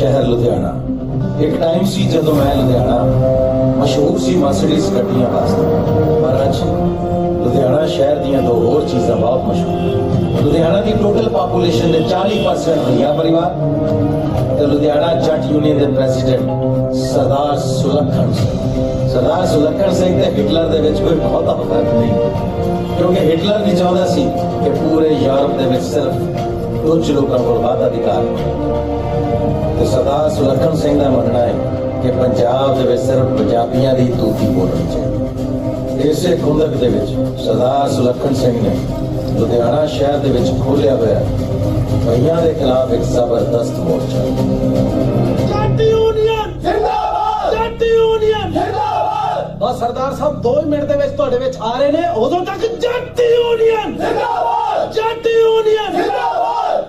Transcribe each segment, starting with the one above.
शहर लुधियाना। एक टाइम सी जदों मैं लुधियाना मशहूर सी मर्सिडीज गड्डियां वास्ते, पर अज लुधियाना शहर दियां दो होर चीज़ां बहुत मशहूर। लुधियाना की टोटल पॉपुलेशन दे 40% भैया परिवार ते लुधियाना जट यूनियन के प्रेसिडेंट सरदार सुलखन सिंह। सरदार सुलखन सिंह ते हिटलर दे विच कोई बहुता फर्क नहीं, क्योंकि हिटलर नहीं चाहता सी कि पूरे यूरोप दे विच सिर्फ कुछ लोगों को मताधिकार। तो सरदार सुलखन सिंह का मनना है कि पंजाब दे विच सिर्फ पंजाबियों की तूती बोलनी चाहिए। इसे खुंदक दे विच सरदार सुलखन सिंह ने लुधियाना शहर दे विच खोलिया हुआ भैया के खिलाफ एक जबरदस्त मोर्चा। जट यूनियन जिंदाबाद, जट यूनियन जिंदाबाद। बस सरदार साहब 2 मिनट दे विच तुहाडे विच आ रहे ने, उदों तक जट यूनियन जिंदाबाद, जट यूनियन जिंदाबाद।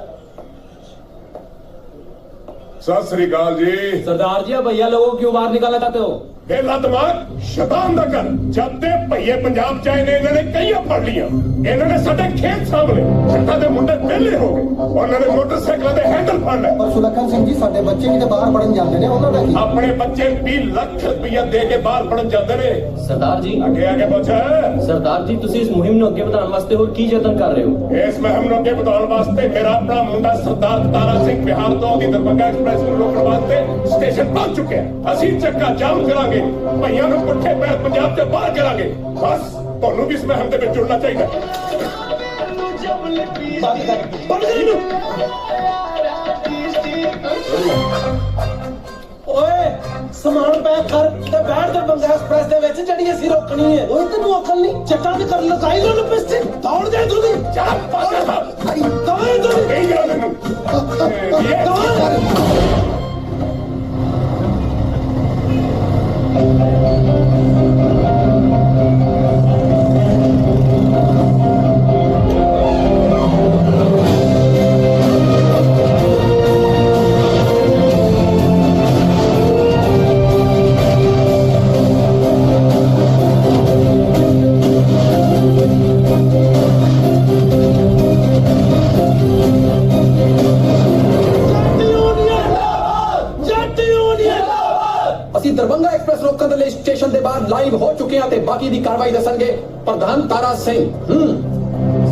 सत श्री अकाल जी। सरदार जी, भैया लोगों को क्यों बाहर निकाला चाहते हो? बेला दिमाग शैतान दा कर। जब ते भईए पंजाब च आए ने इन्होंने कईयां फड़ लिया। इन्होंने साडे खेत सामने जट्टां दे मुंडे वेले हो गए, उन्होंने मोटरसाइकिलों दे हैंडल फड़ ले। पर सुलखन सिंह जी साडे बच्चे भी ते बाहर पढ़न जांदे ने, उन्हां दा की? अपने बच्चे 20 लाख रुपया दे के बाहर पढ़न जाते ने। सरदार जी, आगे आगे पूछ। सरदार जी, तुसी इस मुहिम ਨੂੰ ਅੱਗੇ ਵਧਾਉਣ ਵਾਸਤੇ ਹੋਰ ਕੀ ਯਤਨ ਕਰ ਰਹੇ ਹੋ? इस मुहिम ਨੂੰ ਅੱਗੇ ਵਧਾਉਣ ਵਾਸਤੇ मेरा अपना मुंडा सरदार तारा सिंह बिहार तो दी दरभंगा एक्सप्रेस ਨੂੰ रोकਣ ਵਾਸਤੇ स्टेशन पहुंच चुके हैं। ਅਸੀਂ ਚੱਕਾ जाम करांगे, ਭਈਆਂ ਨੂੰ ਪੁੱਠੇ ਪੈਰ ਪੰਜਾਬ ਤੋਂ ਬਾਹਰ ਕਰਾਂਗੇ। ਬਸ ਤੁਹਾਨੂੰ ਵੀ ਇਸ ਮੁਹਿਮ ਦੇ ਵਿੱਚ ਜੁੜਨਾ ਚਾਹੀਦਾ। ਬੰਦ ਕਰ ਇਹਨੂੰ। ਓਏ ਸਮਾਨ ਪੈਕ ਕਰ ਤੇ ਬੈਠ ਦੇ ਬੰਗਾ ਐਕਸਪ੍ਰੈਸ ਦੇ ਵਿੱਚ ਜਿਹੜੀ ਅਸੀਂ ਰੋਕਣੀ ਹੈ। ਓਏ ਤੈਨੂੰ ਅਕਲ ਨਹੀਂ? ਚੱਟਾਂ ਦੀ ਕਰ ਲਗਾਈ ਲੋ ਲਿਪਸਟਿਕ, ਦੌੜ ਜਾ ਤੂੰ ਦੀ। ਚੱਲ ਪਾਸੇ ਸਾਹਿਬ ਦੌੜ ਤੂੰ ਕਹੀ ਜਾ ਮੈਨੂੰ। ਦੌੜ। दरभंगा एक्सप्रेस रोकਣ ਦੇ ਲਈ ਸਟੇਸ਼ਨ ਦੇ ਬਾਹਰ ਲਾਈਵ ਹੋ ਚੁੱਕੇ ਹਾਂ ਤੇ ਬਾਕੀ ਦੀ ਕਾਰਵਾਈ ਦੱਸਣਗੇ ਪ੍ਰਧਾਨ ਤਾਰਾ ਸਿੰਘ।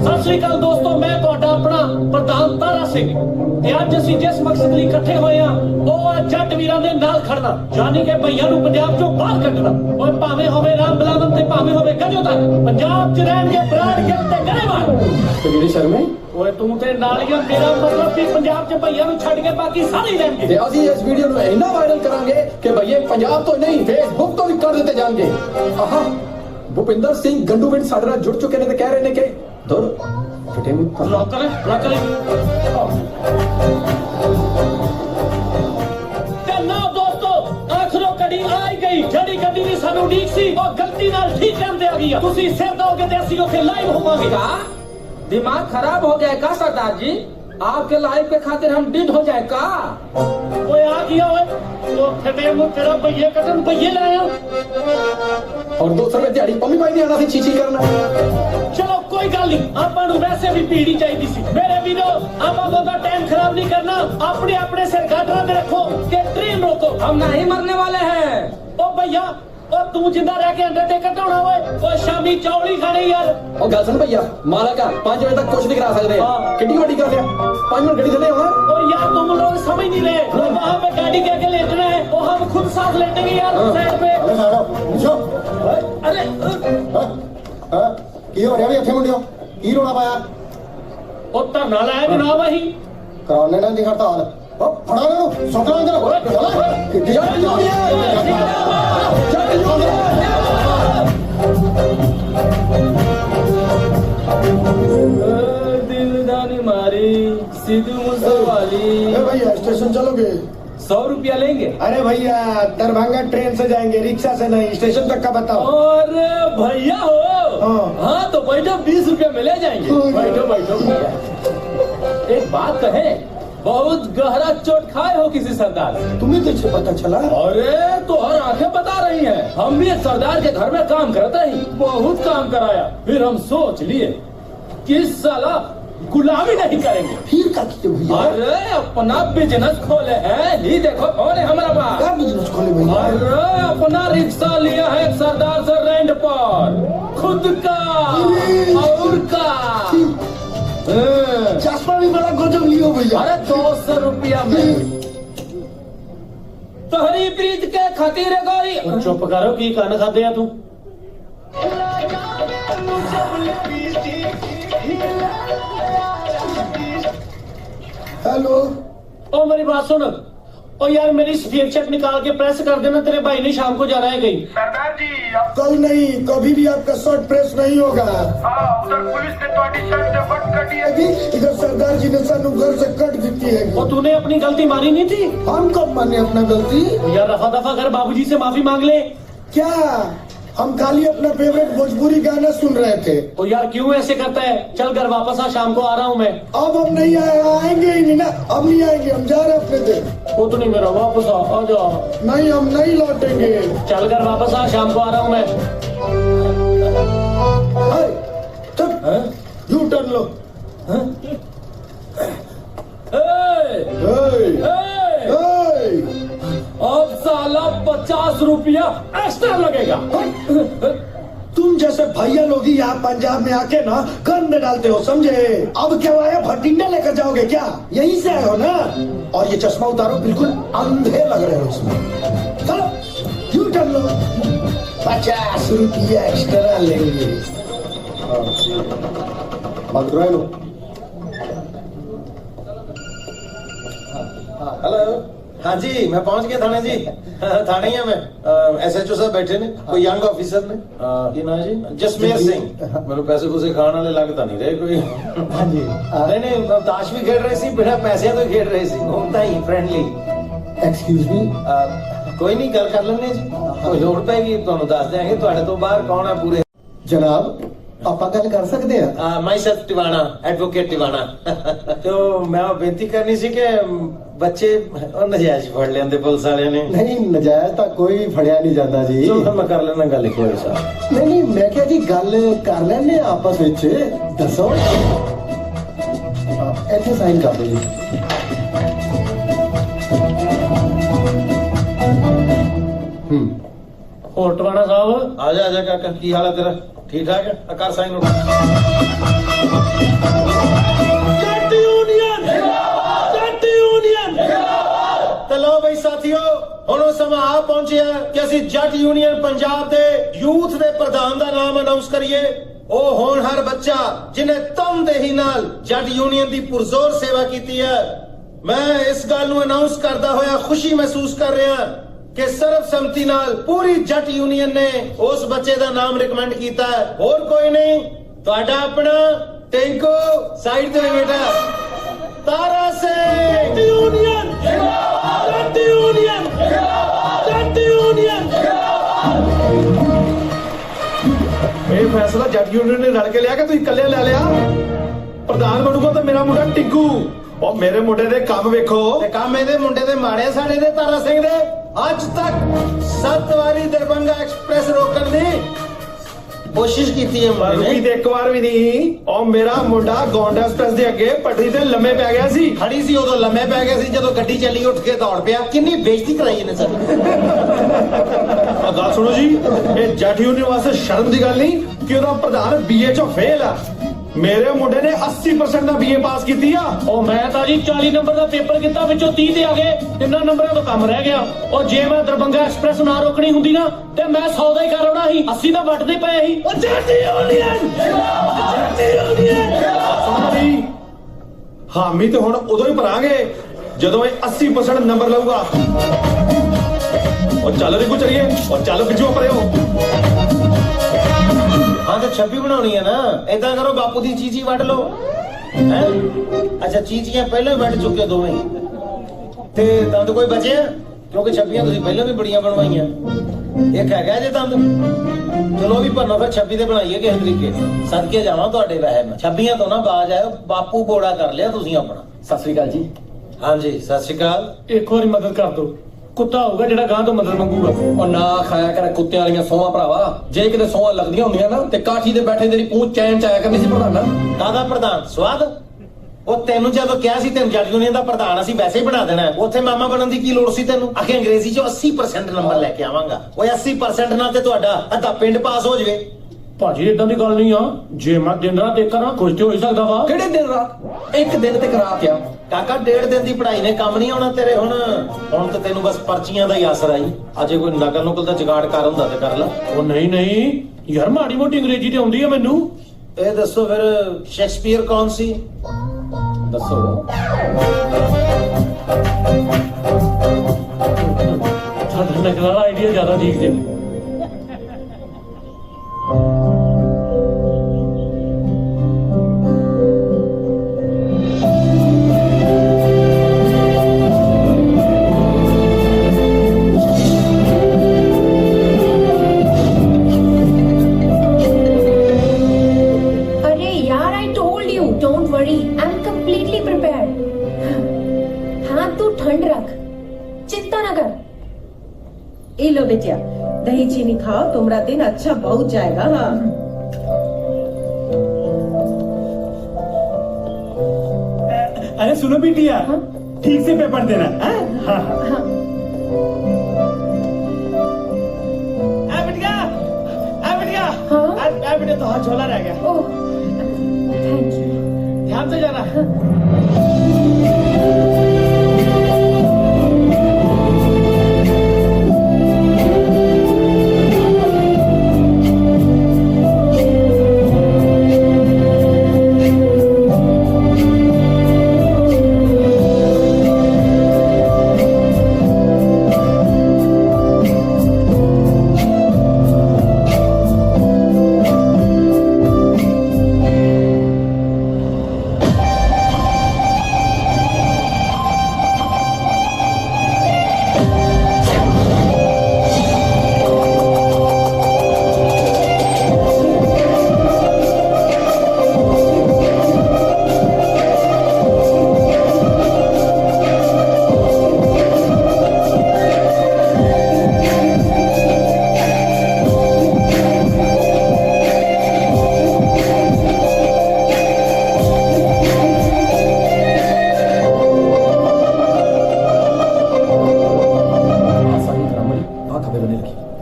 ਸਤਿ ਸ੍ਰੀ ਅਕਾਲ ਦੋਸਤੋ, ਮੈਂ ਤੁਹਾਡਾ ਆਪਣਾ ਪ੍ਰਧਾਨ ਤਾਰਾ ਸਿੰਘ ਤੇ ਅੱਜ ਅਸੀਂ ਜਿਸ ਮਕਸਦ ਲਈ ਇਕੱਠੇ ਹੋਏ ਹਾਂ ਉਹ ਆ ਜੱਟ ਵੀਰਾਂ ਦੇ ਨਾਲ ਖੜਨਾ, ਯਾਨੀ ਕਿ ਭਈਆਂ ਨੂੰ ਪੰਜਾਬ ਚੋਂ ਬਾਹਰ ਕੱਢਣਾ। ਓਏ ਭਾਵੇਂ ਹੋਵੇ ਰਾਮ ਬਲਾਵਨ ਤੇ ਭਾਵੇਂ ਹੋਵੇ ਗਜੋ ਤੱਕ ਪੰਜਾਬ 'ਚ ਰਹਿਣਗੇ ਬਰਾੜ ਗਿੱਲ ਤੇ ਗਰੇਵਾਲ। ਤੇ ਜਿਹੜੇ ਸ਼ਰਮੇ ਓਏ ਤੂੰ ਤੇ ਨਾਲੀਆਂ, ਮੇਰਾ ਮਤਲਬ ਵੀ ਪੰਜਾਬ 'ਚ ਭਈਆਂ ਨੂੰ ਛੱਡ ਕੇ ਬਾਕੀ ਸਾਰੇ ਰਹਿਣਗੇ। ਤੇ ਅਸੀਂ ਇਸ ਵੀਡੀਓ ਨੂੰ ਇੰਨਾ ਵਾਇਰਲ ਕਰਾਂਗੇ ਕਿ ਭਈਏ ਪੰਜਾਬ ਤੋਂ ਨਹੀਂ ਫੇਸਬੁੱਕ ਤੋਂ ਵੀ ਕਰ ਦਿੱਤੇ ਜਾਣਗੇ। ਆਹਾ, ਭੁਪਿੰਦਰ ਸਿੰਘ ਗੰਡੂਵਿੰਡ ਸਾਡੇ ਨਾਲ ਜੁੜ ਚੁੱਕੇ ਨੇ ਤੇ ਕਹਿ ਰਹੇ ਨੇ ਕਿ ਦੁਰ ਫਟੇ ਮੁੱਖ ਲੋਕਲ ਤੇ ਨਾ ਦੋਸਤੋ, ਆਖਰੋਂ ਕੜੀ ਆਈ ਗਈ। ਜਿਹੜੀ ਗੱਡੀ ਦੀ ਸਾਨੂੰ ਉਡੀਕ ਸੀ ਉਹ ਗਲਤੀ ਨਾਲ ਠੀਕ ਟਾਈਮ ਤੇ ਆ ਗਈ। ਤੁਸੀਂ ਸਿਰ ਦੋਗੇ ਤੇ ਅਸੀਂ ਉੱਥੇ ਲਾਈਵ ਹੋਵਾਂਗੇ। दिमाग खराब हो गया का सरदार जी? आपके लाइफ के खातिर हम डिड हो जाए का? ओए आ गया ओए, वो फटे मुंह तेरा भैया कटन भैया लाया। और दूसरे में दिहाड़ी पम्मी भाई ने आना सी चीची करना। चलो कोई गल नहीं, आपा नु वैसे भी पीड़ी चाहिए सी। मेरे वीरो, आपा बहुता टाइम खराब नहीं करना, अपने अपने सिर गाटरा पे रखो के ट्रेन रोको। हम नहीं मरने वाले हैं। ओ भैया, और तू जिंदा रह के अंडरटेकर तो होना ओए। ओ शामी चौड़ी खाने यार। ओ गल सुन भैया, मालक 5 बजे तक कुछ नहीं करा सकते। कितनी बड़ी गल है, 5 मिनट गड्डी चले हो। ओ यार तुम लोग समझ नहीं रहे, वहां पे गाड़ी के आगे लेटना है, वो हम खुद साथ लेटेंगे यार साइड पे। अरे की हो रहा है इत्थे मुंडियो? की रोना पाया? ओ धरना लाया जनाब अही कराने ना दी हड़ताल। ओ फड़ा लो सोकला अंदर। दिलदानी मारी सिद्धू मूसेवाली। भैया स्टेशन चलोगे? 100 रुपया लेंगे। अरे भैया दरभंगा ट्रेन से जाएंगे, रिक्शा से नहीं, स्टेशन तक का बताओ। अरे भैया हो, हाँ तो बैठो, 20 रुपया में ले जाएंगे। बैठो बैठो भैया। एक बात कहे, बहुत गहरा चोट खाए हो किसी सरदार से? तुम्हें कैसे पता चला? अरे तो हर आंखें बता रही हैं। हम भी एक सरदार के घर में काम करते ही बहुत काम कराया, फिर हम सोच लिए कि साला गुलामी नहीं करेंगे। फिर क्या किए भैया? अरे अपना बिजनेस खोले हैं, ये देखो कौन है हमारा पास। क्या बिजनेस खोले भैया? अरे अपना रिक्शा लिया है सरदार से रेंट पर, खुद का और का। चश्मा भी बड़ा गजब लियो भैया। अरे 200 रुपया में तोहरी प्रीत के खातिर गोरी। चुप करो की कान खा दिया तू। हेलो, ओ मेरी बात सुन, ओ यार मेरी स्पीड चेक निकाल के प्रेस कर देना, तेरे भाई ने शाम को जाना है कहीं। सरदार जी कल नहीं कभी भी आपका शर्ट प्रेस नहीं होगा। उधर पुलिस ने ਤੁਹਾਡੀ शर्ट से फट कटी है। अभी इधर सरदार जी ने सानू घर से कट दी है। और तूने अपनी गलती मानी नहीं थी? हम कब माने अपना गलती? यार रफा दफा कर बाबूजी से माफी मांग ले। क्या हम खाली अपना फेवरेट भोजपुरी गाना सुन रहे थे। ओ यार क्यों ऐसे करता है? चल घर वापस आ, शाम को आ रहा हूँ मैं। अब हम नहीं आएंगे ही नहीं ना, अब नहीं आएंगे, हम जा रहे हैं अपने दिन। वो तो नहीं मेरा, वापस आ जा। नहीं हम नहीं लौटेंगे। चल घर वापस आ, शाम को आ रहा हूँ मैं। यू टर्न लो। ए, अब साला 50 रुपया एक्स्ट्रा लगेगा। तुम जैसे भैया लोग ही यहाँ पंजाब में आके ना गंद डालते हो, समझे? अब क्या हुआ है, भटिंडा लेकर जाओगे क्या? यहीं से आए हो ना? और ये चश्मा उतारो, बिल्कुल अंधे लग रहे हो उसमें। चलो यू टर्न लो, 50 रुपया एक्स्ट्रा लेंगे। लो। हेलो, हाँ जी मैं पहुंच गया थाने जी। थाने ही है मैं। SHO साहब बैठे ने, कोई यंग ऑफिसर ने। की ना जी? जसमेर सिंह। मेरे पैसे पूसे खाने वाले लगता नहीं रहे कोई। हाँ जी। नहीं ताश भी खेल रहे सी, बिना पैसे तो खेल रहे सी, घूमता ही फ्रेंडली। Excuse me. कोई नहीं गल कर लेने जी, कोई लोड़ पैगी ਤੁਹਾਨੂੰ ਦੱਸ ਦਿਆਂਗੇ। ਤੁਹਾਡੇ ਤੋਂ ਬਾਹਰ ਕੌਣ ਹੈ ਪੂਰੇ? जनाब ਆਪਾਂ ਗੱਲ ਕਰ ਸਕਦੇ ਆ? My self Tiwana, advocate Tiwana. तो मैं बेनती करनी सी कि बच्चे नजायज फड़ लेंदे पुलिस वाले ने। ਨਹੀਂ ਨਜਾਇਜ਼ ਤਾਂ ਕੋਈ ਫੜਿਆ ਨਹੀਂ ਜਾਂਦਾ ਜੀ। चलो मैं कर लेना गल एक बार साहब। ਨਹੀਂ ਨਹੀਂ ਮੈਂ ਕਿਹਾ ਜੀ ਗੱਲ ਕਰ ਲੈਣੇ ਆਪਸ ਵਿੱਚ। ਦੱਸੋ। ਇੱਥੇ ਸਾਈਨ ਕਰ ਦਿਓ ਜੀ। ਹੋਰ ਟਵਾਣਾ ਸਾਹਿਬ, आजा काका, की हाल है तेरा? ठीक ठाक है? कर साइन उठा। ਜੱਟ ਯੂਨੀਅਨ ਜੱਟ ਯੂਨੀਅਨ ਤੇ ਲੋ ਬਈ ਸਾਥੀਓ, ਹੁਣ ਉਹ ਸਮਾਂ ਆ ਪਹੁੰਚਿਆ ਕਿ ਅਸੀਂ ਜੱਟ ਯੂਨੀਅਨ ਪੰਜਾਬ ਦੇ ਯੂਥ ਦੇ ਪ੍ਰਧਾਨ ਦਾ ਨਾਮ ਅਨਾਉਂਸ ਕਰੀਏ। ਉਹ ਹੋਣਹਾਰ ਬੱਚਾ ਜਿਨੇ ਤਨਦੇਹੀ ਨਾਲ ਜੱਟ ਯੂਨੀਅਨ ਦੀ ਪੁਰਜ਼ੋਰ ਸੇਵਾ ਕੀਤੀ ਹੈ। ਮੈਂ ਇਸ ਗੱਲ ਨੂੰ ਅਨਾਉਂਸ ਕਰਦਾ ਹੋਇਆ ਖੁਸ਼ੀ ਮਹਿਸੂਸ ਕਰ ਰਿਹਾ ਕਿ ਸਰਬਸੰਮਤੀ ਨਾਲ ਪੂਰੀ ਜੱਟ ਯੂਨੀਅਨ ਨੇ ਉਸ ਬੱਚੇ ਦਾ ਨਾਮ ਰਿਕਮੈਂਡ ਕੀਤਾ ਹੈ। ਹੋਰ ਕੋਈ ਨਹੀਂ, ਤੁਹਾਡਾ ਆਪਣਾ ਟੈਂਕੋ। ਸਾਈਡ ਤੇ ਬੇਟਾ ਤਾਰਾ ਸਿੰਘ। ਯੂਨੀਅਨ ਜੱਟ ਯੂਨੀਅਨ ਜੱਟ ਯੂਨੀਅਨ। ਇਹ ਫੈਸਲਾ ਜੱਟ ਯੂਨੀਅਨ ਨੇ ਰਲ ਕੇ ਲਿਆ ਕਿ ਤੁਸੀਂ ਇਕੱਲੇ ਲੈ ਲਿਆ? ਪ੍ਰਧਾਨ ਬਣੂਗਾ ਤਾਂ ਮੇਰਾ ਮੁੰਡਾ ਟਿੱਗੂ। ਉਹ ਮੇਰੇ ਮੁੰਡੇ ਦੇ ਕੰਮ ਵੇਖੋ। ਤੇ ਕੰਮ ਇਹਦੇ ਮੁੰਡੇ ਦੇ ਮਾੜੇ ਸਾਡੇ ਦੇ ਤਾਰਾ ਸਿੰਘ ਦੇ। ਅੱਜ ਤੱਕ 7 ਵਾਰੀ ਦਰਬੰਗਾ ਐਕਸਪ੍ਰੈਸ ਰੋਕਣ ਦੀ ਕੋਸ਼ਿਸ਼ ਕੀਤੀ ਹੈ ਮੁੰਡੇ ਰੁਕੀ ਨੇ। ਤੇ ਇੱਕ ਵਾਰ ਵੀ ਨਹੀਂ। ਉਹ ਮੇਰਾ ਮੁੰਡਾ ਗੌਂਡਾ ਐਕਸਪ੍ਰੈਸ ਦੇ ਅੱਗੇ ਪਟੜੀ ਤੇ ਲੰਮੇ ਪੈ ਗਿਆ ਸੀ। ਖੜੀ ਸੀ ਉਦੋਂ ਲੰਮੇ ਪੈ ਗਏ ਸੀ, ਜਦੋਂ ਗੱਡੀ ਚੱਲੀ ਉੱਠ ਕੇ ਦੌੜ ਪਿਆ। ਕਿੰਨੀ ਬੇਇੱਜ਼ਤੀ ਕਰਾਈ ਇਹਨੇ ਸਾਡੀ। ਆ ਗੱਲ ਸੁਣੋ ਜੀ, ਇਹ ਜੱਟ ਯੂਨੀਅਨ ਵਾਸਤੇ ਸ਼ਰਮ ਦੀ ਗੱਲ ਨਹੀਂ ਕਿ ਉਹਦਾ ਪ੍ਰਧਾਨ BA ਚੋਂ ਫੇਲ ਆ। ਮੇਰੇ ਮੁੰਡੇ ਨੇ 80% ਦਾ BA ਪਾਸ ਕੀਤੀ ਆ। ਉਹ ਮੈਂ ਤਾਂ ਜੀ 40 ਨੰਬਰ ਦਾ ਪੇਪਰ ਕੀਤਾ, ਵਿੱਚੋਂ 30 ਤੇ ਆ ਗਏ। 3 ਨੰਬਰਾਂ ਤੋਂ ਕੰਮ ਰਹਿ ਗਿਆ। ਉਹ ਜੇ ਮੈਂ ਦਰਬੰਗਾ ਐਕਸਪ੍ਰੈਸ ਨਾ ਰੋਕਣੀ ਹੁੰਦੀ ਨਾ ਤੇ ਮੈਂ 100 ਦਾ ਹੀ ਕਰ ਆਉਣਾ ਸੀ। 80 ਦਾ ਵੱਟਦੇ ਪਏ ਸੀ। ਉਹ ਜੱਟ ਯੂਨੀਅਨ ਜੱਟ ਯੂਨੀਅਨ। ਸਾਡੀ ਹਾਮੀ ਤੇ ਹੁਣ ਉਦੋਂ ਹੀ ਭਰਾਂਗੇ ਜਦੋਂ ਇਹ 80% ਨੰਬਰ ਲਊਗਾ। ਉਹ ਚੱਲ ਰਿਕੂ ਚਲੀਏ। ਉਹ ਚੱਲ ਪਿੱਛੋਂ ਪਰੇ ਹੋ। ਹਾਂ ਤੇ 26 ਬਣਾਉਣੀ ਹੈ ਨਾ। ਏਦਾਂ ਕਰੋ, ਬਾਪੂ ਦੀ ਚੀਚੀ ਵੱਢ ਲਓ। ਹੈ ਅੱਛਾ, ਚੀਚੀਆਂ ਪਹਿਲਾਂ ਹੀ ਵੱਢ ਚੁੱਕੇ ਦੋਵੇਂ। ਤੇ ਦੰਦ ਕੋਈ ਬਚਿਆ? ਕਿਉਂਕਿ 26 ਤੁਸੀਂ ਪਹਿਲਾਂ ਵੀ ਬੜੀਆਂ ਬਣਵਾਈਆਂ। ਇੱਕ ਹੈਗਾ ਜੇ ਦੰਦ। ਚਲੋ ਵੀ ਭਰਨਾ, ਫਿਰ 26 ਦੇ ਬਣਾਈਏ ਕਿਸੇ ਤਰੀਕੇ। ਸਦਕੇ ਜਾਵਾਂ ਤੁਹਾਡੇ ਵਹਿਮ। 26 ਤੋਂ ਨਾ ਬਾਜ ਆਇਓ। ਬਾਪੂ ਬੋੜਾ ਕਰ ਲਿਆ ਤੁਸੀਂ ਆਪਣਾ। ਸਤਿ ਸ੍ਰੀ ਅਕਾਲ ਜੀ। ਹਾਂਜੀ ਸਤਿ ਸ਼੍ਰੀ ਅਕਾਲ। ਇੱਕ ਵਾਰੀ ਮਦਦ ਕਰ ਦਿਓ। ਕੁੱਤਾ ਹੋਊਗਾ ਜਿਹੜਾ ਗਾਂ ਤੋਂ ਮਦਦ ਮੰਗੂਗਾ। ਉਹ ਨਾ ਖਾਇਆ ਕਰ ਕੁੱਤਿਆਂ ਵਾਲੀਆਂ ਸੌਹਾਂ ਭਰਾਵਾ। ਜੇ ਕਿਤੇ ਸੌਹਾਂ ਲੱਗਦੀਆਂ ਹੁੰਦੀਆਂ ਨਾ ਤੇ ਕਾਠੀ ਤੇ ਬੈਠੇ ਤੇਰੀ ਪੂੰਛ ਚੈਨ ਚ ਆਇਆ ਕਰਨੀ ਸੀ ਪ੍ਰਧਾਨਾ। ਕਾਹਦਾ ਪ੍ਰਧਾਨ? ਸਵਾਦ ਉਹ ਤੈਨੂੰ ਜਦੋਂ ਕਿਹਾ ਸੀ ਤੈਨੂੰ ਜੱਟ ਯੂਨੀਅਨ ਦਾ ਪ੍ਰਧਾਨ ਅਸੀਂ ਵੈਸੇ ਹੀ ਬਣਾ ਦੇਣਾ ਹੈ, ਉੱਥੇ ਮਾਮਾ ਬਣਨ ਦੀ ਕੀ ਲੋੜ ਸੀ ਤੈਨੂੰ? ਆਖੇ ਅੰਗਰੇਜ਼ੀ ਚੋਂ 80% ਨੰਬਰ ਲੈ ਕੇ ਆਵਾਂਗਾ। ਓਏ 80% ਨਾਲ ਤੇ ਤੁਹਾਡਾ ਅੱਧਾ ਪਿੰਡ ਪਾਸ ਹੋ ਜਾਵੇ। ਭਾਜੀ ਇਦਾਂ ਦੀ ਗੱਲ ਨਹੀਂ ਆ, ਜੇ ਮੈਂ ਦਿਨ ਰਾਤ ਇੱਕ ਕਰਾਂ ਕੁਝ ਤੇ ਹੋ ਹੀ ਸਕਦਾ ਵਾ। ਕਿਹੜੇ ਦਿਨ ਰਾਤ? ਇੱਕ ਦਿਨ ਤੇ ਕਰਾ ਕੇ ਆ ਕਾਕਾ 1.5 ਦਿਨ ਦੀ ਪੜ੍ਹਾਈ ਨੇ ਕੰਮ ਨਹੀਂ ਆਉਣਾ ਤੇਰੇ। ਹੁਣ ਤੇ ਤੈਨੂੰ ਬਸ ਪਰਚੀਆਂ ਦਾ ਹੀ ਆਸਰਾ ਹੀ। ਅਜੇ ਕੋਈ ਨਕਲ ਨੁਕਲ ਦਾ ਜੁਗਾੜ ਕਰ ਹੁੰਦਾ ਤੇ ਕਰ ਲੈ। ਉਹ ਨਹੀਂ ਯਾਰ, ਮਾੜੀ ਮੋਟੀ ਅੰਗਰੇਜ਼ੀ ਤੇ ਆਉਂਦੀ ਆ ਮੈਨੂੰ। ਇਹ ਦੱਸੋ ਫਿਰ ਸ਼ੇਕਸਪੀਅਰ ਕੌਣ ਸੀ? ਦੱਸੋ। ਸਾਡਾ ਨਕਲ ਵਾਲਾ ਆਈਡੀਆ ਜ਼ਿਆਦਾ ਠੀਕ ਜੇ। अरे यार, I told you, don't worry, I'm completely prepared. हाँ, तू ठंड रख, चिंता न कर। ए लो बेटिया, दही चीनी खाओ, तुम्हारा दिन अच्छा बहुत जाएगा। हाँ अरे सुनो बिटिया, ठीक से पेपर देना। हाँ हाँ। बिटिया हाँ? बेटे तो हाथ झोला रह गया, ओह, थैंक यू। ध्यान से जाना।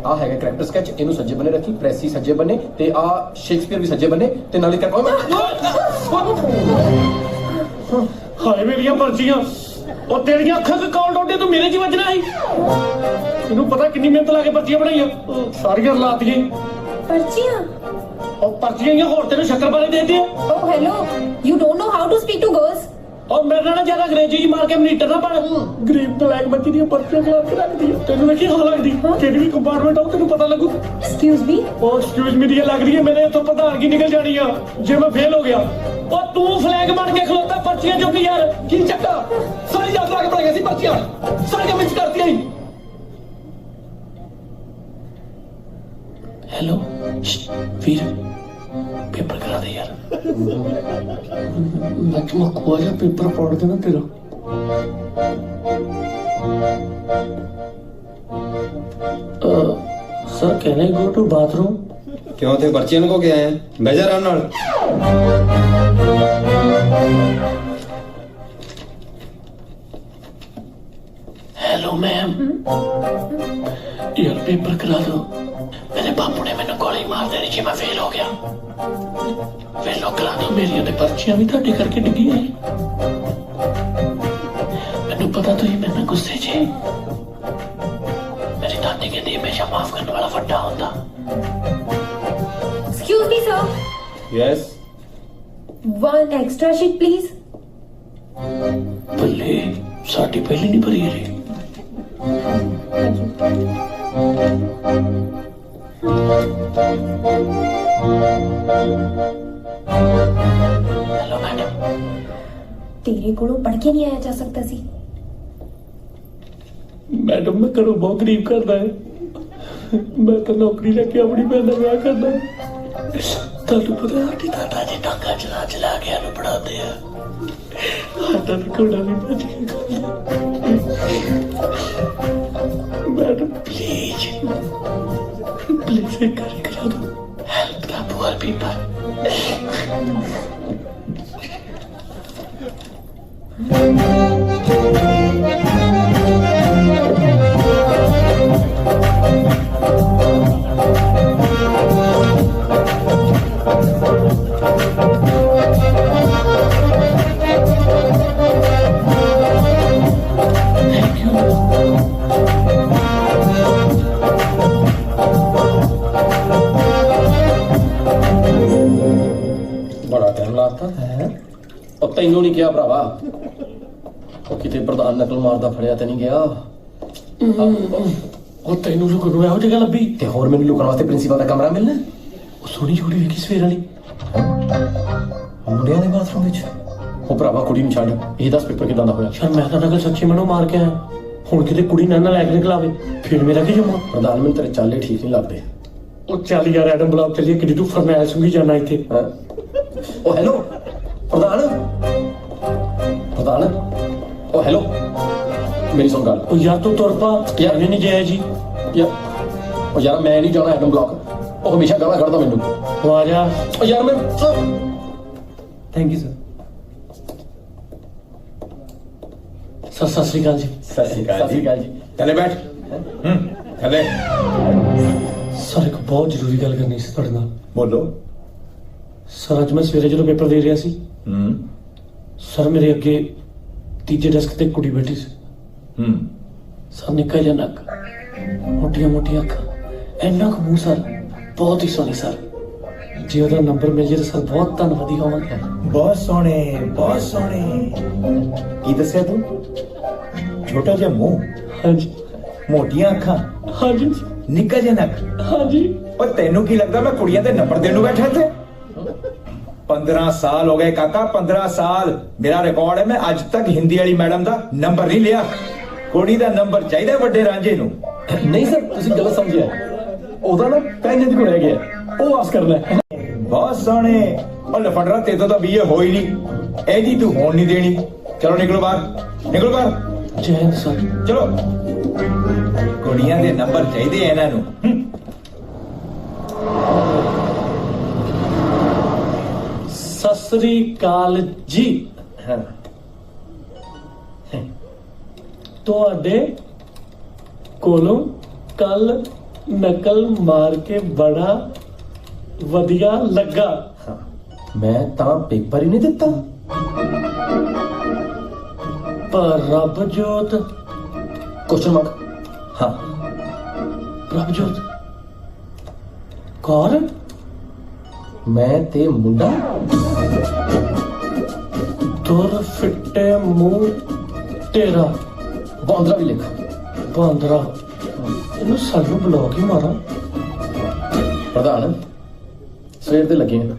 ਆ ਹੈਗਾ ਕਰੈਕਟਰ ਸਕੈਚ, ਇਹਨੂੰ ਸੱਜੇ ਬੰਨੇ ਰੱਖੀ, ਪ੍ਰੈਸੀ ਸੱਜੇ ਬੰਨੇ ਤੇ ਆ ਸ਼ੇਕਸਪੀਅਰ ਵੀ ਸੱਜੇ ਬੰਨੇ ਤੇ ਨਾਲੇ ਕਰ ਹਾਏ ਮੇਰੀਆਂ ਪਰਚੀਆਂ, ਉਹ ਤੇਰੀਆਂ ਅੱਖਾਂ ਕਿ ਕੌਣ ਡੋਡੇ, ਤੂੰ ਮੇਰੇ 'ਚ ਵੱਜਣਾ ਸੀ। ਤੈਨੂੰ ਪਤਾ ਕਿੰਨੀ ਮਿਹਨਤ ਲਾ ਕੇ ਪਰਚੀਆਂ ਬਣਾਈਆਂ, ਸਾਰੀਆਂ ਲਾਤੀਆਂ। पर्चियाँ? ਉਹ ਪਰਚੀਆਂ ਹੀ ਹੋਰ ਤੈਨੂੰ ਸ਼ੱਕਰ ਬਾਰੇ ਦੇ ਦਿੱਤੇ। Oh, hello. You don't know how to speak to girls? ਉਹ ਮੇਰੇ ਨਾਲ ਜਿਆਦਾ ਅੰਗਰੇਜ਼ੀ ਜੀ ਮਾਰ ਕੇ ਮਨੀਟਰ ਨਾ ਬਣ। ਗਰੀਬ ਨਲਾਇਕ ਬੱਚੀ ਦੀਆਂ ਪਰਚੀਆਂ ਖਿਲਾ ਕੇ ਰੱਖਦੀ ਆ। ਤੈਨੂੰ ਵੇਖੀ ਹਾਂ ਲੱਗਦੀ, ਕਿਹੜੀ ਵੀ ਕੰਪਾਰਟਮੈਂਟ ਆਉ ਤੈਨੂੰ ਪਤਾ ਲੱਗੂ। Excuse me? ਉਹ ਐਕਸਕਿਊਜ਼ ਮੀ ਦੀ ਲੱਗ ਰਹੀ ਹੈ, ਮੇਰੇ ਇੱਥੋਂ ਪ੍ਰਧਾਨਗੀ ਨਿਕਲ ਜਾਣੀ ਆ ਜੇ ਮੈਂ ਫੇਲ ਹੋ ਗਿਆ। ਉਹ ਤੂੰ ਫਲੈਗ ਬਣ ਕੇ ਖਲੋਤਾ ਪਰਚੀਆਂ ਚੁੱਕ ਯਾਰ, ਕੀ ਚੱਕਾ? ਸਾਰੀ ਯਾਦ ਲਾ ਕੇ ਪੜਾਈਆਂ ਸੀ ਪਰਚੀਆਂ, ਸਾਰੀਆਂ ਮਿਕਸ ਕਰਤੀਆਂ ਹੀ। ਹੈਲੋ ਵੀਰ, पेपर करा दे यार। मैं तुम्हें खोआ जा पेपर पढ़ देना तेरा। Sir can I go to bathroom? क्यों थे पर्चियन को क्या है? बेजा आराम नाल। हेलो मैम, यार पेपर करा दो। मेरे बापू ने मैंने गोली मार देनी जी मैं फेल हो गया। फेलो करा दो, मेरी ते पर्चियां भी ਤੁਹਾਡੇ ਕਰਕੇ ਡਿੱਗੀਆਂ ਨੇ। ਮੈਨੂੰ ਪਤਾ ਤੁਸੀਂ ਮੇਰੇ ਗੁੱਸੇ 'ਚ ਮੇਰੀ ਦਾਦੀ ਕਹਿੰਦੀ ਹਮੇਸ਼ਾ ਮਾਫ ਕਰਨ ਵਾਲਾ ਵੱਡਾ ਹੁੰਦਾ। Excuse me, sir. Yes. One extra sheet, please. ਬੱਲੇ ਸਾਡੀ ਪਹਿਲੀ ਨਹੀਂ ਭਰੀ ਰਹੀ। हेलो मैडम, तेरे कोलों पढ़ के नहीं आया जा सकता सी। मैडम मैं घरों बहुत गरीब करदा है, मैं तो नौकरी लेके अपनी भैन दा विआह करदा है। तुहानू पता साडी दादा जी टांगा चला चला के सानू पढ़ाते हैं, साडा भी घोड़ा भी बच गया। मैडम प्लीज प्लीज एक कार्य करा दो, हेल्प द पुअर पीपल। बड़ा टाइम लाता है और तेनों नहीं किया भरावा किते प्रधान नकल मारदा फड़िया ते नहीं गया ਉਹ ਤੈਨੂੰ ਲੁਕਣ ਨੂੰ ਇਹੋ ਜਗ੍ਹਾ ਲੱਭੀ ਤੇ ਹੋਰ ਮੈਨੂੰ ਲੁਕਣ ਵਾਸਤੇ ਪ੍ਰਿੰਸੀਪਲ ਦਾ ਕਮਰਾ ਮਿਲਣਾ ਉਹ ਸੋਹਣੀ ਛੋਟੀ ਵੇਖੀ ਸਵੇਰ ਵਾਲੀ ਮੁੰਡਿਆਂ ਦੇ ਬਾਥਰੂਮ ਵਿੱਚ ਉਹ ਭਰਾਵਾ ਕੁੜੀ ਨੂੰ ਛੱਡ ਇਹ ਦੱਸ ਪੇਪਰ ਕਿਦਾਂ ਦਾ ਹੋਇਆ ਯਾਰ ਮੈਂ ਤਾਂ ਨਕਲ ਸੱਚੀ ਮੈਨੂੰ ਮਾਰ ਕੇ ਆਇਆ ਹੁਣ ਕਿਤੇ ਕੁੜੀ ਨਾਲ ਲੈ ਕੇ ਨਿਕਲਾਵੇ ਫਿਰ ਮੇਰਾ ਕੀ ਜਮਾ ਪ੍ਰਧਾਨ ਮੈਨੂੰ ਤੇਰੇ ਚਾਲੇ ਠੀਕ ਨਹੀਂ ਲੱਗਦੇ ਉਹ ਚੱਲ ਯਾਰ ਐਡਮ ਬਲੌਕ ਚੱਲੀਏ ਕਿੱਡੀ ਤੂੰ ਫਰਮੈਲ ਸੁਣੀ ਜਾਣਾ ਇੱਥੇ ਹੈਂ? ਉਹ ਹੈਲੋ ਪ੍ਰਧਾਨ ਉਹ ਹੈਲੋ ਮੇਰੀ ਸੁਣ ਗੱਲ ਉਹ ਯਾਰ ਤੂੰ ਤੁਰ ਪਾ ਯਾਰ ਨਹੀਂ ਜਾਇਆ ਜੀ ਯਾਰ ਮੈਂ ਨਹੀਂ ਜਾਣਾ ਐਡਮ ਬਲੌਕ ਉਹ ਹਮੇਸ਼ਾ ਗਾਲਾਂ ਕੱਢਦਾ ਮੈਨੂੰ ਉਹ ਆ ਜਾ ਉਹ ਯਾਰ ਮੈਂ ਥੈਂਕ ਯੂ ਸਰ ਸਤਿ ਸ਼੍ਰੀ ਅਕਾਲ ਜੀ ਸਤਿ ਸ਼੍ਰੀ ਅਕਾਲ ਜੀ चले बैठ चले ਸਰ ਇੱਕ ਬਹੁਤ ਜ਼ਰੂਰੀ ਗੱਲ ਕਰਨੀ ਸੀ ਤੁਹਾਡੇ ਨਾਲ बोलो ਸਰ ਅੱਜ ਮੈਂ ਸਵੇਰੇ ਜਦੋਂ ਪੇਪਰ ਦੇ ਰਿਹਾ ਸੀ ਸਰ ਮੇਰੇ ਅੱਗੇ ਤੀਜੇ ਡੈਸਕ ਤੇ ਕੁੜੀ ਬੈਠੀ ਸੀ ਸਰ ਨਿੱਕਾ ਜਿਹਾ ਨੱਕ ਮੋਟੀਆਂ ਮੋਟੀਆਂ ਅੱਖਾਂ ਇੰਨਾ ਕੁ ਮੂੰਹ ਸਰ ਬਹੁਤ ਹੀ ਸੋਹਣੀ ਸਰ ਜੇ ਉਹਦਾ ਨੰਬਰ ਮਿਲ ਜੇ ਤਾਂ ਸਰ ਬਹੁਤ ਧੰਨਵਾਦੀ ਹੋਵਾਂਗਾ बहुत सोने की दसिया तू छोटा जिहा मुंह ਹਾਂਜੀ मोटियां अखां ਹਾਂਜੀ निक्का जिहा नक ਹਾਂਜੀ और तेनू की लगदा मैं कुड़ियां दे नंबर देने बैठा थे 15 साल हो गए काका 15 साल मेरा रिकॉर्ड है मैं आज तक हिंदी वाली मैडम दा नंबर नहीं लिया कुड़ी दा नंबर चाहिए वड्डे रांझे नू ਨਹੀਂ ਸਰ ਤੁਸੀਂ ਗਲਤ ਸਮਝਿਆ ਉਹਦਾ ਨਾ ਪੈਨ ਜਿਹਦੇ ਕੋਲ ਰਹਿ ਗਿਆ ਉਹ ਵਾਪਸ ਕਰਨਾ ਹੈ बहुत सोने और लफड़रा ते तो बीए हो ही नहीं ए जी तू होन नहीं देनी चलो निकलो बाहर ਜੈ ਹਿੰਦ ਸਰ चलो कुड़ियां दे नंबर चाहिए इन्हां नू ਸਤਿ ਸ੍ਰੀ ਅਕਾਲ ਜੀ ਤੁਹਾਡੇ ਕੋਲੋਂ ਕੱਲ ਨਕਲ ਮਾਰ ਕੇ ਬੜਾ ਵਧੀਆ ਲੱਗਾ ਮੈਂ ਤਾਂ ਪੇਪਰ ਹੀ ਨਹੀਂ ਦਿੱਤਾ ਪਰ ਰੱਬਜੋਤ ਕੁਐਸਚਨ ਮਾਰਕ ਹਾਂ ਰੱਬਜੋਤ ਕੌਣ ਮੈਂ ਤੇ ਮੁੰਡਾ ਤੁਰ ਫਿੱਟੇ ਮੂੰਹ ਤੇਰਾ ਬਾਂਦਰਾ ਵੀ ਲਿਖ ਬਾਂਦਰਾ ਇਹਨੂੰ ਸਾਨੂੰ ਬਲੌਕ ਹੀ ਮਾਰਾਂ ਪ੍ਰਧਾਨ ਸਵੇਰ ਦੇ ਲੱਗੇ ਆ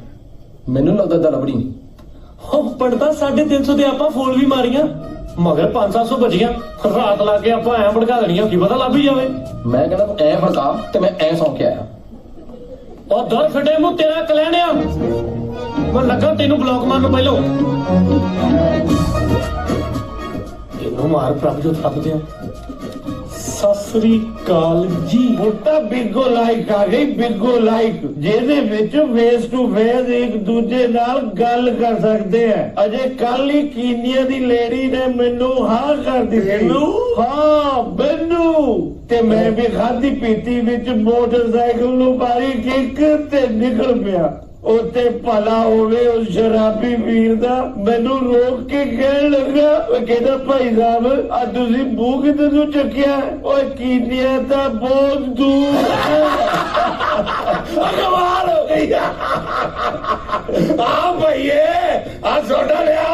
ਮੈਨੂੰ ਲੱਗਦਾ ਦਾ ਲਬੜੀ ਉਹ ਪੜਦਾ 350 ਦੇ ਆਪਾਂ ਫੋਨ ਵੀ ਮਾਰੀਆਂ ਮਗਰ 500 ਬਜੀਆਂ ਰਾਤ ਲਾ ਕੇ ਆਪਾਂ ਐ ਭੜਕਾ ਦੇਣੀਆਂ ਕੀ ਪਤਾ ਲੱਭ ਹੀ ਜਾਵੇ ਮੈਂ ਕਹਿੰਦਾ ਤੂੰ ਐ ਫੜਕਾ ਤੇ ਮੈਂ ਐ ਸੌਂ ਕੇ ਆਇਆ ਉਹ ਦਰ ਫਿੱਟੇ ਮੂੰਹ ਤੇਰਾ ਕਲੈਣਿਆ ਮੈਂ ਲੱਗਾ ਤੈਨੂੰ ਬਲੌਕ ਮਾਰਨ ਨੂੰ ਪਹਿਲੋਂ ਇਹਨੂੰ ਮਾਰ ਪ੍ਰਭਜੋਤ ਲੱਭਦੇ ਆ ਸਤਿ ਸ੍ਰੀ ਅਕਾਲ ਜੀ ਮੋਟਾ ਬਿਗੋ ਲਾਈਕ ਆ ਗਈ ਬਿਗੋ ਲਾਈਕ ਜਿਹਦੇ ਵਿੱਚ ਫੇਸ ਟੂ ਫੇਸ ਇੱਕ ਦੂਜੇ ਨਾਲ ਗੱਲ ਕਰ ਸਕਦੇ ਆ ਅਜੇ ਕੱਲ ਹੀ ਕੀਨੀਆ ਦੀ ਲੇਡੀ ਨੇ ਮੈਨੂੰ ਹਾਂ ਕਰ ਦਿੱਤੀ ਹਾਂ ਮੈਨੂੰ ਤੇ ਮੈਂ ਵੀ ਖਾਦੀ ਪੀਤੀ ਵਿੱਚ ਮੋਟਰਸਾਈਕਲ ਨੂੰ ਮਾਰੀ ਕਿੱਕ ਤੇ ਨਿਕਲ ਪਿਆ ਉੱਤੇ ਭਲਾ ਹੋਵੇ ਉਸ ਸ਼ਰਾਬੀ ਵੀਰ ਦਾ ਮੈਨੂੰ ਰੋਕ ਕੇ ਕਹਿਣ ਲੱਗਾ ਉਹ ਕਹਿੰਦਾ ਭਾਈ ਸਾਹਿਬ ਆ ਤੁਸੀਂ ਮੂੰਹ ਕਿਤੇ ਨੂੰ ਚੱਕਿਆ ਓਏ ਕੀਨੀਆ ਤਾਂ ਬਹੁਤ ਦੂਰ ਕਮਾਲ ਹੋ ਗਈ ਆ ਭਈਏ ਆ ਸੋਡਾ ਲਿਆ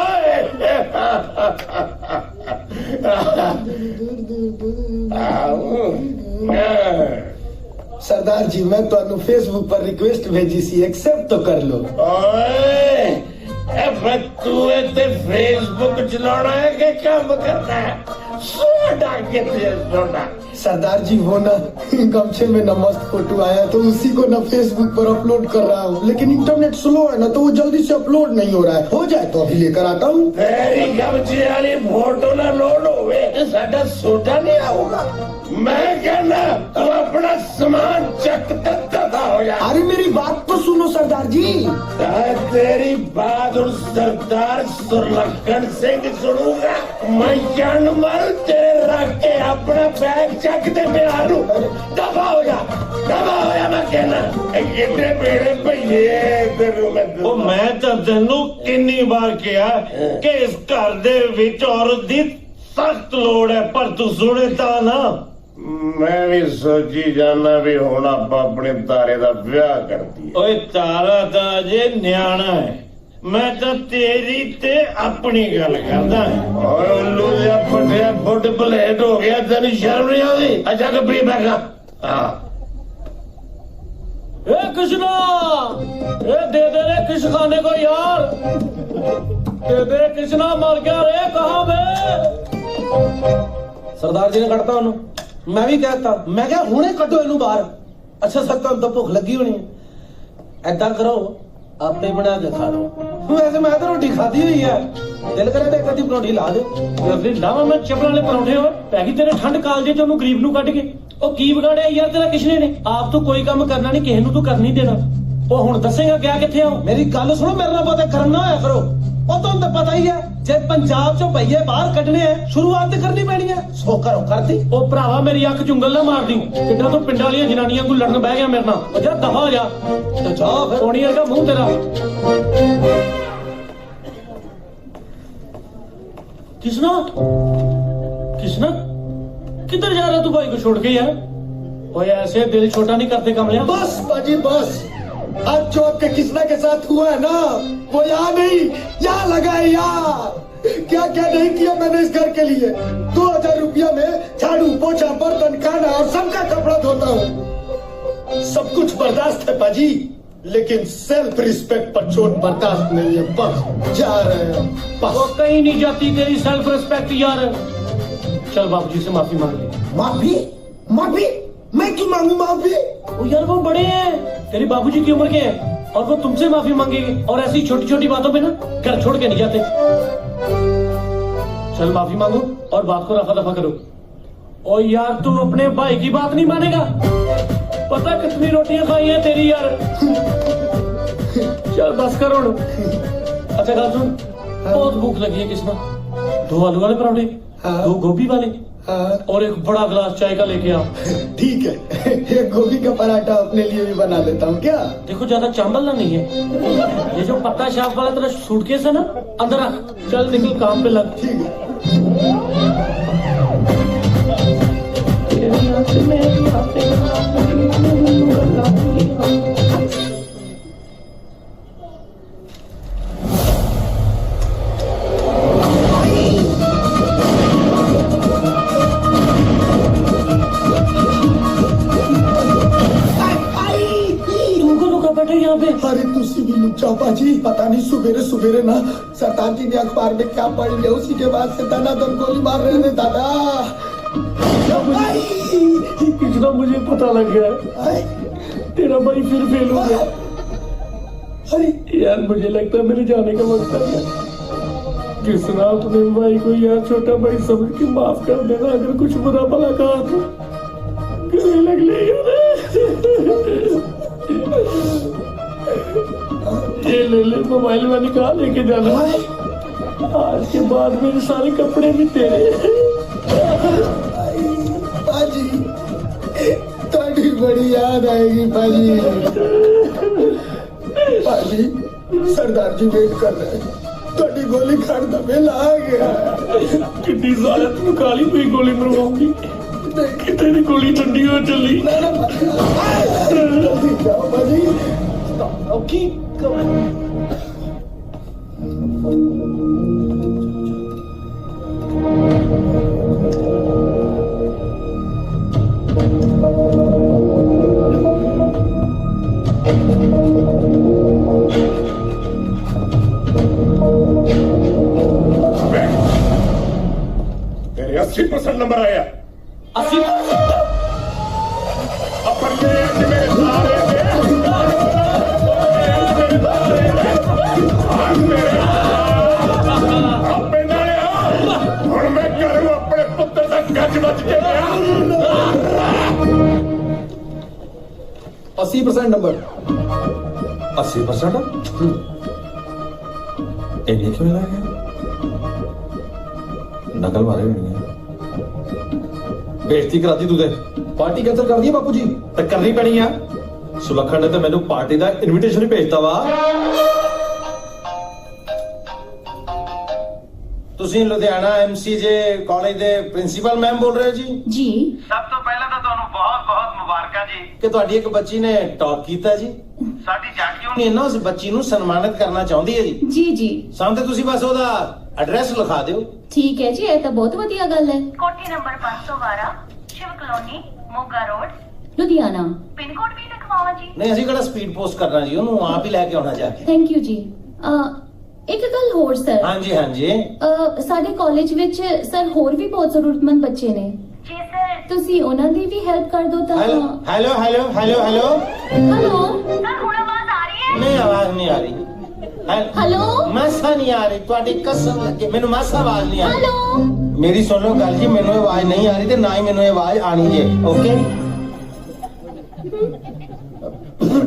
सरदार जी मैं तो फेसबुक पर रिक्वेस्ट भेजी सी एक्सेप्ट तो कर लो ਓਏ ਇਹ ਤੂੰ ਇੱਥੇ ਫੇਸਬੁੱਕ ਚਲਾਉਣਾ ਹੈ ਕਿ ਕੰਮ ਕਰਨਾ ਹੈ ਸੋਡਾ ਕਿੱਥੇ ਸੋਡਾ सरदार जी वो ना गमछे में ना मस्त फोटो आया तो उसी को ना फेसबुक पर अपलोड कर रहा हूँ लेकिन इंटरनेट स्लो है ना तो वो जल्दी से अपलोड नहीं हो रहा है हो जाए तो अभी लेकर आता हूँ तेरी गमछे वाली फोटो ना लोड होवे साडा सोटा नहीं आऊगा मैं कहना तू अपना सामान चक तक था हो जा। अरे मेरी बात तो सुनो सरदार जी। तेरी बात उन सरदार सुरलखन सिंह सुनूंगा। मैं जान मारू तेरे रख के अपना बैग चक दे बिहार दफा हो जा मैं कहना कितने बेड़े भईए इधर मैं तो तेनू किन्नी बार कहा कि इस घर दे विच औरत दी सख्त लोड़ है पर तू सुने ता ना। मैं भी सोची जाना भी हुण आपां अपने तारे दा ब्याह कर दी। ओए तारा ता अजे न्याणा है मैं तो तेरी ते अपनी गल करदा है। ओए उल्लू दा पटिया फुट प्लेट हो गया तेन शर्म नहीं आती। अच्छा कपड़ी बैठा हाँ ए कृष्णा ए दे रे किस खाने को यार दे कृष्णा मर गया रे कहाँ में। सरदार जी ने कटता उन्होंने मैं भी कहता मैं क्या हुणे कटो इनू बाहर। अच्छा सर तो भुख लगी होनी है ऐदा करो आपे बना के खा लो। वैसे मैं तो रोटी खाधी हुई है दिल करे तो कदी परोठी ला दे लावा मैं चपल वाले परौठे हो पैगी तेरे ठंड काल जे चोनू गरीब नू कट के ओ की बिगाड़िया यार तेरा किसने ने आप तो कोई काम करना नहीं किसी नू तो कर नहीं देना। ओ हुण दसेगा क्या किथे आओ। मेरी गल सुनो मेरे नाल पता करना होया करो ओ तुहानू तो पता ही है जे पंजाब चो भईए बाहर कटने हैं शुरुआत तो करनी पैनी है सो करो कर दी। ओ भरावा मेरी अख चुंगल ना मार दी किड्डा तू पिंडां वालियां जनानियां को लड़न बह गया मेरे नाल। ओ जा दफा हो जा तो जाओ फिर सोनी वर्गा मुंह तेरा। किसना किसना किधर जा रहा तू भाई को छोड़ के यार। ओए ऐसे दिल छोटा नहीं करते कमलिया। बस बाजी बस आज जो आपके किसना के साथ हुआ है ना वो यहाँ नहीं यहाँ लगा है यार। क्या क्या नहीं किया मैंने इस घर के लिए। 2000 रुपया में झाड़ू पोछा बर्तन खाना और सबका कपड़ा धोता हूँ। सब कुछ बर्दाश्त है पाजी लेकिन सेल्फ रिस्पेक्ट पर चोट बर्दाश्त नहीं है। बस जा रहे हैं बस। वो कहीं नहीं जाती तेरी सेल्फ रिस्पेक्ट यार। चल बाबूजी से माफी मांग ले। माफी माफी मैं क्यों मांगू माफी। वो यार वो बड़े हैं तेरी बाबूजी की उम्र के हैं और वो तुमसे माफी मांगेंगे और ऐसी छोटी छोटी बातों पे ना घर छोड़ के नहीं जाते। चल माफी मांगो और बात को रफा दफा करो। और यार तू अपने भाई की बात नहीं मानेगा। पता कितनी रोटियां खाई हैं तेरी यार। चल बस करो। अच्छा गल सुन बहुत भूख लगी है किसना 2 आलू वाले पराठे 2 गोभी वाले और एक बड़ा गिलास चाय का लेके आ। ठीक है एक गोभी का पराठा अपने लिए भी बना लेता हूँ क्या। देखो ज्यादा चांबल ना नहीं है ये जो पत्ता शाप वाला तेरा सूटकेस है ना अंदर रख। चल निकल काम पे लग। ठीक है अरे तुसी भी लुच्चा पाजी पता नहीं सुबेरे सुबेरे ना सरदार जी ने अखबार में क्या पढ़ लिया उसी के बाद से दनादन गोली मार रहे थे दादा। कितना मुझे पता लग गया तेरा भाई फिर फेल हो गया। अरे यार मुझे लगता है मेरे जाने का वक्त आ गया। किसना अपने भाई को यार छोटा भाई समझ के माफ कर देना। अगर कुछ बुरा भला कहा तो गले लग ले ले मोबाइल में निकाल लेके जाना। आज के बाद मेरे सारे कपड़े भी तेरे। पाजी थोड़ी बड़ी याद आएगी पाजी। पाजी सरदार जी वेट कर रहे हैं थोड़ी गोली खाने का वेला आ गया। कितनी साल तुम काली हुई गोली मरवाऊंगी तेरी गोली ठंडी हो चली। जाओ पाजी ओके तेरे 80% नंबर आया। 80% अपन मेरे सारे ਹੁਣ ਮੈਂ ਕਰੂ ਆਪਣੇ ਪੁੱਤਰ ਦਾ ਗੱਜ ਵੱਜ ਕੇ 80% 80% नंबर 80%? इन्हें क्यों मिला गया? नकल मारे नहीं है। बेइज्जती कराती तू ते पार्टी कैंसिल कर दी बापू जी तो करनी पैनी है। सुलखन ने तो मैंने पार्टी का इनविटेशन ही भेजता वा। ਤੁਸੀਂ ਲੁਧਿਆਣਾ ਐਮਸੀਜੇ ਕਾਲਜ ਦੇ ਪ੍ਰਿੰਸੀਪਲ ਮੈਮ ਬੋਲ ਰਹੇ ਹੋ ਜੀ? जी ਸਭ ਤੋਂ ਪਹਿਲਾਂ ਤਾਂ ਤੁਹਾਨੂੰ ਬਹੁਤ-ਬਹੁਤ ਮੁਬਾਰਕਾਂ ਜੀ ਕਿ ਤੁਹਾਡੀ ਇੱਕ ਬੱਚੀ ਨੇ ਟੌਪ ਕੀਤਾ ਜੀ। ਸਾਡੀ ਜੱਟ ਯੂਨੀਅਨ ਨਾ ਉਸ ਬੱਚੀ ਨੂੰ ਸਨਮਾਨਿਤ ਕਰਨਾ ਚਾਹੁੰਦੀ ਹੈ ਜੀ। जी जी ਸਾਹਮਣੇ ਤੁਸੀਂ ਬਸ ਉਹਦਾ ਐਡਰੈਸ ਲਿਖਾ ਦਿਓ। ठीक है जी ये तो बहुत वधिया गल है। ਕੋਠੀ number 512 Shiv colony Moga road Ludhiana. Pin code ਵੀ ਲਿਖਵਾਵਾਂ ਜੀ? ਨਹੀਂ ਅਸੀਂ ਕਿਹੜਾ ਸਪੀਡ ਪੋਸਟ ਕਰਨਾ ਜੀ, ਉਹਨੂੰ ਆਪ ਹੀ ਲੈ ਕੇ ਆਉਣਾ ਜਾ ਕੇ। थैंक यू जी एक गल होर सर ਹਾਂਜੀ ਹਾਂਜੀ ਸਾਡੇ ਕਾਲਜ ਵਿੱਚ ਸਰ ਹੋਰ ਵੀ ਬਹੁਤ ਜ਼ਰੂਰਤਮੰਦ ਬੱਚੇ ਨੇ ਜੀ ਸਰ। ਤੁਸੀਂ ਉਹਨਾਂ ਦੀ ਵੀ ਹੈਲਪ ਕਰ ਦਿਓ ਤਾਂ hello hello hello hello hello hello sir ਹੁਣ ਆਵਾਜ਼ ਆ ਰਹੀ ਹੈ? ਨਹੀਂ ਆਵਾਜ਼ ਨਹੀਂ ਆ ਰਹੀ। ਹੈਲੋ ਮਾਸਾ ਨਹੀਂ ਆ ਰਹੀ, ਤੁਹਾਡੀ ਕਸਮ ਲੱਗੇ ਮੈਨੂੰ ਮਾਸਾ ਆਵਾਜ਼ ਨਹੀਂ ਆ ਰਹੀ। ਹੈਲੋ ਮੇਰੀ ਸੁਣ ਲਓ ਗੱਲ ਜੀ, ਮੈਨੂੰ ਆਵਾਜ਼ ਨਹੀਂ ਆ ਰਹੀ ਤੇ ਨਾ ਹੀ ਮੈਨੂੰ ਇਹ ਆਵਾਜ਼ ਆਣੀ ਜੇ। ਓਕੇ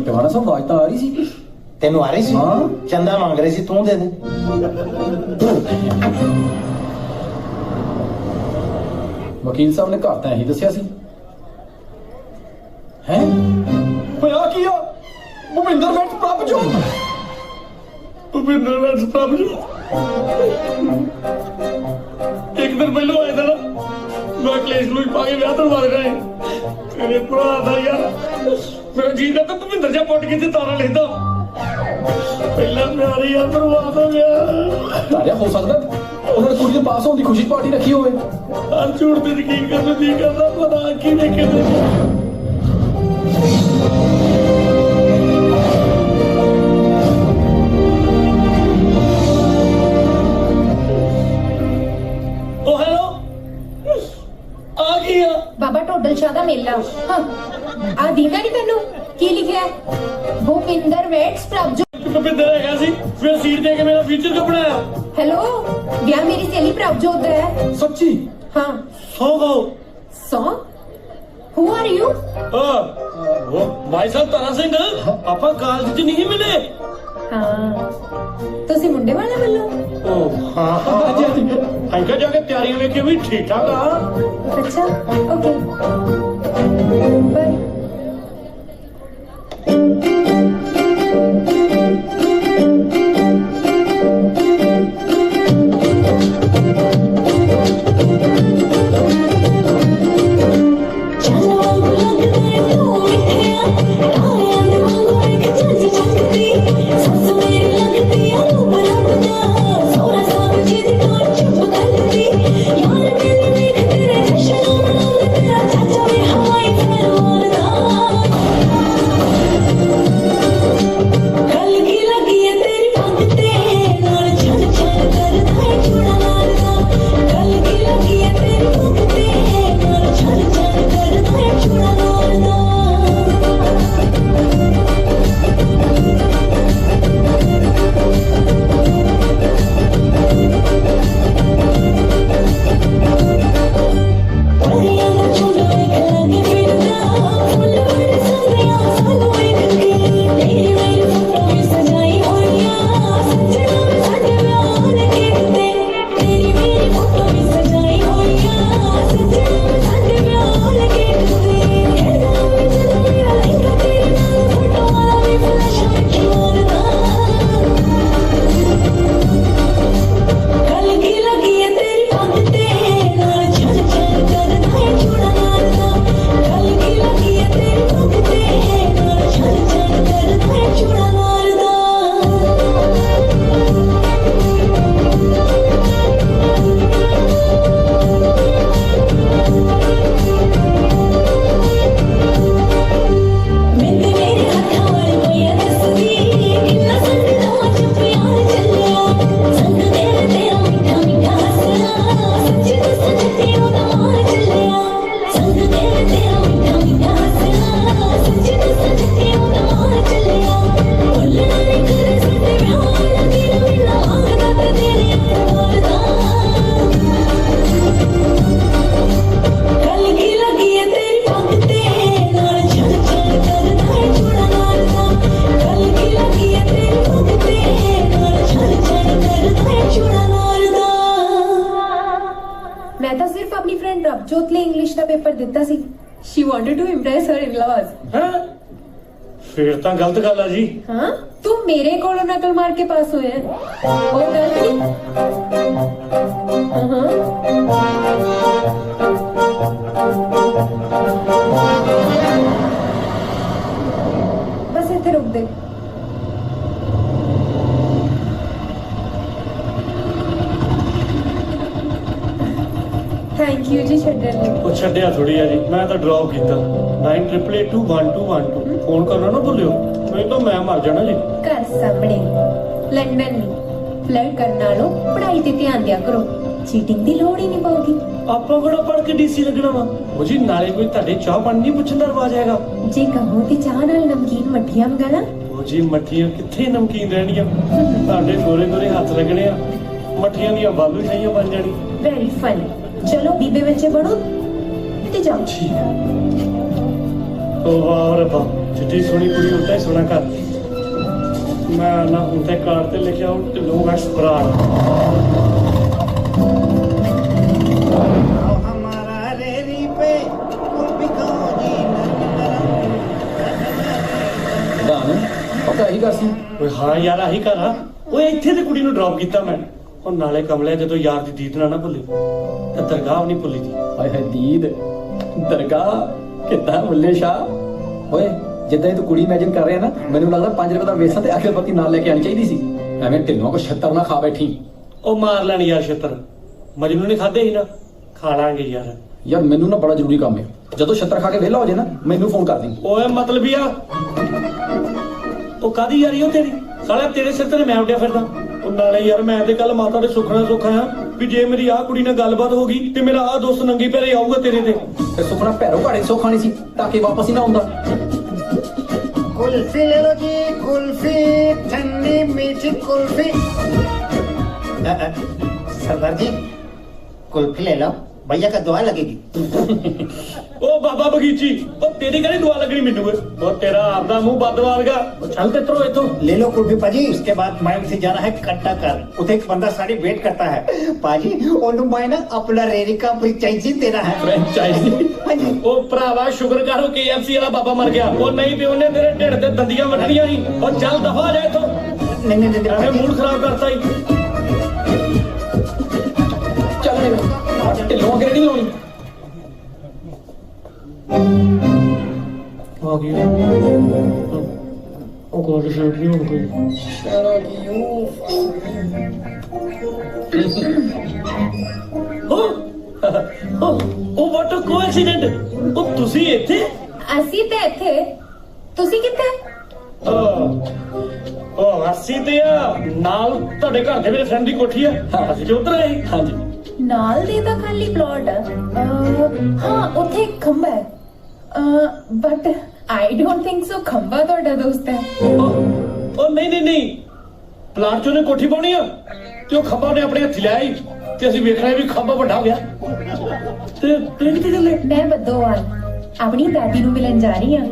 ਟਿਵਾਣਾ ਸਾਹਿਬ ਆਵਾਜ਼ ਤਾਂ ਆ ਰਹੀ ਸੀ। ਤੈਨੂੰ ਆ ਰਹੀ ਸੀ? ਹਾਂ। ਚੰਦਾ ਮੰਗ ਰਹੀ ਸੀ, ਤੂੰ ਦੇ ਦੇ। ਵਕੀਲ ਸਾਹਿਬ ਨੇ ਘਰ ਤਾਂ ਇਹੀ ਦੱਸਿਆ ਸੀ। ਹੈ ਓਏ ਆ ਕੀ ਆ? ਭੁਪਿੰਦਰ ਵੈਟ ਪ੍ਰਭਜੋਤ। ਭੁਪਿੰਦਰ ਵੈਟ ਪ੍ਰਭਜੋਤ ਇੱਕ ਦਿਨ ਪਹਿਲਾਂ ਆਇਆ था ना, मैं ਕਲੇਸ਼ ਨੂੰ ਪਾ ਕੇ ਵਿਆਹ ਕਰਵਾ ਦੇਣਾ ਹੈ। ਤੇਰੇ ਭਰਾ ਦਾ ਯਾਰ ਮੇਰਾ ਜੀ ਕਰਦਾ ਭੁਪਿੰਦਰ ਜਾ ਪੁੱਟ ਕੇ ਤੇ ਤਾਰਾ ਲੈਂਦਾ। ਪਹਿਲਾਂ ਪਿਆਰੀ ਆ ਬਰਬਾਦ ਹੋ ਗਿਆ। ਤਾਰਿਆ ਹੋ ਸਕਦਾ ਉਹਨਾਂ ਨੇ ਕੁੜੀ ਦੇ ਪਾਸ ਹੋਣ ਦੀ ਖੁਸ਼ੀ ਪਾਰਟੀ ਰੱਖੀ ਹੋਵੇ। ਹਰ ਝੂਠ ਤੇ ਯਕੀਨ ਕਰਨ ਨੂੰ ਨਹੀਂ ਕਰਦਾ, ਪਤਾ ਕੀ ਵੇਖੇ ਤੇ ਉਹ ਹੈਲੋ ਆ ਗਈ ਆ। ਬਾਬਾ ਢੋਡਲ ਸ਼ਾਹ ਦਾ ਮੇਲਾ। ਹਾਂ ਆ ਦੀਦਾ ਨਹੀਂ ਤੈਨੂੰ ਕੀ ਲਿਖਿਆ ਹੈ? ਭੂਪਿੰਦਰ ਵੇਟਸ ਪ੍ਰਭਜੋਤ। ਭੁਪਿੰਦਰ ਹੈਗਾ ਸੀ, ਫਿਰ ਸੀਟ ਦੇ ਕੇ ਮੇਰਾ ਫਿਊਚਰ ਕਿਉਂ ਬਣਾਇਆ? ਹੈਲੋ ਵਿਆਹ ਮੇਰੀ ਸਹੇਲੀ ਪ੍ਰਭਜੋਤ ਦਾ ਹੈ। ਸੱਚੀ? ਹਾਂ। ਸੌ ਸੋ ਹੂ ਆਰ ਯੂ? ਉਹ ਭਾਈ ਸਾਹਿਬ ਤਾਰਾ ਸਿੰਘ ਆਪਾਂ ਕਾਲਜ 'ਚ ਨਹੀਂ ਮਿਲੇ। ਹਾਂ ਤੁਸੀਂ ਮੁੰਡੇ ਵਾਲੇ ਵੱਲੋਂ? ਉਹ ਹਾਂ ਹਾਂਜੀ ਹਾਂਜੀ ਅੰਕਲ ਜਾ ਕੇ ਤਿਆਰੀਆਂ ਵੇਖੇ ਵੀ ਠੀਕ ਠਾਕ ਆ। ਅੱਛਾ ਓਕੇ ਬਾਏ। ਪੇਪਰ ਦਿੱਤਾ ਸੀ। She wanted to impress her in-laws. ਹੈ ਫੇਰ ਤਾਂ ਗਲਤ ਗੱਲ ਆ ਜੀ। ਹਾਂ ਤੂੰ ਮੇਰੇ ਕੋਲੋਂ ਨਕਲ ਮਾਰ ਕੇ ਪਾਸ ਹੋਇਆ ਹੈ। ਉਹ ਗਲਤ ਨਹੀਂ। ਬਸ ਇੱਥੇ ਰੁਕ ਦੇ। ਥੈਂਕ ਯੂ ਜੀ ਛੱਡਣ ਲਈ। ਉਹ ਛੱਡਿਆ ਥੋੜੀ ਆ ਜੀ, ਮੈਂ ਤਾਂ ਡ੍ਰੌਪ ਕੀਤਾ। 98821212 ਫੋਨ ਕਰਨਾ ਨਾ ਭੁੱਲਿਓ, ਨਹੀਂ ਤਾਂ ਮੈਂ ਮਰ ਜਾਣਾ ਜੀ। ਘਰ ਸਾਹਮਣੇ ਲੰਡਨ ਨਹੀਂ, ਫਲਰਟ ਕਰਨ ਨਾਲੋਂ ਪੜ੍ਹਾਈ ਤੇ ਧਿਆਨ ਦਿਆ ਕਰੋ, ਚੀਟਿੰਗ ਦੀ ਲੋੜ ਹੀ ਨਹੀਂ ਪਊਗੀ। ਆਪਾਂ ਕਿਹੜਾ ਪੜ੍ਹ ਕੇ ਡੀਸੀ ਲੱਗਣਾ ਵਾ। ਉਹ ਜੀ ਨਾਲੇ ਕੋਈ ਤੁਹਾਡੇ ਚਾਹ ਪਾਣੀ ਨਹੀਂ ਪੁੱਛਣ ਦਾ ਰਿਵਾਜ ਹੈਗਾ। ਜੇ ਕਹੋ ਤੇ ਚਾਹ ਨਾਲ ਨਮਕੀਨ ਮੱਠੀਆਂ ਮੰਗਾਣਾ। ਉਹ ਜੀ ਮੱਠੀਆਂ ਕਿੱਥੇ ਨਮਕੀਨ ਰਹਿਣੀਆਂ, ਤੁਹਾਡੇ ਗੋਰੇ ਗੋਰੇ ਹੱਥ ਲੱਗਣੇ ਆ, ਮੱਠੀਆਂ ਦੀਆਂ ਬਾਲੂ ਸ਼ਾਹੀਆਂ ਬਣ ਜਾਣੀ। Very funny. ਚਲੋ ਬੀਬੇ ਬੱਚੇ ਬਣੋ ਤੇ ਜਾਓ। ਉਹ ਵਾਹ ਰੱਬਾ, ਜਿੱਡੀ ਸੋਹਣੀ ਕੁੜੀ ਹੁੰਦਾ ਹੀ ਸੋਹਣਾ ਘਰ। ਮੈਂ ਨਾ ਹੁਣ ਤੇ ਕਾਰ ਤੇ ਲਿਖਿਆ ਉਹ ਢਿੱਲੋਂ ਵੈਸ ਬਰਾੜ। हमारा रेरी पे ਦਾਨ ਪਤਾ ਹੀ ਕਰ ਸੀ। ਓਏ ਹਾਂ ਯਾਰ ਆਹੀ ਘਰ ਆ। ਓਏ ਇੱਥੇ ਤੇ ਕੁੜੀ ਨੂੰ ਡ੍ਰੌਪ ਕੀਤਾ ਮੈਂ। ਉਹ ਨਾਲੇ ਕਮਲੇ ਜਦੋਂ ਯਾਰ ਦੀ ਦੀਦ ਨਾ ਭੁੱਲੇ ਤੇ ਦਰਗਾਹ ਨਹੀਂ ਭੁੱਲੀ ਦੀ। ਹਾਏ ਹਾਏ ਦੀਦ ਦਰਗਾਹ ਕਿੱਦਾਂ ਮੁੱਲੇ ਸ਼ਾਹ। ਓਏ ਜਿੱਦਾਂ ਤੂੰ ਕੁੜੀ ਇਮੇਜਿਨ ਕਰ ਰਿਹਾ ਨਾ, ਮੈਨੂੰ ਲੱਗਦਾ 5 ਰੁਪਏ ਦਾ ਵੇਸਣ ਤੇ ਅਗਰਬੱਤੀ ਨਾਲ ਲੈ ਕੇ ਆਣੀ ਚਾਹੀਦੀ ਸੀ। ਐਵੇਂ ਢਿੱਲੋਂ ਕੋ ਛੱਤਰ ਨਾ ਖਾ ਬੈਠੀ। ਉਹ ਮਾਰ ਲੈਣ ਯਾਰ ਛੱਤਰ, ਮਜਨੂ ਨੇ ਖਾਦੇ ਸੀ ਨਾ, ਖਾ ਲਾਂਗੇ ਯਾਰ। ਯਾਰ ਮੈਨੂੰ ਨਾ ਬੜਾ ਜ਼ਰੂਰੀ ਕੰਮ ਹੈ, ਜਦੋਂ ਛੱਤਰ ਖਾ ਕੇ ਵਿਹਲਾ ਹੋ ਜਾਏ ਨਾ ਮੈਨੂੰ ਫੋਨ ਕਰ ਦੀ। ਓਏ ਮਤਲਬ ਹੀ ਆ ਉਹ ਕਾਦੀ ਯਾਰੀ ਉਹ ਤੇਰੀ ਸਾਲਿਆ, ਤੇਰੇ ਸਿਰ ਤੇ ਮੈਂ ਉੱਡਿਆ ਫਿਰਦਾ। ਉਹ ਨਾਲੇ ਯਾਰ ਮੈਂ ਤੇ ਕੱਲ ਮਾਤਾ ਦੇ ਸੁਖਣਾ ਸੁੱਖਾ ਆ ਵੀ ਜੇ ਮੇਰੀ ਆਹ ਕੁੜੀ ਨਾਲ ਗੱਲਬਾਤ ਹੋ ਗਈ ਤੇ ਮੇਰਾ ਆਹ ਦੋਸਤ ਨੰਗੀ ਪੈਰੇ ਆਊਗਾ ਤੇਰੇ ਤੇ ਸੁਖਣਾ ਭੈਰੋ ਘਾੜੇ ਸੋ ਖਾਣੀ ਸੀ ਤਾਂ ਕਿ ਵਾਪਸ ਹੀ ਨਾ ਆਉਂਦਾ। कुल्फी ले लो जी, कुल्फी ठंडी मीठी कुल्फी। सरदार जी कुल्फी ले लो, भैया का दुआ लगेगी। ਉਹ ਬਾਬਾ ਬਗੀਚੀ, ਉਹ ਤੇਰੀ ਕਿਹੜੀ ਦੁਆ ਲੱਗਣੀ ਮੈਨੂੰ ਓਏ। ਉਹ ਤੇਰਾ ਆਪਦਾ ਮੂੰਹ ਬੰਦ ਵਾਰਗਾ। ਚੱਲ ਤੇ ਤਰੋ ਇਥੋਂ। ले लो कुल्फी पाजी। उसके बाद मैं उसे जाना है कट्टा कर, उसे एक बंदा सारी वेट करता है पाजी। ओनू मैं ना अपना रेरी का फ्रेंचाइजी देना है। ਫਰੈਂਚਾਈਜ਼ੀ ਉਹ ਭਰਾਵਾ ਸ਼ੁਕਰ ਕਰੋ KFC ਵਾਲਾ ਬਾਬਾ ਮਰ ਗਿਆ। ਉਹ ਨਹੀਂ ਤੇ ਉਹਨੇ ਤੇਰੇ ਢਿੱਡ ਤੇ ਦੰਦੀਆਂ ਵੱਢਣੀਆਂ ਸੀ। ਉਹ ਚੱਲ ਦਫਾ ਜਾ ਇਥੋਂ। नहीं नहीं नहीं ਐਵੇਂ ਮੂਡ ਖਰਾਬ ਕਰਤਾ ਹੀ। ਚੱਲ ਢਿੱਲੋਂ ਅੱਗੇ ਨਹੀਂ ਲਾਉਣੀ। ਆ ਗਿਆ ਉਹ ਕੋਈ ਸ਼ੇਟ ਨਹੀਂ ਹੁਣ ਕੋਈ। ਉਹ ਵਾਟ ਅ ਕੋਇਨਸੀਡੈਂਟ। ਉਹ ਤੁਸੀਂ ਇੱਥੇ? ਅਸੀਂ ਤੇ ਇੱਥੇ, ਤੁਸੀਂ ਕਿੱਥੇ? ਉਹ ਅਸੀਂ ਤੇ ਆ ਨਾਲ ਤੁਹਾਡੇ ਘਰ ਦੇ ਮੇਰੇ ਫਰੈਂਡ ਦੀ ਕੋਠੀ ਆ। ਅਸੀਂ ਤੇ ਉਧਰ ਆਏ। ਹਾਂਜੀ ਨਾਲ ਦੇ ਤਾਂ ਖਾਲੀ ਪਲਾਟ ਆ। ਹਾਂ ਉੱਥੇ ਇੱਕ ਖੰਭਾ ਹੈ, but I don't think so ਖੰਭਾ ਤੁਹਾਡਾ ਦੋਸਤ ਹੈ। ਉਹ ਨਹੀਂ ਨਹੀਂ ਨਹੀਂ, ਪਲਾਟ ਚੋਂ ਨੇ ਕੋਠੀ ਪਾਉਣੀ ਆ ਤੇ ਉਹ ਖੰਭਾ ਨੇ ਆਪਣੇ ਹੱਥੀ ਲਿਆ ਹੀ ਤੇ ਅਸੀਂ ਵੇਖ ਰਹੇ ਵੀ ਖੰਭਾ ਵੱਡਾ ਹੋ ਗਿਆ। ਤੇ ਤੁਸੀਂ ਕਿੱਥੇ ਚੱਲੇ? ਮੈਂ ਬੱਦੋਵਾਲ ਆਪਣੀ ਦਾਦੀ ਨੂੰ ਮਿਲਣ ਜਾ ਰਹੀ ਹਾਂ।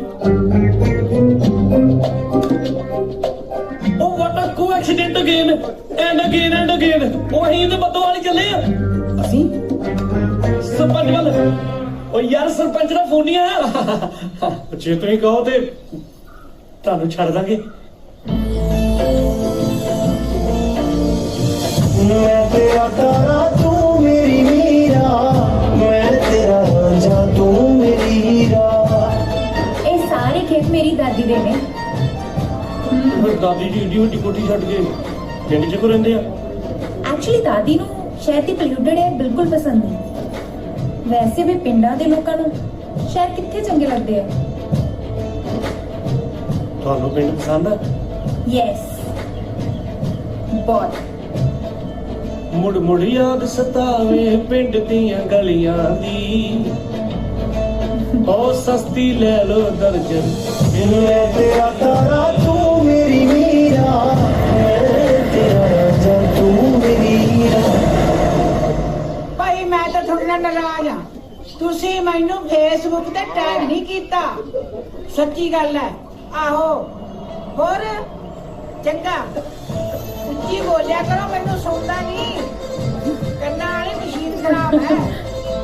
ਉਹ what a coincident again and again and again. ਉਹ ਅਸੀਂ ਤੇ ਬੱਦੋਵਾਲ ਹੀ ਚੱਲੇ ਆ। ਅਸੀਂ ਸਰਪੰਚ ਵੱਲ। ਉਹ ਯਾਰ ਸਰਪੰਚ ਦਾ ਫੋਨ ਨਹੀਂ ਆਇਆ। ਜੇ ਤੁਸੀਂ ਕਹੋ ਤੇ ਤੁਹਾਨੂੰ ਛੱਡ ਦਾਂਗੇ। मैं तेरा तारा तू मेरी मीरा, मैं तेरा रांझा तू मेरी हीरा। ਇਹ ਸਾਰੇ ਖੇਤ ਮੇਰੀ ਦਾਦੀ ਦੇ ਨੇ। ਫਿਰ ਦਾਦੀ ਜੀ ਏਡੀ ਵੱਡੀ ਕੋਠੀ ਛੱਡ ਕੇ ਪਿੰਡ 'ਚ ਕੋ ਰਹਿੰਦੇ ਆ? ਐਕਚੁਅਲੀ ਦਾਦੀ ਨੂੰ ਸ਼ਹਿਰ ਦੀ ਪੋਲਿਊਟਡ ਏਅਰ ਬਿਲਕੁਲ ਪਸੰਦ ਨਹੀਂ। ਵੈਸੇ ਵੀ ਪਿੰਡਾਂ ਦੇ ਲੋਕਾਂ ਨੂੰ ਸ਼ਹਿਰ ਕਿੱਥੇ ਚੰਗੇ ਲੱਗਦੇ ਆ। ਤੁਹਾਨੂੰ ਪਿੰਡ ਪਸੰਦ ਆ? ਯੈਸ ਬਹੁਤ। ਮੁੜ ਮੁੜ ਯਾਦ ਸਤਾਵੇ ਪਿੰਡ ਦੀਆਂ ਗਲੀਆਂ ਦੀ, ਉਹ ਸਸਤੀ ਲੈ ਲੋ ਦਰਜਨ। मैं तेरा तारा तू मेरी मीरा, मैं तेरा रांझा तू मेरी हीरा। ਭਾਈ ਮੈਂ ਤਾਂ ਤੁਹਾਡੇ ਨਾਲ ਨਾਰਾਜ਼ ਆ। ਤੁਸੀਂ ਮੈਨੂੰ ਫੇਸਬੁੱਕ ਤੇ ਟੈਗ ਨਹੀਂ ਕੀਤਾ। ਸੱਚੀ ਗੱਲ ਹੈ। ਆਹੋ ਹੋਰ ਚੰਗਾ ਉੱਚੀ ਬੋਲਿਆ ਕਰੋ, ਮੈਨੂੰ ਸੁਣਦਾ ਨਹੀਂ। ਕੰਨਾਂ ਵਾਲੀ ਮਸ਼ੀਨ ਖਰਾਬ ਹੈ,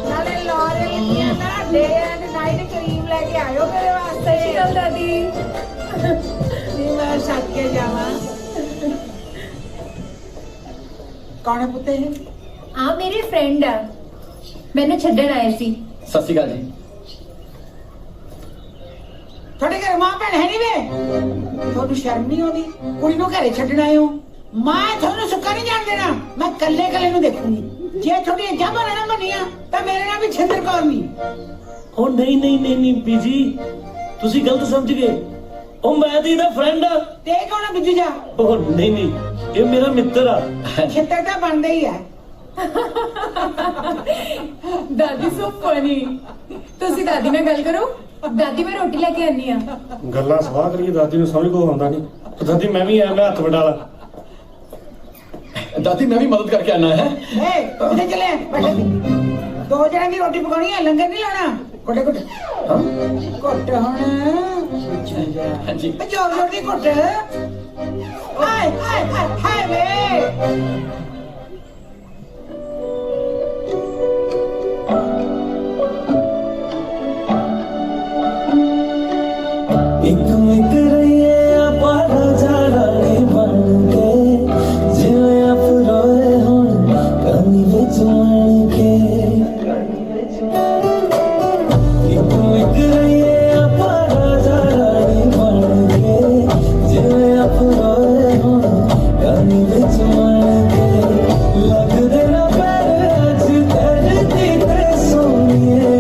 ਨਾਲੇ ਲਾਰੇ ਲਿਖੀਆਂ ਨਾ डे एंड नाइट क्रीम लेके आयो मेरे वास्ते चल दादी नी मैं सट के जावा कौन है पुत्ते आ मेरे फ्रेंड आ मैंने छड्डण आए सी सत श्री अकाल जी थोड़े घर मां भैन है नहीं वे थोड़ी शर्म नहीं आती कुड़ी नु घरे छड्डण आए हो मैं थोनू सुक्का नहीं जान देना मैं कल्ले कल्ले नु देखूंगी जे थोड़ी जाबा ना बनिया ਤਾਂ ਮੇਰੇ ਨਾਲ ਵੀ ਛਿੰਦਰ ਕੌਰ ਨਹੀਂ ਉਹ ਨਹੀਂ ਬੀਜੀ ਤੁਸੀਂ ਗਲਤ ਸਮਝ ਗਏ ਉਹ ਮੈਂ ਤੇ ਇਹਦਾ ਫਰੈਂਡ ਆ ਤੇ ਕੌਣ ਆ ਬਿੱਜੂ ਜਾ ਉਹ ਨਹੀਂ ਇਹ ਮੇਰਾ ਮਿੱਤਰ ਆ ਛਿੱਤਰ ਤਾਂ ਬਣਦਾ ਹੀ ਹੈ ਦਾਦੀ ਸੋ ਫਨੀ ਤੁਸੀਂ ਦਾਦੀ ਨਾਲ ਗੱਲ ਕਰੋ ਦਾਦੀ ਮੈਂ ਰੋਟੀ ਲੈ ਕੇ ਆਨੀ ਆ ਗੱਲਾਂ ਸਵਾਹ ਕਰੀਏ ਦਾਦੀ ਨੂੰ ਸਮਝ ਕੋ ਆਉਂਦਾ ਨਹੀਂ ਦਾਦੀ ਮੈਂ ਵੀ ਆਇਆ ਮੈਂ ਹੱਥ ਵਡਾਲਾ दादी मैं भी मदद करके आना है ए किथे चले बैठे दो जने की रोटी पकानी है लंगर नहीं लाना कोटे कोटे कोटे होने हाँ जी जोर जोर दी कोटे हाय हाय हाय हाय वे एक मिक रहिए आप राजा रानी बन के जिवे आप रोए हुण कनी विच मन के एक मिक रहिए आप राजा रानी बन के जिवे आप रोए हुण कनी विच मन के लग देना पैर अज धरती ते सोनिए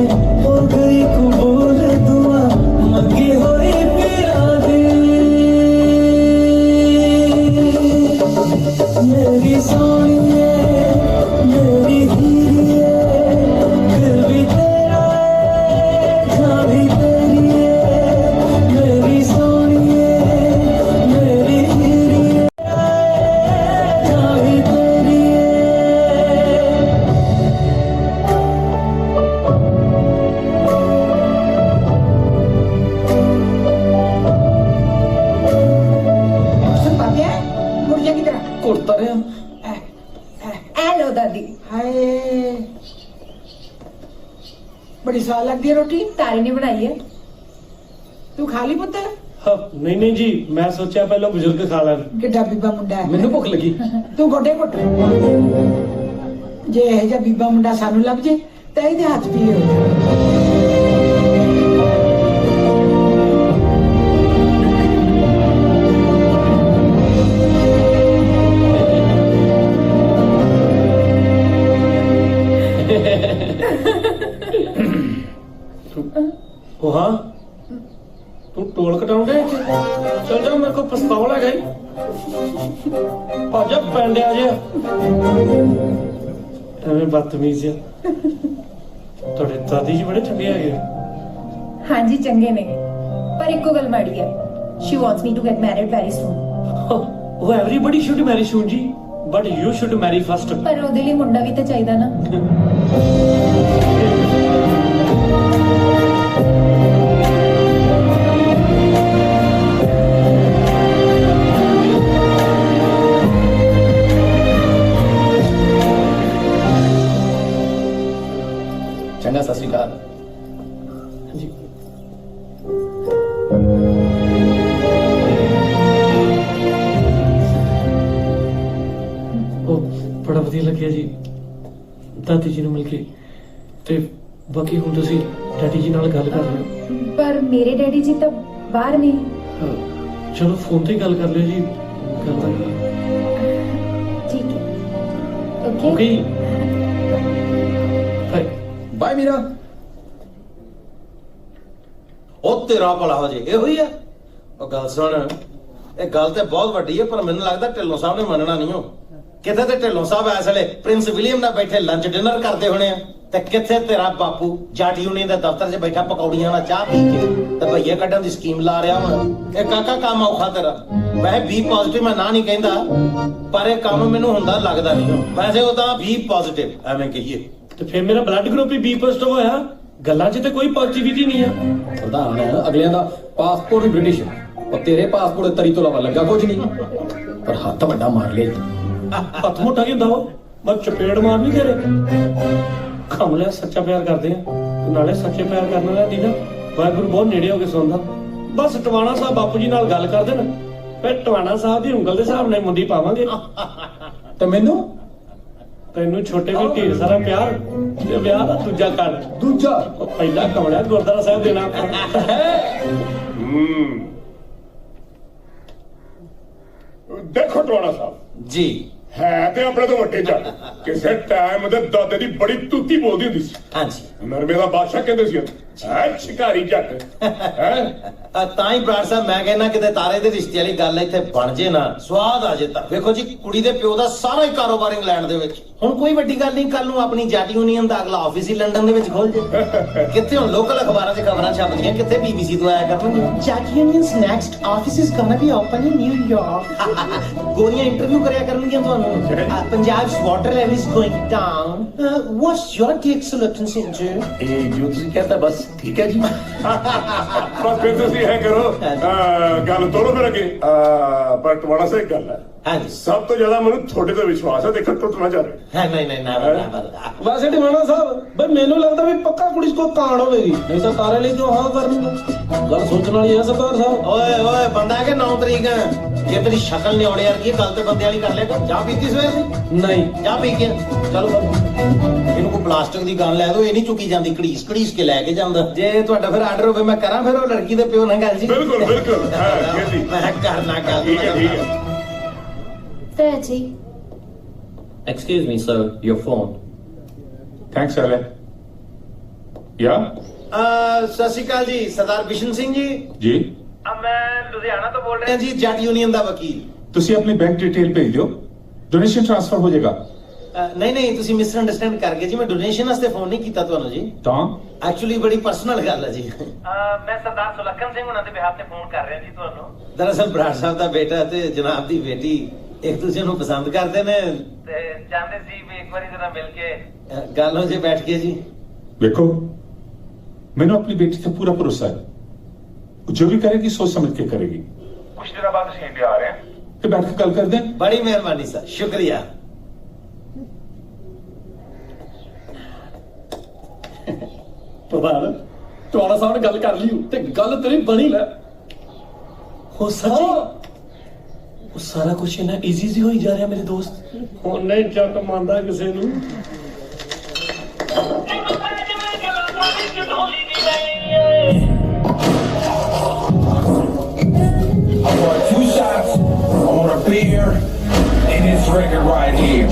हो गई कबूल दुआ मंगी होई मेरी सोनिए मेरी हीरिए दिल भी तेरा है जान भी तेरी है मेरी सोनिए मेरी हीरिए जान भी तेरी है सुन पापे मुर्जा की तरह कुर्ता रहा ਐ ਲੋ ਦਾਦੀ हाय बड़ी स्वाद लगती है रोटी ਤਾਰੇ ਨੇ ਬਣਾਈ ਹੈ तू खा ली पुत्र ਨਹੀਂ ਜੀ ਮੈਂ ਸੋਚਿਆ ਪਹਿਲਾਂ ਬਜ਼ੁਰਗ ਖਾ ਲੈਣ किड्डा बीबा मुंडा है मैनू भुख लगी ਤੂੰ ਗੋਡੇ ਘੁੱਟ ਜੇ ਇਹ ਜਿਹਾ ਬੀਬਾ ਮੁੰਡਾ ਸਾਨੂੰ ਲੱਭ ਜੇ ਤਾਂ ਇਹਦੇ ਹੱਥ ਪੀਲੇ ਹੋ ਜਾਣ ਉਹ ਹਾਂ ਤੂੰ ਟੋਲ ਕਟਾਉਂਦੇ ਇੱਥੇ ਚਲ ਜਾ ਮੇਰੇ ਕੋਲ ਪਿਸਤੌਲ ਹੈ ਗਈ ਭਾਜਾ ਪੈਂਡਿਆ ਜੇ ਐਵੇਂ ਬਦਤਮੀਜ਼ ਆ ਤੁਹਾਡੇ ਦਾਦੀ ਜੀ ਬੜੇ ਚੰਗੇ ਹੈਗੇ ਹਾਂਜੀ ਚੰਗੇ ਨੇ ਪਰ ਇੱਕੋ ਗੱਲ ਮਾੜੀ ਹੈ she wants me to get married very soon ਉਹ ਐਵਰੀਬਾਡੀ ਸ਼ੁੱਡ ਮੈਰੀ ਸੂਨ ਜੀ but you should marry first ਪਰ ਉਹਦੇ ਲਈ ਮੁੰਡਾ ਵੀ ਤਾਂ ਚਾਹੀਦਾ ਨਾ चंगा सत श्री अकाल ਜੀ ਉਹ ਬੜਾ ਵਧੀਆ ਲੱਗਿਆ ਜੀ ਦਾਦੀ ਜੀ ਨੂੰ ਮਿਲ ਕੇ ਤੇ ਬਾਕੀ ਹੁਣ ਤੁਸੀਂ ਡੈਡੀ ਜੀ ਨਾਲ ਗੱਲ ਕਰ ਲਿਓ ਪਰ ਮੇਰੇ ਡੈਡੀ ਜੀ ਤਾਂ ਬਾਹਰ ਨੇ ਚਲੋ ਫੋਨ ਤੇ ਗੱਲ ਕਰ ਲਿਓ ਜੀ ਗੱਲ ਤਾਂ ਠੀਕ ਹੈ okay okay bye bye Meera ਉਹ ਤੇਰਾ ਭਲਾ ਹੋ ਜੇ ਇਹ ਹੋਈ ਆ ਉਹ ਗੱਲ ਸੁਣ ਇਹ ਗੱਲ ਤੇ ਬਹੁਤ ਵੱਡੀ ਹੈ ਪਰ ਮੈਨੂੰ ਲੱਗਦਾ ਢਿੱਲੋਂ ਸਾਹਿਬ ਨੇ ਮੰਨਣਾ ਨਹੀਂ ਹੋ ਕਿੱਥੇ ਤੇ ਢਿੱਲੋਂ ਸਾਹਿਬ ਇਸ ਵੇਲੇ ਪ੍ਰਿੰਸ ਵਿਲੀਅਮ ਨਾਲ ਬੈਠੇ ਲੰਚ ਡਿਨਰ ਕਰਦੇ ਹੋਣੇ ਆ ਤੇ ਕਿੱਥੇ ਤੇਰਾ ਬਾਪੂ ਜੱਟ ਯੂਨੀਅਨ ਦੇ ਦਫ਼ਤਰ 'ਚ ਬੈਠਾ ਪਕੌੜੀਆਂ ਨਾਲ ਚਾਹ ਪੀ ਕੇ ਤੇ ਭਈਏ ਕੱਢਣ ਦੀ ਸਕੀਮ ਲਾ ਰਿਹਾ ਹੁਣ ਇਹ ਕਾਕਾ ਕੰਮ ਔਖਾ ਤੇਰਾ ਵੈਸੇ ਬੀ ਪੋਜ਼ਿਟਿਵ ਮੈਂ ਨਾ ਨਹੀਂ ਕਹਿੰਦਾ ਪਰ ਇਹ ਕੰਮ ਮੈਨੂੰ ਹੁੰਦਾ ਲੱਗਦਾ ਨਹੀਂ ਹੋ ਵੈਸੇ ਉਹ ਤਾਂ ਬੀ ਪੋਜ਼ਿਟਿਵ ਐਵੇਂ ਕਹੀਏ ਤੇ ਫਿਰ ਮੇਰਾ ਬਲੱਡ ਗਰੁੱਪ ਹੀ ਬੀ ਪੋਜ਼ਿਟਿਵ ਹੋਇਆ ਗੱਲਾਂ 'ਚ ਤੇ ਕੋਈ ਪੋਜ਼ਿਟਿਵਿਟੀ ਨਹੀਂ ਆ ਪ੍ਰਧਾਨ ਅਗਲਿਆਂ ਦਾ ਪਾਸਪੋਰਟ ਵੀ ਬ੍ਰਿਟਿਸ਼ ਉਹ ਤੇਰੇ ਪਾਸਪੋਰਟ ਦੇ ਤਰੀ ਤੋਂ ਇਲਾਵਾ ਲੱਗਾ ਕੁਝ ਨਹੀਂ ਪਰ ਹੱਥ ਵੱਡਾ ਮਾਰ ਲਿਆ ਹੱਥ ਮੋਟਾ ਕੀ ਹੁੰਦਾ ਉਹ ਮੈਂ ਚਪੇੜ ਮਾਰਨੀ ਤੇਰੇ ਕਮਲਿਆ ਸੱਚਾ ਪਿਆਰ ਕਰਦੇ ਆ ਨਾਲੇ ਸੱਚੇ ਪਿਆਰ ਕਰਨ ਵਾਲਾ ਦੀ ਨਾ ਵਾਹਿਗੁਰੂ ਬਹੁਤ ਨੇੜੇ ਹੋ ਕੇ ਸੁਣਦਾ। ਬਸ ਟਵਾਣਾ ਸਾਹਿਬ ਬਾਪੂ ਜੀ ਨਾਲ ਗੱਲ ਕਰ ਦੇਣ, ਫਿਰ ਟਵਾਣਾ ਸਾਹਿਬ ਦੀ ਉਂਗਲ ਦੇ ਹਿਸਾਬ ਨਾਲ ਮੁੰਦੀ ਪਾਵਾਂਗੇ। ਤੇ ਮੈਨੂੰ ਤੈਨੂੰ ਛੋਟੇ ਕੋਲ ਢੇਰ ਸਾਰਾ ਪਿਆਰ ਤੇ ਵਿਆਹ ਦਾ ਦੂਜਾ ਕਰ। ਦੂਜਾ ਉਹ ਪਹਿਲਾ ਕਮਲਿਆ ਗੁਰਦੁਆਰਾ ਸਾਹਿਬ ਦੇਣਾ ਦੇਖੋ ਟਵਾਣਾ ਸਾਹਿਬ ਜੀ ਹੈ ਤੇ ਆਪਣੇ ਤੋਂ ਵੱਡੇ ਜੱਟ, ਕਿਸੇ ਟਾਈਮ ਦੇ ਦਾਦੇ ਦੀ ਬੜੀ ਤੂਤੀ ਬੋਲਦੀ ਹੁੰਦੀ ਸੀ। ਹਾਂਜੀ ਨਰਮੇ ਦਾ ਬਾਦਸ਼ਾਹ ਕਹਿੰਦੇ ਸੀ ਹੈ ਸ਼ਿਕਾਰੀ ਜੱਟ ਹੈ। ਤਾਂ ਹੀ ਬਰਾੜ ਸਾਹਿਬ ਮੈਂ ਕਹਿੰਦਾ ਕਿਤੇ ਤਾਰੇ ਦੇ ਰਿਸ਼ਤੇ ਵਾਲੀ ਗੱਲ ਇੱਥੇ ਬਣ ਜੇ ਨਾ, ਸਵਾਦ ਆ ਜੇ ਤਾਂ। ਵੇਖੋ ਜੀ ਕੁੜੀ ਦੇ ਪਿਓ ਦਾ ਸਾਰਾ ਹੀ ਕਾਰੋਬਾਰ ਇੰਗਲੈਂਡ ਦੇ ਵਿੱਚ। ਹੁਣ ਕੋਈ ਵੱਡੀ ਗੱਲ ਨਹੀਂ, ਕੱਲ ਨੂੰ ਆਪਣੀ ਜੱਟ ਯੂਨੀਅਨ ਦਾ ਅਗਲਾ ਆਫਿਸ ਹੀ ਲੰਡਨ ਦੇ ਵਿੱਚ ਖੋਲ ਜੇ। ਕਿੱਥੇ ਹੁਣ ਲੋਕਲ ਅਖਬਾਰਾਂ 'ਚ ਖਬਰਾਂ ਛਪਦੀਆਂ, ਕਿੱਥੇ BBC ਤੋਂ ਆਇਆ ਕਰਨਗੀਆਂ। Jatt unions next office is gonna be open in New York. ਗੋਰੀਆਂ ਇੰਟਰਵਿਊ ਕਰਿਆ ਕਰਨਗੀਆਂ ਤੁਹਾਨੂੰ। ਪੰਜਾਬ's water level is going down. What's your take, Sir Lipton St. John? ਇਹ ਜੋ ਤੁਸੀਂ ਕਹਿੰਦਾ ਬਸ ਠੀਕ ਹੈ ਜੀ। ਬਸ ਫਿਰ ਤੁਸੀਂ ਹੈ ਕਰੋ, ਗੱਲ ਤੋਰੋ ਫਿਰ ਅੱਗੇ। ਪਰ ਟਵਾਣਾ ਸਾਹਿਬ ਇੱਕ ਗੱਲ ਹੈ, ਹਾਂਜੀ ਸਭ ਤੋਂ ਜ਼ਿਆਦਾ ਮੈਨੂੰ ਤੁਹਾਡੇ ਤੇ ਵਿਸ਼ਵਾਸ ਹੈ। ਦੇਖੋ ਟੁੱਟ ਨਾ ਜਾਵੇ। ਨਹੀਂ ਨਾ ਵੈਸੇ ਟਿਵਾਣਾ ਸਾਹਿਬ ਬਈ ਮੈਨੂੰ ਲੱਗਦਾ ਵੀ ਪੱਕਾ ਕੁੜੀ ਕੋ ਕਾਣ ਹੋਵੇਗੀ, ਨਹੀਂ ਤਾਂ ਤਾਰੇ ਲਈ ਕਿਉਂ ਹਾਂ ਕਰਨੀ। ਗੱਲ ਸੋਚਣ ਵਾਲੀ ਹੈ ਸਰਦਾਰ ਸਾਹਿਬ। ਓਏ ਬੰਦਾ ਕਿ 9 ਤਰੀਕ ਜੇ ਤੇਰੀ ਸ਼ਕਲ ਨਹੀਂ ਆਉਣੀ ਯਾਰ ਕੀ ਗੱਲ ਤੇ ਬੰਦੇ ਵਾਲੀ ਕਰ ਲਿਆ। ਚਾਹ ਪੀਤੀ ਸਵੇਰ ਦੀ? ਨਹੀਂ ਚਾਹ ਪੀ ਕੇ ਚਲੋ ਇਹਨੂੰ ਕੋਈ ਪਲਾਸਟਿਕ ਦੀ ਗਨ ਲੈ ਦੋ, ਇਹ ਨਹੀਂ ਚੁੱਕੀ ਜਾਂਦੀ, ਘੜੀਸ ਕੇ ਲੈ ਕੇ ਜਾਂਦਾ। ਜੇ ਤੁਹਾਡਾ ਫਿਰ ਆਰਡਰ ਹੋਵੇ ਮੈਂ ਕਰਾਂ ਫਿਰ ਉਹ ਲੜਕੀ ਦੇ ਪਿਓ ਨਾਲ ਗੱਲ ਜੀ। ਬਿਲਕੁਲ ਬਿਲਕੁਲ ਮੈਂ ਕਰਨਾ ਗੱਲ। ਠੀਕ ਹੈ ਠੀਕ ਹੈ। Daddy. Excuse me, sir, your phone. Thanks ਅਲੇ। ਯਾ ਸਤਿ ਸ਼੍ਰੀ ਅਕਾਲ ਜੀ, ਸਰਦਾਰ ਬਿਸ਼ਨ ਸਿੰਘ ਜੀ। ਜੀ ਮੈਂ ਲੁਧਿਆਣਾ ਤੋਂ ਬੋਲ ਰਿਹਾ ਜੀ, ਜੱਟ ਯੂਨੀਅਨ ਦਾ ਵਕੀਲ। ਤੁਸੀਂ ਆਪਣੀ ਬੈਂਕ ਡਿਟੇਲ ਭੇਜ ਦਿਓ, ਡੋਨੇਸ਼ਨ ਟ੍ਰਾਂਸਫਰ ਹੋ ਜਾਏਗਾ। ਨਹੀਂ ਤੁਸੀਂ ਮਿਸ ਅੰਡਰਸਟੈਂਡ ਕਰ ਗਏ ਜੀ, ਮੈਂ ਡੋਨੇਸ਼ਨ ਵਾਸਤੇ ਫੋਨ ਨਹੀਂ ਕੀਤਾ ਤੁਹਾਨੂੰ ਜੀ। ਤਾਂ ਐਕਚੁਅਲੀ ਬੜੀ ਪਰਸਨਲ ਗੱਲ ਹੈ ਜੀ। ਮੈਂ ਸਰਦਾਰ ਸੁਲੱਖਣ ਸਿੰਘ ਉਹਨਾਂ ਦੇ ਬਿਹਾਫ ਤੇ ਫੋਨ ਕਰ ਰਿਹਾ ਜੀ ਤੁਹਾਨੂੰ। ਦਰਅਸਲ ਬਰਾੜ ਸਾਹਿਬ ਦਾ ਬੇਟਾ ਤੇ ਜਨਾਬ ਦੀ ਬੇਟੀ ਇੱਕ ਦੂਜੇ ਨੂੰ ਪਸੰਦ ਕਰਦੇ ਨੇ ਤੇ ਚਾਹੁੰਦੇ ਸੀ ਵੀ ਇੱਕ ਵਾਰੀ ਜਰਾ ਮਿਲ ਕੇ ਗੱਲ ਹੋ ਜੇ ਬੈਠ ਕੇ ਜੀ। ਵੇਖੋ ਮੈਨੂੰ ਆਪਣੀ ਬੇਟੀ ਤੇ ਪੂਰਾ ਭਰੋਸਾ ਹੈ, ਜੋ ਵੀ ਕरेगी सोच समझ के करेगी। कुछ दिनों बाद ਅਸੀਂ ਇੰਡੀਆ ਆ ਰਹੇ ਹਾਂ ਤੇ ਬੈਠ ਕੇ ਗੱਲ ਕਰਦੇ ਹਾਂ। ਬੜੀ ਮਿਹਰਬਾਨੀ ਸਰ, ਸ਼ੁਕਰੀਆ। ਪ੍ਰਧਾਨ ਟਵਾਣਾ ਸਾਹਿਬ ਨੇ ਗੱਲ ਕਰ ਲਈ ਤੇ ਗੱਲ ਤੇਰੀ ਬਣੀ ਲੈ। ਹੋ ਸੱਚੀ ਉਹ ਸਾਰਾ ਕੁਝ ਇੰਨਾ ਈਜ਼ੀ ਹੋਈ ਜਾ ਰਿਹਾ ਮੇਰੇ ਦੋਸਤ। ਹੁਣ ਨਹੀਂ ਜੱਟ ਮੰਨਦਾ ਕਿਸੇ ਨੂੰ। I want 2 shots, I want a beer, and this record right here.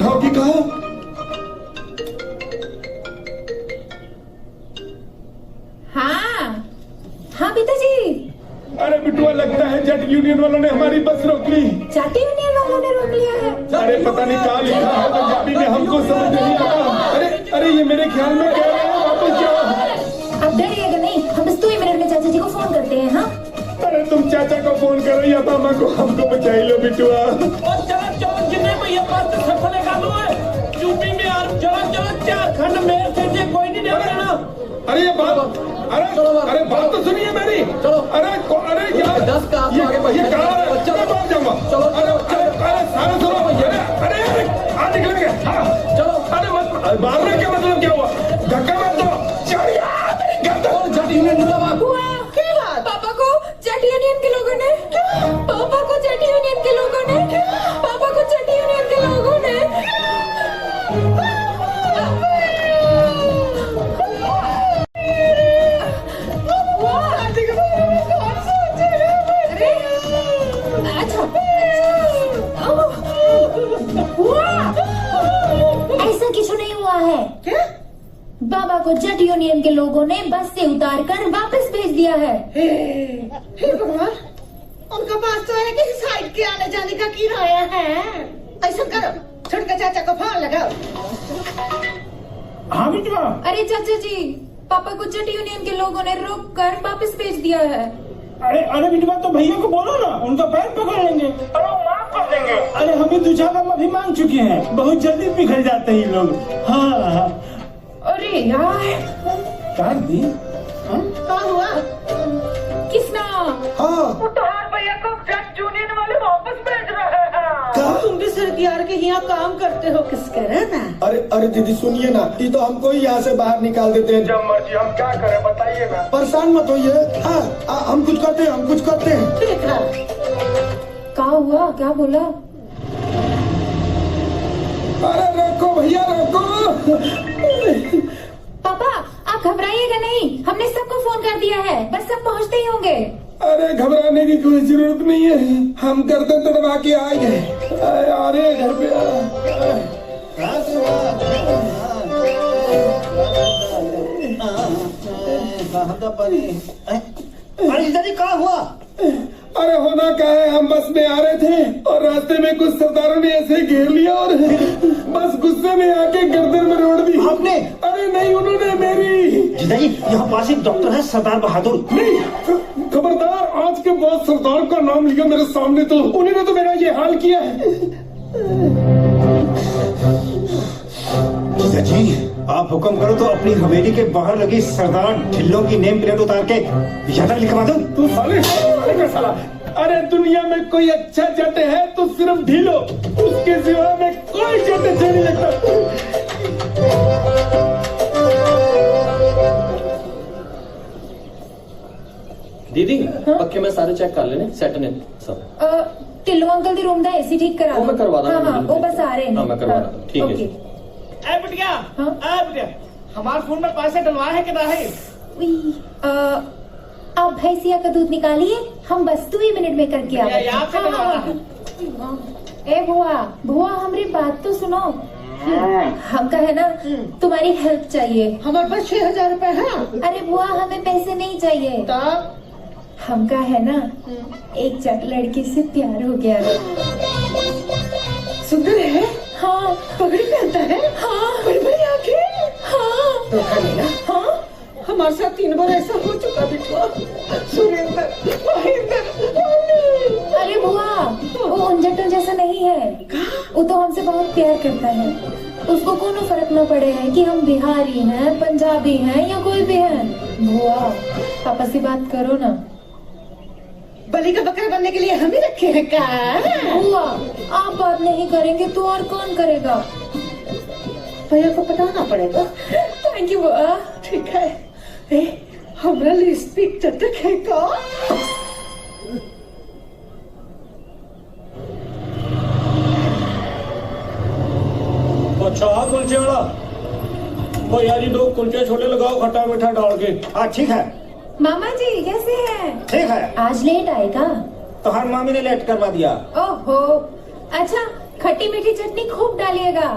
उठाओगी कहा? हाँ हाँ पिताजी। अरे बिटुआ, लगता है जट यूनियन वालों ने हमारी बस रोक ली। जाति यूनियन वालों ने रोक लिया है। अरे पता नहीं कहाँ लिखा है पंजाबी में, हमको समझ नहीं आता। अरे ये मेरे ख्याल में कह रहे हैं वापस जाओ। अब डरिएगा नहीं, हम बस 2 मिनट में चाचा जी को फोन करते हैं। हाँ अरे तुम चाचा को फोन करो या मामा को, हमको बचाई लो बिटुआ। और चलो चलो जिन्हें भैया पास से सफल गालू है यूपी में यार, चलो चलो झारखंड में से कोई नहीं डरना ना। अरे ये बात, अरे बात तो सुनिए मेरी। चलो। अरे यार 10 का आप आगे बढ़िए। ये कहाँ है? चलो। मैं भाग जाऊंगा। चलो। अरे सारे सुनो भैया। अरे हाँ निकलेंगे। हाँ चलो। अरे मत मारने का मतलब क्या हुआ? धक्का मत दो। चल यार मेरी गर्दन। जट यूनियन जिंदाबाद। क्या बात? पापा को जट यूनियन के लोगों ने, पापा को जट यूनियन के लोगों ने, पापा को जट यूनियन के लोगों ने। ऐसा कुछ नहीं हुआ है। क्या? बाबा को जट यूनियन के लोगों ने बस से उतारकर वापस भेज दिया है। हे भगवान, उनका पास तो है कि साइड के आने जाने का किराया है। ऐसा करो, छोटका चाचा को फोन लगाओ। हाँ बिटवा। अरे चाचा जी, पापा को जट यूनियन के लोगों ने रोक कर वापस भेज दिया है। अरे बिटवा, तो भैया को बोलो ना, उनका पैर पकड़ लेंगे और वो माफ कर देंगे। अरे हमें 2-4 बार माफी मांग चुके हैं, बहुत जल्दी पिघल जाते हैं ये लोग। हाँ। अरे यार, कार दी क्या हुआ? किसना? हाँ तुम्हारे भैया को जट यूनियन वाले वापस भेज रहे हैं। तुम भी सरकार के यहाँ काम करते हो, किस करे ना? अरे दीदी सुनिए ना, ये तो हमको ही यहाँ से बाहर निकाल देते हैं। जब मर्जी, हम क्या करें बताइए ना। परेशान मत होइए। हाँ हम कुछ करते हैं, हम कुछ करते हैं। ठीक है। क्या हुआ? क्या बोला? अरे रोको भैया रोको। पापा आप घबराइएगा नहीं, हमने सबको फोन कर दिया है, बस सब पहुँचते ही होंगे। अरे घबराने की कोई जरूरत नहीं है, हम गर्दन तड़वा के आ गए। अरे घर पे अरे दादी क्या हुआ? अरे होना क्या है, हम बस में आ रहे थे और रास्ते में कुछ सरदारों ने ऐसे घेर लिया और बस गुस्से में आके गर्दन में रोड़ दी। आपने? अरे नहीं, उन्होंने मेरी। जीजाजी यहाँ पास एक डॉक्टर है, सरदार बहादुर। नहीं खबरदार, आज के बाद सरदार का नाम लिया मेरे सामने तो उन्होंने तो मेरा ये हाल किया है। जीजाजी आप हुक्म करो तो अपनी हवेली के बाहर लगी सरदार ढिल्लों की नेम प्लेट उतार के यहाँ तक लिखवा दो। तू साले का साला। अरे दुनिया में कोई अच्छा जट है तो सिर्फ ढीलो, उसके सिवा में कोई जट अच्छा नहीं लगता। दीदी पक्के में सारे चेक कर लेने, सेट ने सब। टिल्लू अंकल दी रूम दा एसी ठीक करा वो मैं करवा दूँ। हाँ वो बस आ रहे हैं। हाँ मैं करवा दूँ, ठीक है। ओके। ए बिटिया, हाँ? ए बिटिया, हमारे फोन में पैसे डलवाए हैं कि नहीं? उई, आप भैंसिया का दूध निकालिए, हम बस 2 मिनट में करके आ रहे हैं। याद से करवाना है। ए बुआ हमारी बात तो सुनो। हमका है ना तुम्हारी हेल्प चाहिए। हमारे पास 6000 रुपए है। अरे बुआ हमें पैसे नहीं चाहिए। तब हमका है ना एक जट लड़की से प्यार हो गया है। सुंदर है? हाँ। पगड़ी पहनता है? हाँ। बड़ी आंखें? हाँ। धोखा लेना? हाँ। हमारे साथ 3 बार ऐसा हो चुका बिटवा। सुरेंद्र, महेंद्र। अरे बुआ वो उन जटों जैसा नहीं है, वो तो हमसे बहुत प्यार करता है। उसको कोनो फर्क न पड़े है कि हम बिहारी हैं, पंजाबी हैं या कोई भी है। बुआ पापा से बात करो ना। बलि का बकरा बनने के लिए हम ही रखे हैं क्या? बुआ आप बात नहीं करेंगे तो और कौन करेगा? भैया को बताना पड़ेगा। थैंक यू बुआ। ठीक है। हमारा लिए स्पीक तक है का? अच्छा कुलचे वाला भैया जी 2 कुलचे छोले लगाओ खट्टा मीठा डाल के। हाँ ठीक है। मामा जी कैसे हैं? ठीक है। आज लेट आएगा? तो हर मामी ने लेट करवा दिया। ओहो अच्छा खट्टी मीठी चटनी खूब डालिएगा।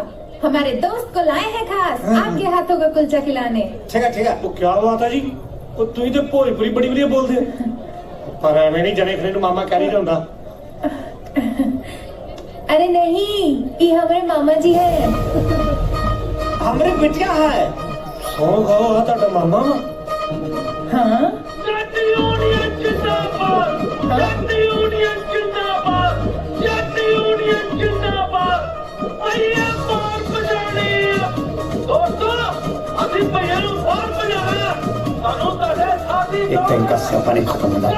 हमारे दोस्त को लाए हैं खास आपके हाथों का कुलचा खिलाने। ठीक है ਉਹ ਕੀ ਬਾਤ ਹੈ ਜੀ ਉਹ ਤੁਸੀਂ ਤੇ ਭੋਜਪੁਰੀ ਬੜੀ ਵਧੀਆ ਬੋਲਦੇ ਹੋ ਪਰ ਐਵੇਂ ਨਹੀਂ ਜਣੇ ਖਰੇ ਨੂੰ ਮਾਮਾ ਕਹਿ ਨਹੀਂ ਹੁੰਦਾ अरे नहीं, ये हमारे मामा जी है। हमरे बिटिया है ਸੌਂ ਖਾਓ ਆ ਤੁਹਾਡਾ ਮਾਮਾ ਵਾ हाँ ਜੱਟੀ ਯੂਨੀਅਨ ਜਿੰਦਾਬਾਦ ਜੱਟੀ ਯੂਨੀਅਨ ਜਿੰਦਾਬਾਦ ਜੱਟੀ ਯੂਨੀਅਨ ਜਿੰਦਾਬਾਦ ਭਈਆ ਬਾਹਰ ਭਜਾਣੀ ਦੋਸਤੋ ਅਸੀਂ ਭਈਆ ਨੂੰ ਬਾਹਰ ਭਜਾਣਾ ਸਾਨੂੰ ਤੁਹਾਡੇ ਸਾਥੀ एक टाइम का स्यापा नहीं खत्म होता।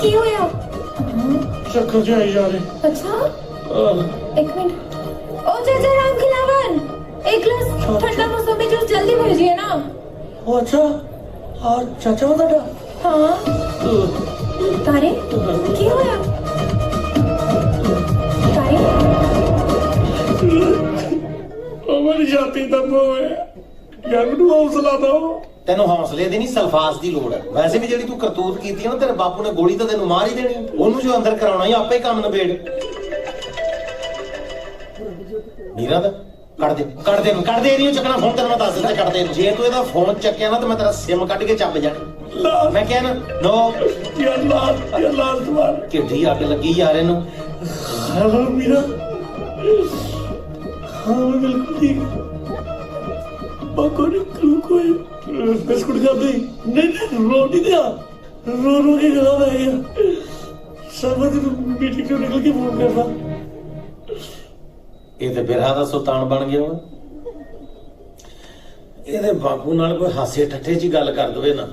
की होया? ਚੱਕਰ ਚ ਆਈ ਜਾ ਰਹੇ अच्छा एक मिनट। ओ चाचा राम खिलावन, एक गिलास ठंडा मौसमी जूस जल्दी भेजिए ना। ਉਹ ਅੱਛਾ ਆ ਚਾਚਾ ਵਾ ਤੁਹਾਡਾ हाँ तारे की होया? तारे ਉਹ ਮੇਰੀ ਛਾਤੀ ਦਾ ਹੋਇਆ ਯਾਰ ਮੈਨੂੰ ਹੌਸਲਾ ਦਿਓ ਤੈਨੂੰ ਹੌਸਲੇ ਦੀ ਨਹੀਂ ਸਲਫਾਸ ਦੀ ਲੋੜ ਹੈ ਵੈਸੇ ਵੀ ਜਿਹੜੀ ਤੂੰ ਕਰਤੂਤ ਕੀਤੀ ਹੈ ਨਾ ਤੇਰੇ ਬਾਪੂ ਨੇ ਗੋਲੀ ਤਾਂ ਤੈਨੂੰ ਮਾਰ ਹੀ ਦੇਣੀ ਉਹਨੂੰ ਜੋ ਅੰਦਰ ਕਰਾਉਣਾ ਹੀ ਆਪੇ ਕੰਮ ਨਿਬੇੜ ਨੀਰਾ ਦਾ ਕੱਢ ਦੇ ਇਹਨੂੰ ਚੱਕਣਾ ਫੋਨ ਤੈਨੂੰ ਮੈਂ ਦੱਸ ਦਿੱਤਾ ਕੱਢ ਦੇ ਜੇ ਤੂੰ ਇਹਦਾ ਫੋਨ ਚੱਕਿਆ ਨਾ ਤਾਂ ਮੈਂ ਤੇਰਾ ਸਿਮ ਕੱਢ ਕੇ ਚੱਬ ਜਾਣਾ ਮੈਂ ਕਿਹਾ ਨਾ ਨੋ ਯਾਰ ਲਾਲ ਤੁਹਾਰ ਕਿੱਡੀ ਅੱਗ ਲੱਗੀ ਯਾਰ ਇਹਨੂੰ ਹੈਲੋ ਮੀਰਾ ਹਾਂ ਮੈਂ ਬਿਲਕੁਲ ਠੀਕ ਬਾਕੋ ਨਹੀਂ ਕੋਈ ਬਿਸਕੁਟ ਖਾਦੇ ਨਹੀਂ ਰੋਟੀ ਦਿਆ ਰੋ ਕੇ ਗਲਾ ਬਹਿ ਗਿਆ ਸਮਝ ਮੀਟਿੰਗ ਤੋਂ ਨਿਕਲ ਕੇ ਫੋਨ ਕਰਦਾ ਇਹ ਤੇ ਬਿਰਹਾ ਦਾ ਸੁਲਤਾਨ ਬਣ ਗਿਆ ਵਾ ਇਹਦੇ ਬਾਪੂ ਨਾਲ ਕੋਈ ਹਾਸੇ ਠੱਠੇ ਜੀ ਗੱਲ ਕਰ ਦਵੇ ਨਾ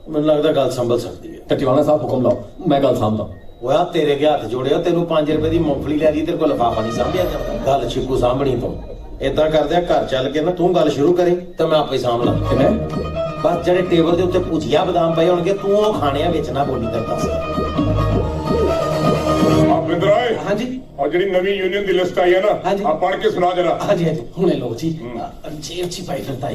ਮੈਨੂੰ ਲੱਗਦਾ ਗੱਲ ਸੰਭਲ ਸਕਦੀ ਹੈ ਟਟਿਵਾਣਾ ਸਾਹਿਬ ਹੁਕਮ ਲਾਓ ਮੈਂ ਗੱਲ ਸਾਂਭਦਾ ਹੋਇਆ ਤੇਰੇ ਕੇ ਹੱਥ ਜੋੜਿਆ ਤੈਨੂੰ 5 ਰੁਪਏ ਦੀ ਮੂੰਗਫਲੀ ਲੈ ਦੀ ਤੇਰੇ ਕੋਲ ਲਿਫਾਫਾ ਨਹੀਂ ਸਾਂਭਿਆ ਜਾਂਦਾ ਗੱਲ ਛਿੱਕੂ ਸਾਂਭਣੀ ਤੋਂ ਏਦਾਂ ਕਰਦੇ ਆ ਘਰ ਚੱਲ ਕੇ ਨਾ ਤੂੰ ਗੱਲ ਸ਼ੁਰੂ ਕਰੀ ਤੇ ਮੈਂ ਆਪੇ ਸਾਂਭ ਲਾਂ ਕਿਵੇਂ ਬਸ ਜਿਹੜੇ ਟੇਬਲ ਦੇ ਉੱਤੇ ਭੁਜੀਆ ਬਦਾਮ ਪਏ ਹੋਣਗੇ ਤੂੰ ਉਹ ਖਾਣੇ ਆ ਵਿੱਚ ਨਾ ਬੋਲੀ ਕਰਦਾ ਬਿੰਦਰ ਆਏ ਹਾਂਜੀ और ਜਿਹੜੀ ਨਵੀਂ यूनियन ਦੀ ਲਿਸਟ ਆਈ ਹੈ ਨਾ ਹਾਂਜੀ। ਆ ਪੜ੍ਹ ਕੇ ਸੁਣਾ ਜਰਾ ਹਾਂਜੀ ਹੁਣੇ ਲੋ ਜੀ ਜੇਬ ਚ ਪਾਈ ਫਿਰਦਾ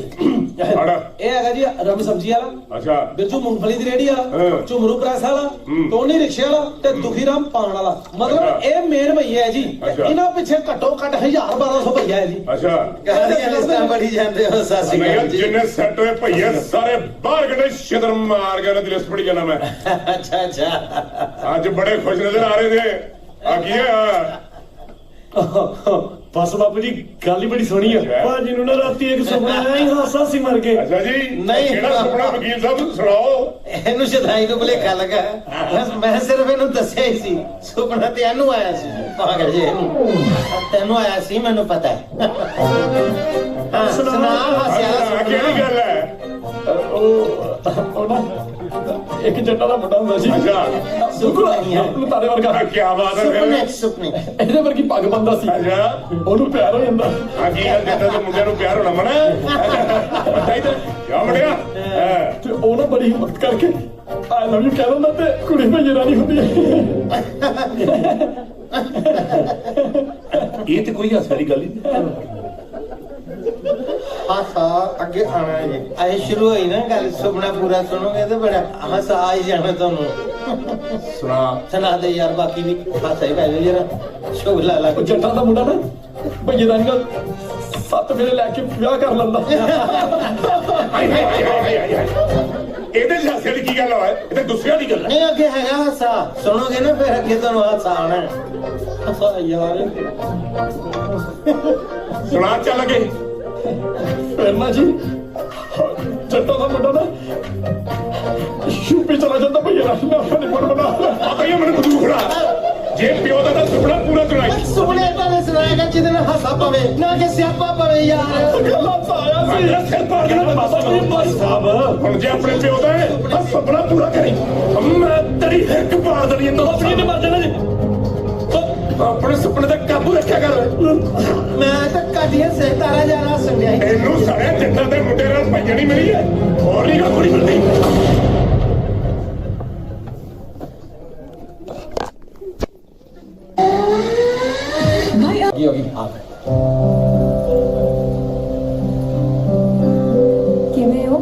ਆੜਾ। ਇਹ ਹੈਗਾ ਜੀ ਰਵੀ ਸਬਜ਼ੀ ਵਾਲਾ ਅੱਛਾ ਬਿਰਜੂ ਮੂੰਗਫਲੀ ਦੀ ਰੇੜੀ ਵਾਲਾ ਹਾਂ। ਝੁਮਰੂ ਪ੍ਰੈਸ ਵਾਲਾ ਟੋਨੀ ਰਿਕਸ਼ੇ ਵਾਲਾ ਤੇ ਦੁਖੀਰਾਮ ਪਾਣ ਵਾਲਾ ਮਤਲਬ ਅੱਛਾ। ਇਹ ਮੇਨ ਭਈਆ ਹੈ ਜੀ ਅੱਛਾ। ਇਹਨਾਂ ਪਿੱਛੇ ਘੱਟੋ ਘੱਟ 1000-1200 ਭਈਆ ਹੈ ਜੀ ਅੱਛਾ ਕਹਾਣੀਆਂ ਲਿਸਟਾਂ ਪੜੀ ਜਾਂਦੇ ਹੋ ਸਾਸੀ ਨਹੀਂ ਗੱਲ ਯਾਰ, ਜੀ ਜਿੰਨੇ ਸੈੱਟ ਹੋਏ ਭਈਏ ਸਾਰੇ ਬਾਹਰ ਕੱਢੇ ਸ਼ਦਰ ਮਾਰ ਕੇ ਉਹਨਾਂ ਦੀ ਲਿਸਟ ਪੜੀ ਜਾਣਾ ਮੈਂ ਅੱਛਾ ਅੱਜ ਬੜੇ ਖੁਸ਼ ਨਜ਼ਰ ਆ ਰਹੇ थे ਆ ਕੀ ਹੈ ਬਸ ਬਾਪੂ ਜੀ ਗੱਲ ਹੀ ਬੜੀ ਸੋਹਣੀ ਆ ਭਾਜੀ ਨੂੰ ਨਾ ਰਾਤੀ ਇੱਕ ਸੁਪਨਾ ਆਇਆ ਹੀ ਹਾਸਾ ਸੀ ਮਰ ਕੇ ਅੱਛਾ ਜੀ ਨਹੀਂ। ਕਿਹੜਾ ਸੁਪਨਾ ਵਕੀਲ ਸਾਹਿਬ ਸੁਣਾਓ ਇਹਨੂੰ ਸ਼ਦਾਈ ਨੂੰ ਭੁਲੇਖਾ ਲੱਗਾ ਬਸ ਮੈਂ ਸਿਰਫ ਇਹਨੂੰ ਦੱਸਿਆ ਹੀ ਸੀ ਸੁਪਨਾ ਤੇ ਇਹਨੂੰ ਆਇਆ ਸੀ ਪਾਗਲ ਜੇ ਇਹਨੂੰ ਤੈਨੂੰ ਆਇਆ ਸੀ ਮੈਨੂੰ ਪਤਾ ਹੈ ਹਾਂ, ਸੁਣਾ ਹਾਸਿਆ ਅੱਛਾ, ਕਿਹੜੀ ਗੱਲ ਹੈ ਉਹ ਨਾ ਇੱਕ ਜੱਟਾ ਦਾ ਮੁੰਡਾ ਹੁੰਦਾ ਸੀ ਅੱਛਾ ਤਾਰੇ ਵਰਗਾ ਕੀ ਬਾਤ ਹੈ ਸੁਪਨੇ ਇਹਦੇ ਵਰਗੀ ਪੱਗ ਬੰਦਾ ਸੀ ਅੱਛਾ ਉਹਨੂੰ ਪਿਆਰ ਹੋ ਜਾਂਦਾ ਆ ਕੀ ਗੱਲ ਜਿੱਦਾਂ ਤੇ ਮੁੰਡਿਆਂ ਨੂੰ ਪਿਆਰ ਹੋਣਾ ਮਣਾ ਪਤਾ ਹੀ ਤੇ ਕਿਆ ਮੁੰਡਿਆ ਤੇ ਉਹ ਨਾ ਬੜੀ ਹਿੰਮਤ ਕਰਕੇ ਆਈ ਲਵ ਯੂ ਕਹਿ ਦਿੰਦਾ ਤੇ ਕੁੜੀ ਭਈ ਰਾਣੀ ਹੁੰਦੀ ਇਹ ਤੇ ਕੋਈ ਹਾਸੇ ਵਾਲੀ ਗੱਲ ਹੀ ਨਹੀਂ ਹਾਸਾ ਅੱਗੇ ਆਣਾ ਹੈ ਆਏ ਸ਼ੁਰੂ ਹੋਈ ਨਾ ਗੱਲ ਸੁਪਨਾ ਪੂਰਾ ਸੁਣੋਗੇ ਤੇ ਬੜਾ ਹਾਸਾ ਆ ਹੀ ਜਾਣਾ ਤੁਹਾਨੂੰ ਸੁਣਾ ਦੇ ਯਾਰ ਬਾਕੀ ਵੀ ਹਾਸਾ ਹੀ ਪੈ ਜਾਓ ਜਰਾ ਸ਼ੋਲਾ ਲਾ ਉਹ ਜੱਟਾਂ ਦਾ ਮੁੰਡਾ ਨਾ ਭਈਏ ਦਾ ਨਹੀਂ 7 ਫੇਰੇ ਲੈ ਕੇ ਵਿਆਹ ਕਰ ਲੈਂਦਾ ਇਹਦੇ ਹਾਸੇ ਦੀ ਕੀ ਗੱਲ ਹੋਇਆ ਇਹ ਤਾਂ ਗੁੱਸੇ ਵਾਲੀ ਗੱਲ ਹੈ ਨਹੀਂ ਅੱਗੇ ਹੈਗਾ ਹਾਸਾ ਸੁਣੋਗੇ ਨਾ ਫਿਰ ਅੱਗੇ ਤੁਹਾਨੂੰ ਹਾਸਾ ਆਣਾ ਹਾਸਾ ਯਾਰ ਸੁਣਾ ਚੱਲ ਅੱਗੇ ਫਿਰ ਨਾ ਜੀ ਜੱਟਾਂ ਦਾ ਮੁੰਡਾ ਨਾ ਯੂਪੀ ਚਲਾ ਜਾਂਦਾ ਭਈਆ ਰਾਣੀ ਨਾਲ ਆਪਣੇ ਮਨ ਬਣਾ ਆ ਭਈਆ ਮੈਨੂੰ ਬੰਦੂਕ ਫੜਾ ਜੇ ਪਿਓ ਦਾ ਤਾਂ ਸੁਪਨਾ ਪੂਰਾ ਕਰਾਈ ਸੁਪਨੇ ਤਾਂ ਨੇ ਸੁਣਾਏਗਾ ਜਿਹਦੇ ਨਾਲ ਹਾਸਾ ਪਵੇ ਨਾ ਕਿ ਸਿਆਪਾ ਪਵੇ ਯਾਰ ਗੱਲਾਂ ਤਾਂ ਆਇਆ ਸੀ ਮੇਰਾ ਸਿਰ ਪਾੜ ਕੇ ਨਾ ਬਾਬਾ ਜੀ ਭਾਈ ਸਾਹਿਬ ਹੁਣ ਜੇ ਆਪਣੇ ਪਿਓ ਦਾ ਹੈ ਤਾਂ ਸੁਪਨਾ ਪੂਰਾ ਕਰੀ ਮੈਂ ਤੇਰੀ ਹਿੱਕ ਪਾੜ ਦੇਣੀ ਹੈ ਆਪਣੀ ਨੇ ਮਰ ਜਾਣਾ ਜੀ ਆਪਣੇ ਸੁਪਨੇ ਤੇ ਕਾਬੂ ਰੱਖਿਆ ਕਰ ਮੈਂ ਤਾਂ ਕਾਡੀਆਂ ਸੇ ਤਾਰਾ ਜਾਣਾ ਸੁਣਿਆ ਇਹਨੂੰ ਸਾਰੇ ਜੱਟਾਂ ਦੇ ਮੁੰਡੇ ਨਾਲ ਭਈਆ ਨਹੀਂ ਮਿਲੀ ਹੈ ਹੋਰ ਨਹੀਂ ਗਾ ਕੁੜੀ ਮਿਲਦੀ होगी किਵੇਂ हो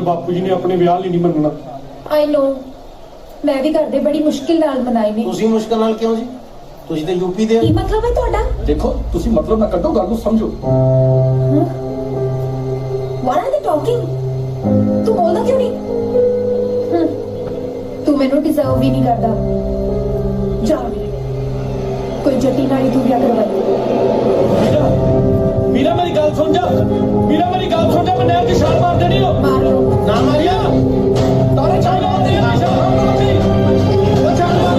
ਬਾਪੂ ਜੀ ਨੇ ਆਪਣੇ ਵਿਆਹ ਲਈ ਨਹੀਂ ਮੰਨਣਾ। आई नो मैं भी घर दे बड़ी मुश्किल नाल मनाए ने। ਤੁਸੀਂ ਮੁਸ਼ਕਲ ਨਾਲ ਕਿਉਂ ਜੀ? ਤੁਸੀਂ ਤੇ ਯੂਪੀ ਦੇ ਹੋ। की मतलब है ਤੁਹਾਡਾ? ਦੇਖੋ ਤੁਸੀਂ ਮਤਲਬ ਨਾ ਕੱਢੋ, ਗੱਲ ਨੂੰ ਸਮਝੋ। What are they talking? तू बोलदा क्यों नहीं? तू मैनू डिजर्व भी नहीं करदा। जा कोई जटी नाली तू क्या करवाई। मीरा मेरी गल सुन जा, मीरा मेरी गल सुन जा, मैं नहर की छाल मार देनी हो। मार लो ਨਾ ਮਾਰਿਆ तारे छाल मार देनी है, छाल मार देनी है। वो छाल मार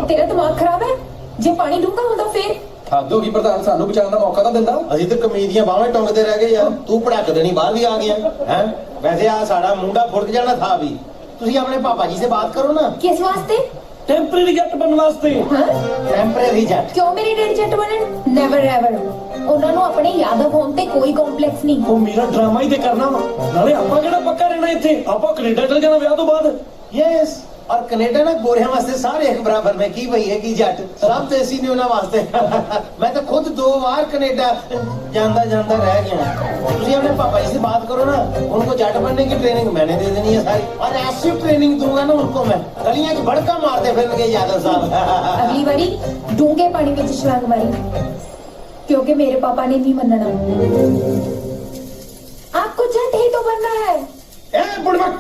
तेरा दिमाग खराब है? जे पानी डूंगा होता फिर ਹੱਦ ਹੋ ਗਈ ਪ੍ਰਧਾਨ, ਸਾਨੂੰ ਬਚਾਉਣ ਦਾ ਮੌਕਾ ਤਾਂ ਦਿੰਦਾ। ਅਸੀਂ ਤਾਂ ਕਮੀਜ਼ ਦੀਆਂ ਬਾਹਾਂ ਟੰਗਦੇ ਰਹਿ ਗਏ ਯਾਰ, ਤੂੰ ਭੜਕ ਦੇਣੀ ਬਾਹਰ ਵੀ ਆ ਗਿਆ ਹੈ। ਵੈਸੇ ਆ ਸਾਡਾ ਮੁੰਡਾ ਫੁਰਕ ਜਾਣਾ ਥਾ ਵੀ। ਤੁਸੀਂ ਆਪਣੇ ਪਾਪਾ जी से बात करो ना। किस वास्ते? टेम्परेरी जट बनने वास्ते। हाँ? ਟੈਂਪਰੇਰੀ ਜੱਟ। क्यों मेरे डैडी जट बनन? Never ever. ਉਹਨਾਂ ਨੂੰ ਆਪਣੇ ਯਾਦਵ ਹੋਣ ਤੇ ਕੋਈ ਕੰਪਲੈਕਸ ਨਹੀਂ। ਉਹ ਮੇਰਾ ਡਰਾਮਾ ਹੀ ਤੇ ਕਰਨਾ ਵਾ, ਨਾਲੇ ਆਪਾਂ ਕਿਹੜਾ ਪੱਕਾ ਰਹਿਣਾ ਇੱਥੇ, ਆਪਾਂ ਕੈਨੇਡਾ ਚਲ ਜਾਣਾ ਵਿਆਹ ਤੋਂ ਬਾਅਦ। यस और कनेडा ना गोरिया वास्ते सारे एक बराबर में की भई है की जट सब तो ऐसी नहीं होना वास्ते। मैं तो खुद 2 बार कनेडा जांदा जांदा रह गया। तुझे अपने पापा जी से बात करो ना, उनको जट बनने की ट्रेनिंग मैंने दे देनी है सारी, और ऐसी ट्रेनिंग दूंगा ना उनको मैं, गलियां च भड़का मारते फिरेंगे यादव साहब। अगली बारी डूंगे पानी में छलांग मारी, क्योंकि मेरे पापा ने नहीं मनना। आपको जट ही तो बनना है। ए बुड़बक,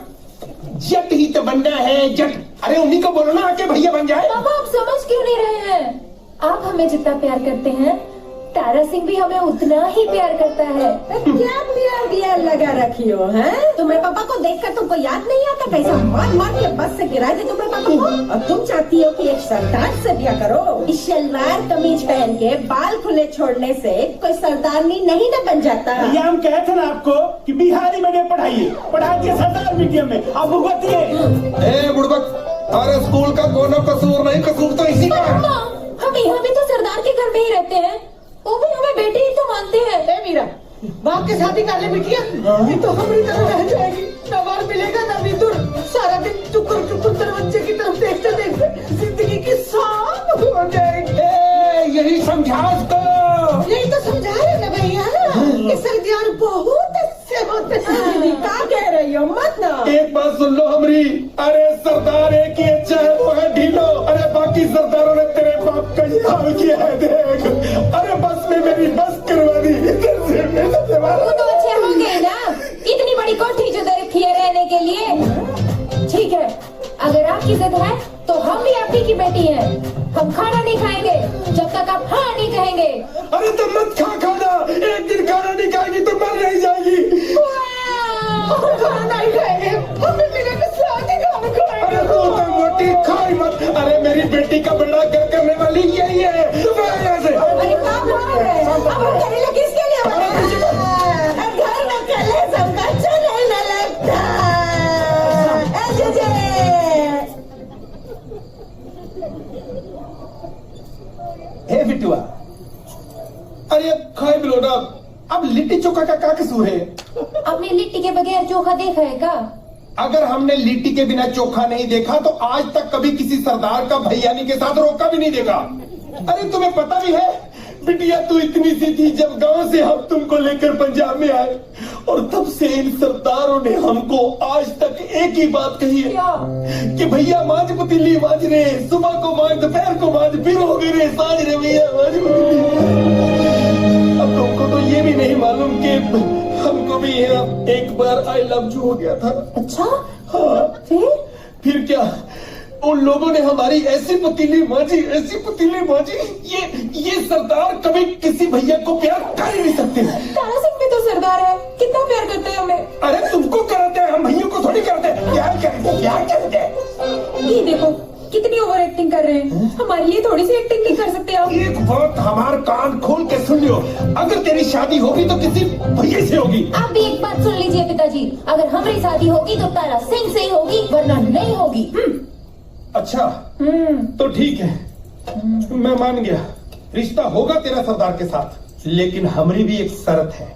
जट ही तो बनना है जट। अरे उन्हीं को बोलो ना आके भैया बन जाए। पापा आप समझ क्यों नहीं रहे हैं? आप हमें जितना प्यार करते हैं, तारा सिंह भी हमें उतना ही प्यार करता है। क्या प्यार दिया लगा रखी हो है? तुम्हारे पापा को देखकर तुमको याद नहीं आता कैसा मार मार के बस से गिराए थे तुम्हारे पापा को? अब तुम चाहती हो कि एक सरदार से ब्याह करो? इस शलवार कमीज पहन के बाल खुले छोड़ने से कोई सरदारनी नहीं न बन जाता। भैया हम कहे थे ना आपको कि बिहारी मीडियम पढ़ाइए, पढ़ाइए सरदार मीडियम में, आप भुगतिए। ए बुड़बक, अरे स्कूल का कोनो कसूर नहीं, कसूर तो इसी का है। अम्मा, हम यहाँ भी तो सरदार के घर में ही रहते हैं, वो भी हमें बेटे ही तो मानते हैं। ए मीरा, बाप के शादी कर ले बिटिया, ये तो हमारी तरह रह जाएगी, ना बार मिलेगा ना विदुर, सारा दिन टुकुर टुकुर दरवाजे की तरफ देखते देखते जिंदगी की सांप हो जाएगी। यही समझा उसको। यही तो समझा रहे ना भैया कि सर्दियाँ बहुत अच्छे होते हैं। क्या कह रही हो? मत ना। एक बात सुन लो हमरी, अरे सरदार एक ही अच्छा है, वो है ढीलो। अरे बाकी सरदारों ने तेरे बाप का ये हाल किया है देख। अरे बस में मेरी बस करवा दी। वो तो अच्छे होंगे ना, इतनी बड़ी कोठी जो दे रखी है रहने के लिए। ठीक है, अगर आपकी जिद है तो हम भी आपकी की बेटी हैं। हम खाना नहीं खाएंगे जब तक आप हाँ नहीं कहेंगे। अरे तो मत खा खाना, एक दिन खाना नहीं खाएगी तो मर नहीं जाएगी। खाना नहीं खाएंगे, हमें मेरे के साथ ही खाना खाएंगे। अरे तू तो मोटी खाई मत। अरे मेरी बेटी का बड़ा क्या करने वाली यही है। तुम यहाँ से। अरे काम हो रहा है, अब हम करेंगे किसके लिए? घर में अकेले सबका चले न लगता। हे बिटुआ, अरे अब खाए मिलो ना, अब लिट्टी चोखा का क्या कसूर है? आपने लिट्टी के बगैर चोखा देखा है क्या? अगर हमने लिट्टी के बिना चोखा नहीं देखा तो आज तक कभी किसी सरदार का भैयानी के साथ रोका भी नहीं देखा। अरे तुम्हें पता भी है बिटिया, तू इतनी सी थी जब गांव से हम तुमको लेकर पंजाब में आए, और तब से इन सरदारों ने हमको आज तक एक ही बात कही है कि भैया मांझ पतीली मांझ रे, सुबह को मांझ, दोपहर को मांझ, फिर हो गई रे सांझ रे भैया मांझ पतीली। अब तुमको तो ये भी नहीं मालूम कि हमको भी यहाँ एक बार आई लव यू हो गया था। अच्छा, हाँ, फिर क्या उन लोगों ने हमारी ऐसी पतीली मांझी, ऐसी पतीली मांझी, ये सरदार कभी किसी भैया को प्यार कर ही नहीं सकते। तारा सिंह भी तो सरदार है, कितना प्यार करते हैं हमें। अरे तुमको कराते हैं, हम भैया को थोड़ी करते हैं। प्यार करते हैं। ये देखो कितनी ओवर एक्टिंग कर रहे हैं, हमारे लिए थोड़ी सी एक्टिंग नहीं कर सकते आप? एक बात हमार कान खोल के सुन लो, अगर तेरी शादी होगी तो किसी भैया से होगी। आप भी एक बात सुन लीजिए पिताजी, अगर हमारी शादी होगी तो तारा सिंह से ही होगी, वरना नहीं होगी। अच्छा तो ठीक है, मैं मान गया, रिश्ता होगा तेरा सरदार के साथ, लेकिन हमारी भी एक शर्त है।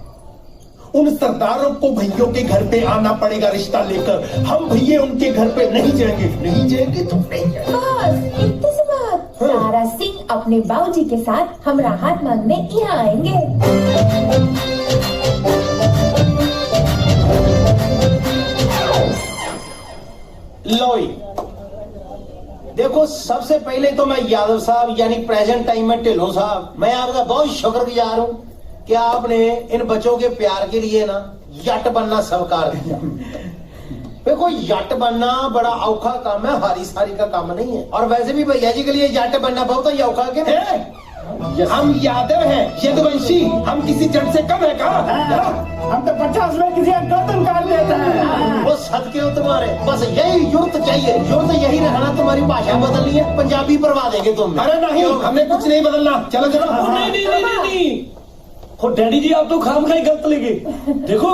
उन सरदारों को भैयों के घर पे आना पड़ेगा रिश्ता लेकर। हम भैया उनके घर पे नहीं जाएंगे। नहीं जाएंगे तो नहीं जाएंगे। बस इतनी सी बात। तारा सिंह अपने बाबूजी के साथ हमरा हाथ मांगने यहाँ आएंगे। लोई देखो, सबसे पहले तो मैं यादव साहब यानी प्रेजेंट टाइम में ढिल्लों साहब, मैं आपका बहुत शुक्रगुजार हूं कि आपने इन बच्चों के प्यार के लिए ना यट बनना स्वीकार किया। देखो, यट बनना बड़ा औखा काम है, हारी सारी का काम नहीं है। और वैसे भी भैया जी के लिए यट बनना बहुत ही औखा के हम यादव हैं, यदुवंशी, हम किसी जट से कम है का? हम तो 50 में किसी का गर्दन काट देते हैं। वो सदके हो तुम्हारे, बस यही युक्त चाहिए, युक्त यही रहना। तुम्हारी भाषा बदलनी है, पंजाबी परवा देंगे तुम। अरे नहीं, हमें कुछ नहीं बदलना। चलो चलो। नहीं। हो डैडी जी, आप तो खामखाई गलत लेंगे। देखो,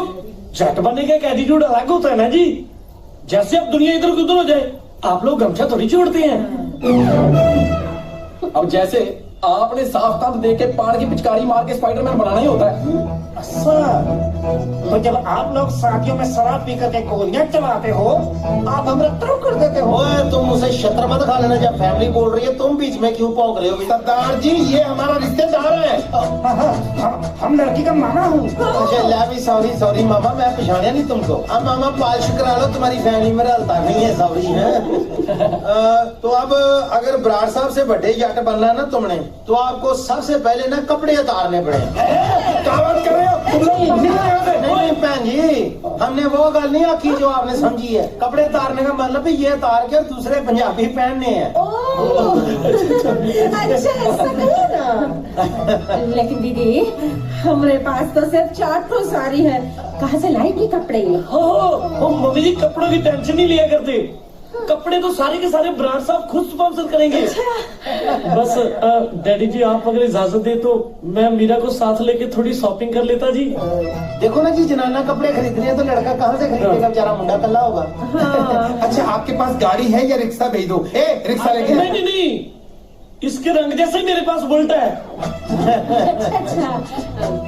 जट बनने का एक एटीट्यूड अलग होता है ना जी। जैसे अब दुनिया इधर उधर हो जाए, आप लोग गमछा थोड़ी छोड़ते हैं। अब जैसे आपने साफ तंब दे के पान की पिचकारी मार के स्पाइडरमैन बनाना ही होता है। तो जब आप लोग शादियों में शराब पी करके गोलियां चलाते हो, आप हमरा तरफ कर देते हो। ओए, तुम उसे शत्र मत खा लेना। जब फैमिली बोल रही है, तुम बीच में क्यों भौंक रहे हो? सरदार जी, ये हमारा रिश्तेदार है। हम लड़की का मामा हूँ। अच्छा, भी सॉरी मामा, मैं पहचानिया नहीं तुमको। अब मामा पॉलिश करा लो, तुम्हारी फैमिली में रहता नहीं है। सॉरी है। तो अब अगर बराड़ साहब से बड़े जट बनना है ना तुमने, तो आपको सबसे पहले ना कपड़े उतारने पड़े। क्या बात कर रहे हो तुम लोग? नहीं बहन जी, हमने वो गल नहीं आखी जो आपने समझी है। कपड़े उतारने का मतलब ये उतार के दूसरे पंजाबी पहनने हैं। अच्छा, ऐसा नहीं ना। लेकिन दीदी, हमारे पास तो सिर्फ 4 ठो साड़ी है, कहाँ से लाएंगे कपड़े? हो मम्मी जी, कपड़ों की टेंशन नहीं लिया करते। कपड़े तो सारे के सारे ब्रांड साहब खुद स्पॉन्सर करेंगे। बस डैडी जी, आप अगर इजाजत दे तो मैं मीरा को साथ लेके थोड़ी शॉपिंग कर लेता जी। देखो ना जी, जनाना कपड़े खरीदने हैं तो लड़का कहाँ से खरीदेगा? बेचारा मुंडा कल्ला होगा। अच्छा, आपके पास गाड़ी है या रिक्शा भेज दो? रिक्शा लेके। नहीं, इसके रंग जैसे ही मेरे पास बुलेट है। अच्छा,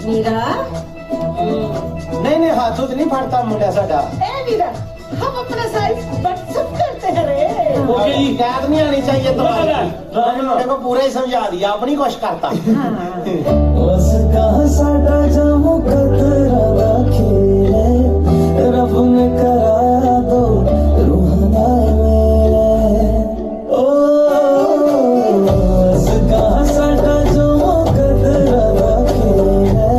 मीरा। नहीं, हाथों से नहीं फाड़ता मुंडा साडा। मीरा, हम अपना साइज व्हाट्सएप करते हैं रे। ओके जी, याद नहीं आनी चाहिए तुम्हारी। मुंडे को पूरा ही समझा दिया, अपनी कोश करता। बस कहाँ साडा जामो कतरा खेले, रब ने कराया दो रूहाना मेरे। ओ बस कहाँ साडा जामो कतरा खेले,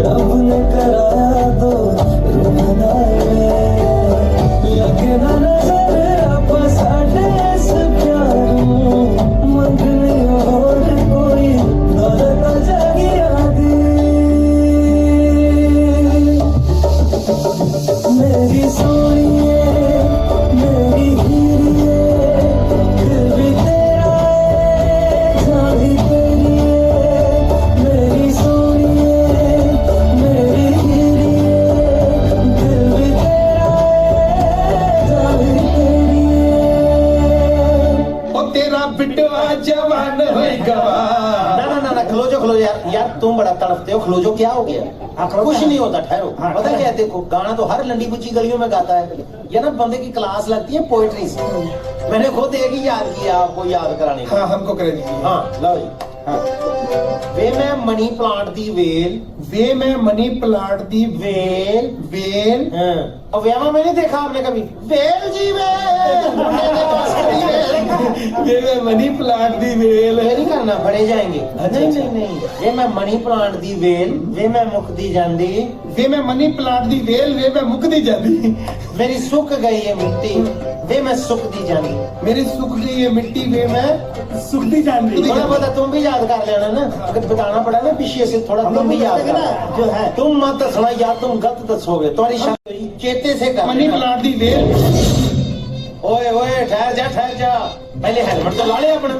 रब ने कराया दो रूहाना मेरे। लगना नजर आप साडे इस प्यार नूं, मंगनी और कोई दौलत जागिया दी। मेरी सोनिए, मेरी हीरिए, दिल भी तेरा है, जान भी तेरी है। मेरी सोनिए, मेरी हीरिए, दिल भी तेरा है, जान भी तेरी है। ओ तेरा बिटवा जवान होएगा। ना, खलो यार, तुम बड़ा तड़पते हो। खलो, क्या हो गया? कुछ नहीं होता, ठहरो। पता क्या है, देखो, गाना तो हर लंडी बुच्ची गलियों में गाता है। ये ना बंदे की क्लास लगती है पोएट्री से। मैंने खुद एक ही याद किया आपको याद कराने। हाँ, हमको कर दीजिए। हाँ, लो जी। वे मैं मनी प्लांट दी वेल, वे मैं मनी प्लांट दी वेल। वेल। और व्यामा मैंने देखा आपने कभी? वेल जी वेल। वे मैं मनी प्लांट दी वेल। ये नहीं करना, फड़े जाएंगे। नहीं, वे मैं मनी प्लांट दी वेल, वे मैं मुक दी जांदी। वे मैं मनी प्लांट दी वेल, वे मैं मुक दी जांदी। मेरी सुख गई ये मिट्टी, वे मैं सुख दी जांदी। मेरी सुख गई ये मिट्टी, वे मैं सुख दी जांदी। थोड़ा बहुत तुम भी याद कर लेना ना, अगर बताना पड़ा ना पीछे से थोड़ा तुम भी याद करना जो है। तुम मत दसना यार, तुम गलत दसोगे। तुम्हारी चेते से कर। मनी प्लांट दी वेल। ओए, ठहर जा। पहले हेलमेट तो ला ले अपना,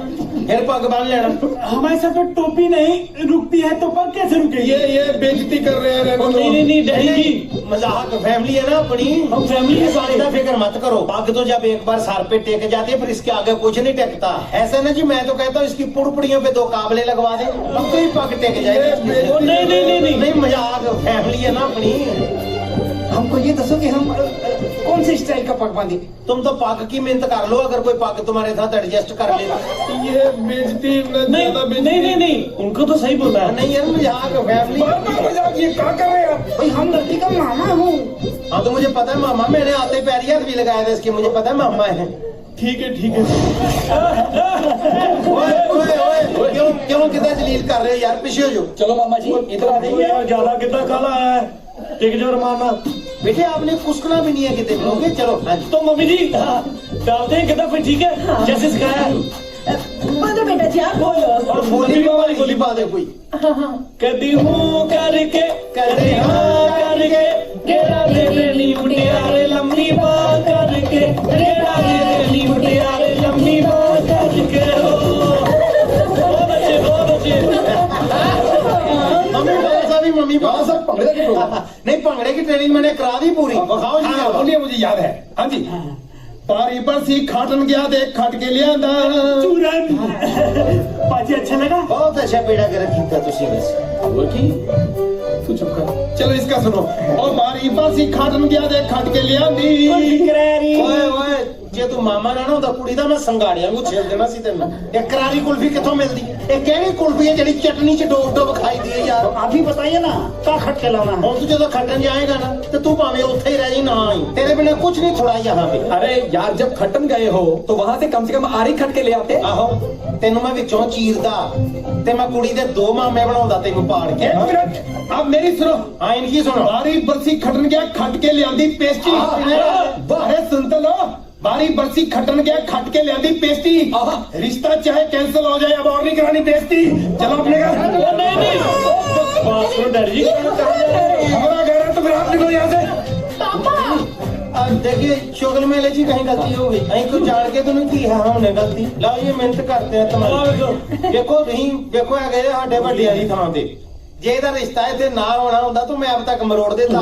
फिर पग बांध लेना। हमारे साथ तो टोपी नहीं रुकती है, तो पग कैसे रुकेगी? ये बेइज्जती कर रहे हैं। नहीं डैडी जी, मजाक, फैमिली है ना अपनी, हम फैमिली के साथ इतना फिक्र मत करो। पग तो जब एक बार सर पे टेक जाती है, फिर इसके आगे कुछ नहीं टेकता। ऐसा ना जी, मैं तो कहता हूँ इसकी पुड़पुड़ियों पे 2 काबले लगवा दे, अब तो ही पग टेक जाएगी। नहीं, मजाक, फैमिली है ना अपनी। हमको ये दसो कि हम कौन से स्टाइल का पक पाती। तुम तो पग की मेहनत कर लो, अगर कोई पग तुम्हारे साथ एडजस्ट कर ले। ये बेइज्जती नहीं, उनको तो सही बोला है। नहीं यार, मजाक फैमिली मजाक ये क्या कर रहे हैं आप? भाई हम लड़की का मामा हूँ। हाँ तो मुझे पता है मामा, मैंने आते पैरी हाथ भी लगाए थे इसके, मुझे पता है मामा है। ठीक है ओए क्यों कितना जलील कर रहे हो यार, पीछे हो जाओ। चलो मामा जी इधर आ जाइए। ज्यादा कितना काला है, टिक जो मामा। बेटे आपने कुस्कना भी नहीं है कितने लोगे। चलो हाँ जी। तो मम्मी जी डालते हैं कितना, फिर ठीक है जैसे सिखाया। बोलो बेटा जी आप बोलो। और बोली वाली गोली पा दे कोई। कदी हूँ करके कदी हाँ करके, गेड़ा दे देनी मुटियारे लंबी बात करके, गेड़ा दे देनी मुटियारे लंबी बात करके। मम्मी पापा सब भंगड़े की नहीं, भंगड़े की ट्रेनिंग मैंने करा दी पूरी। बखाओ जी। बोलिए, मुझे याद है। हाँ जी। पारी पर सी खाटन गया, देख खट के लिया चूरन। पाजी अच्छा लगा? बहुत अच्छा बेड़ा कर रखा तुसी वैसे। तू चुप कर। चलो इसका सुनो। और पारी पर सी खाटन गया, देख खट के लिया ओए जे तू मामा ना होता कुड़ी दा मैं संगाड़ियां ਨੂੰ ਛੇੜ ਦੇਣਾ ਸੀ ਤੈਨੂੰ। ਇਹ ਕਰਾਰੀ ਕੁਲਫੀ ਕਿੱਥੋਂ ਮਿਲਦੀ? ਇਹ ਕਿਹੜੀ ਕੁਲਫੀ ਹੈ ਜਿਹੜੀ ਚਟਨੀ ਚ ਡੋਬ ਡੋਬ ਖਾਈ ਦੀ ਹੈ ਯਾਰ? आप ही बताइए ना क्या खट के लाना है? ਹੁਣ ਤੂੰ ਜਦੋਂ ਖੱਟਣ ਜਾਏਗਾ ਨਾ ਤੇ ਤੂੰ ਭਾਵੇਂ ਉੱਥੇ ਹੀ ਰਹਿ ਜੀ, ਨਾ ਆਈ। तेरे बिना कुछ नहीं थोड़ा यहाँ पे। अरे यार जब खटन गए हो तो वहाँ से कम आरी खट के ले आते। ਆਹੋ ਤੈਨੂੰ ਮੈਂ ਵਿੱਚੋਂ ਚੀਰਦਾ ਤੇ ਮੈਂ ਕੁੜੀ ਦੇ ਦੋ ਮਾਮੇ ਬਣਾਉਂਦਾ ਤੈਨੂੰ ਪਾੜ ਕੇ। अब मेरी सुनो। हाँ इनकी सुनो। बारी बरसी खटन गया, खट के लियांदी पेस्टी। अरे सुन तो लो। बारी बरसी खटन गया, खट के लियांदी पेस्टी। रिश्ता चाहे कैंसिल हो जाए, अब और नहीं करानी बेइज्जती। चलो अपने घर। नहीं डैडी जी हमारा घर है तो फिर आप निकलो यहाँ से। अब देखिए शुगल मेले जी कहीं गलती हो गई, कहीं कुछ जान के तो नहीं की है हमने गलती। लो ये मेहनत करते हैं तुम्हारी। देखो नहीं देखो है गए साडे वड्डियां दी थां ते जे ਇਹਦਾ ਰਿਸ਼ਤਾ इतने ना होना ਹੁੰਦਾ तो मैं अब तक मरोड़ देता।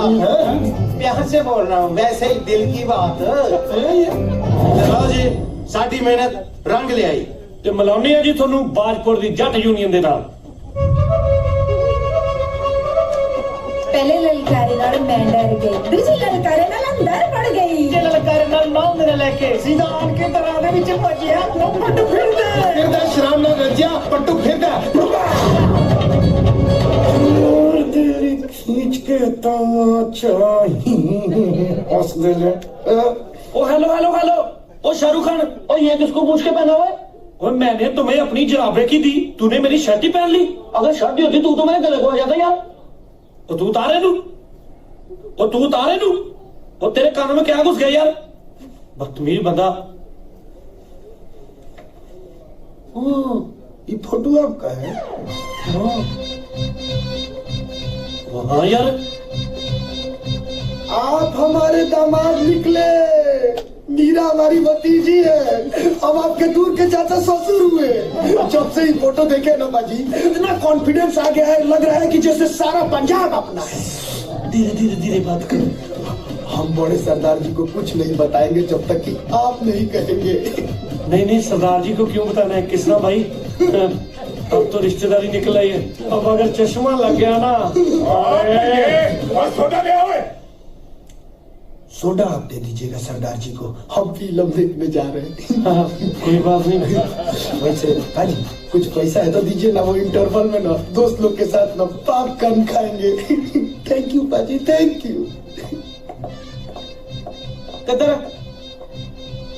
प्यार से बोल रहा हूँ, वैसे ही दिल की बात। चलो जी साडी मेहनत रंग ले आई ਤੇ ਮਿਲਾਉਣੀ ਆ ਜੀ ਤੁਹਾਨੂੰ ਬਾਜਪੁਰ ਦੀ ਜੱਟ ਯੂਨੀਅਨ ਦੇ ਨਾਲ। पहले ललकारे नाल मैं डर गई, दूसरी ललकारे नाल अंदर पड़ गई। ਜੇ ਲਲਕਾਰੇ ਨਾਲ ਨੌ ਮੇਰੇ ਲੈ ਕੇ सीधा आन के दराजे ਵਿੱਚ ਭੱਜਿਆ ਨੋ ਪੱਟ ਫਿਰਦਾ शराब ना रजिया पट्टू फिरदा। और तेरी खींच के तमाचा हंस दे ले। ओ हेलो हेलो हेलो, ओ शाहरुख खान, ओ ये किसको पूछ के पहना हुआ है? ओ मैंने तुम्हें अपनी जराबे की दी, तूने मेरी शर्ट ही पहन ली। अगर शर्ट ही होती तू तो मेरे गले को आ जाता यार। तो तू उतारे नू, ओ तू उतारे नू, ओ तेरे कानों में क्या घुस गया यार? बदतमीज बंदा। ये फोटो आपका है? हाँ यार, आप हमारे दामाद निकले। मीरा हमारी भतीजी है, हम आपके दूर के चाचा ससुर हुए। जब से ही फोटो देखे ना बाजी इतना कॉन्फिडेंस आ गया है, लग रहा है कि जैसे सारा पंजाब अपना है। धीरे धीरे धीरे बात कर। हम बड़े सरदार जी को कुछ नहीं बताएंगे जब तक कि आप नहीं कहेंगे। नहीं नहीं, सरदार जी को क्यों बताना है किसना भाई? अब तो रिश्तेदारी निकल आई है। अब अगर चश्मा लग गया ना, सोडा ले आओ। सोडा आप दे दीजिएगा सरदार जी को, हम फिल्म देखने जा रहे हैं। हाँ, कोई बात नहीं। वैसे भाई कुछ पैसा है तो दीजिए ना, वो इंटरवल में ना दोस्त लोग के साथ ना पॉपकॉर्न खाएंगे। थैंक यू बाजी, थैंक यू। किधर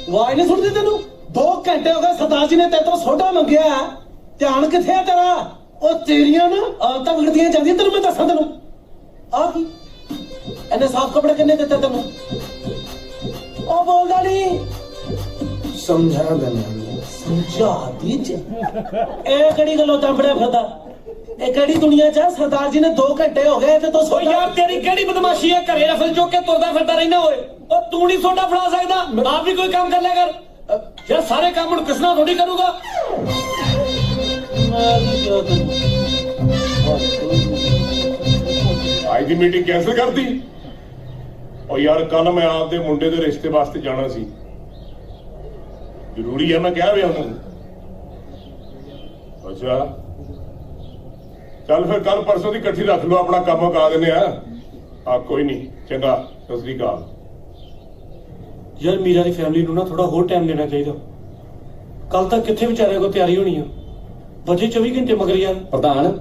वाज नहीं सुनती तेनू? 2 घंटे हो गए सरदार जी ने तेरे तो सोडा मंगया, ध्यान किथे है तेरा? ओ तेरियां ना आदतां विगड़दियां जांदियां, तेनू मैं दसां तेनू। आ की इन्ने साफ कपड़े किन्ने दित्ते तेनू? ओ बोलदा नहीं, समझा देना। समझा दीजिए। ए कड़ी गलो चंबड़े फिरदा? ए कड़ी दुनिया च सरदार जी ने 2 घंटे हो गए ते तो ओ यार तेरी केड़ी बदमाशी है? घरे रफल चुक के तुरदा फिरदा रहना होए। ओ तू नहीं सोडा फड़ा सकदा, आप भी कोई काम कर लिया कर यार। सारे काम हुण किसना थोड़ी करूंगा। आज की मीटिंग कैंसिल कर दी। और यार कल मैं आपके मुंडे के रिश्ते वास्ते जाना सी, जरूरी है मैं कह रहा हूं। अच्छा चल फिर कल परसों की इकट्ठी रख लो, अपना काम मुका देने। हाँ कोई नहीं, चंगा, सत श्री अकाल। ਯਾਰ ਮੀਰਾ ਦੀ ਫੈਮਿਲੀ ਨੂੰ ਨਾ ਥੋੜਾ ਹੋਰ ਟਾਈਮ ਦੇਣਾ ਚਾਹੀਦਾ। ਕੱਲ ਤੱਕ ਕਿੱਥੇ ਵਿਚਾਰਿਆਂ ਕੋ ਤਿਆਰੀ ਹੋਣੀ ਆ, ਬਜੇ 24 ਘੰਟੇ ਮਗਰ ਯਾਰ। ਪ੍ਰਧਾਨ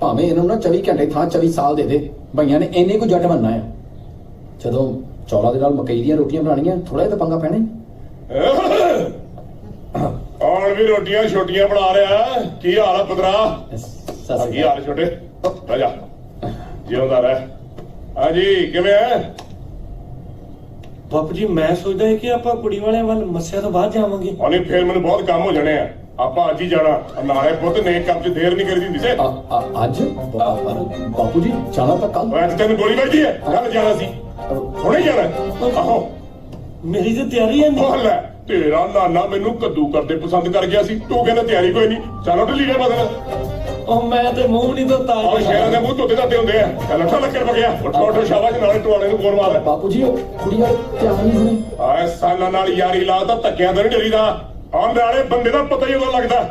ਭਾਵੇਂ ਇਹਨਾਂ ਨੂੰ ਨਾ 24 ਘੰਟੇ ਥਾਂ 24 ਸਾਲ ਦੇ ਦੇ, ਭਈਆਂ ਨੇ ਇੰਨੇ ਕੁ ਜੱਟ ਬਣਨਾ ਆ। ਜਦੋਂ ਚੌਲਾਂ ਦੇ ਨਾਲ ਮਕਈ ਦੀਆਂ ਰੋਟੀਆਂ ਬਣਾਉਣੀਆਂ ਥੋੜਾ ਜਿਹਾ ਤਾਂ ਪੰਗਾ ਪੈਣਾ ਹੀ। ਕੌਣ ਵੀ ਰੋਟੀਆਂ ਛੋਟੀਆਂ ਬਣਾ ਰਿਹਾ? ਕੀ ਹਾਲ ਆ ਪੁੱਤਰਾ? ਕੀ ਹਾਲ ਛੋਟੇ? ਰਾਜਾ ਜਿਉਂਦਾ ਰਹਿ। ਹਾਂਜੀ ਕਿਵੇਂ ਹੈ ਬਾਪੂ ਜੀ? ਮੈਂ ਸੋਚਦਾ ਹੈ ਕਿ ਆਪਾਂ ਕੁੜੀ ਵਾਲਿਆਂ ਵੱਲ ਮੱਸਿਆ ਤੋਂ ਬਾਅਦ ਜਾਵਾਂਗੇ। ਉਹਨੇ ਫੇਰ ਮੈਨੂੰ ਬਹੁਤ ਕੰਮ ਹੋ ਜਾਣੇ ਆ, ਆਪਾਂ ਅੱਜ ਹੀ ਜਾਣਾ। ਨਾਲੇ ਪੁੱਤ ਨੇਕ ਕੰਮ 'ਚ ਦੇਰ ਨਹੀਂ ਕਰੀ ਹੁੰਦੀ ਸੀ। ਅੱਜ ਬਾਪੂ ਜੀ ਜਾਣਾ ਤਾਂ ਕੱਲ। ਅੱਜ ਤੈਨੂੰ ਗੋਲੀ ਵੱਜਦੀ ਹੈ, ਕੱਲ ਜਾਣਾ ਸੀ, ਹੁਣੇ ਜਾਣਾ। ਆਹੋ ਮੇਰੀ ਤੇ ਤਿਆਰੀ ਹੈ ਨਹੀਂ। ਲੈ ਤੇਰਾ ਨਾਨਾ ਮੈਨੂੰ ਕੱਦੂ ਕਰਦੇ ਪਸੰਦ ਕਰ ਗਿਆ ਸੀ, ਤੂੰ ਕਹਿੰਦਾ ਤਿਆਰੀ ਕੋਈ ਨਹੀਂ। ਚਲੋ ਢਿੱਲੀ ਜਾ ਬਦਲ। ਉਹ ਮੈਂ ਤੇ ਮੂੰਹ ਨਹੀਂ ਧੋਤਾ। ਆਹ ਸ਼ੇਰਾਂ ਦੇ ਮੂੰਹ ਧੋਤੇ ਦਾਤੇ ਹੁੰਦੇ ਆ। ਚੱਲ ਅੱਠਾ ਲੱਕੜ ਪਗਿਆ, ਉੱਠੋ ਉੱਠੋ ਸ਼ਾਬਾਸ਼। ਨਾਲੇ ਟਵਾਲੇ ਨੂੰ ਗੋਲ ਮਾਰ। ਬਾਪੂ ਜੀ ਕੁੜੀ ਵਾਲੇ ਧਿਆਨ ਨਹੀਂ ਹੋਣੀ। ਆਏ ਸਾਲਾਂ ਨਾਲ ਯਾਰੀ ਲਾ ਤਾਂ ਧੱਕਿਆਂ ਤੋਂ ਨਹੀਂ ਡਰੀਦਾ। ਆਉਣ ਵਾਲੇ ਬੰਦੇ ਦਾ ਪਤਾ ਹੀ ਉਦੋਂ ਲੱਗਦਾ।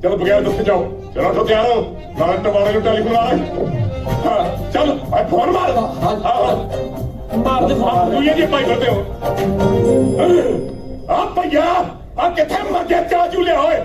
ਚਲੋ ਬਗੈਰ ਦੱਸੇ ਜਾਓ। ਚਲੋ ਉੱਠੋ ਤਿਆਰ ਹੋ, ਨਾਲੇ ਟਵਾਲੇ ਨੂੰ ਟੈਲੀਫੋਨ ਲਾ ਲੈ। ਹਾਂ ਚੱਲ ਆ ਫੋਨ ਮਾਰ। ਮਾਰ ਦੇ ਫੋਨ। ਤੂੰ ਇਹ ਜੀ ਭਾਈ ਫਿਰਦੇ ਹੋ ਆ ਭਈਆ? ਆ ਕਿੱਥੇ ਮਰ ਗਿਆ ਚਾਚੂ ਲਿਆ ਓਏ?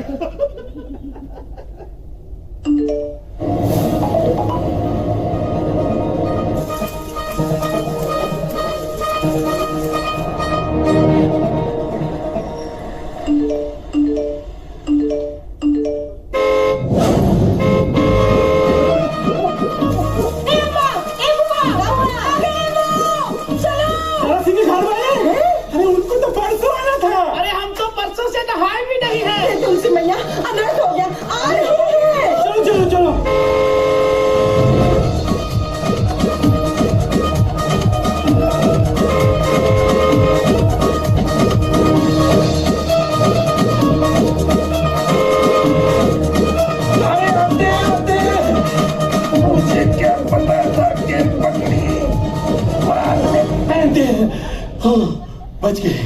अरे उनको तो परसों आना था। अरे हम तो परसों से नहाए भी नहीं है। तुलसी मैया अनर्थ हो गया, आ रही है। चलो चलो चलो। मुझे क्या पता था कि पकड़ी मारने पहनते हैं। हाँ बच गए।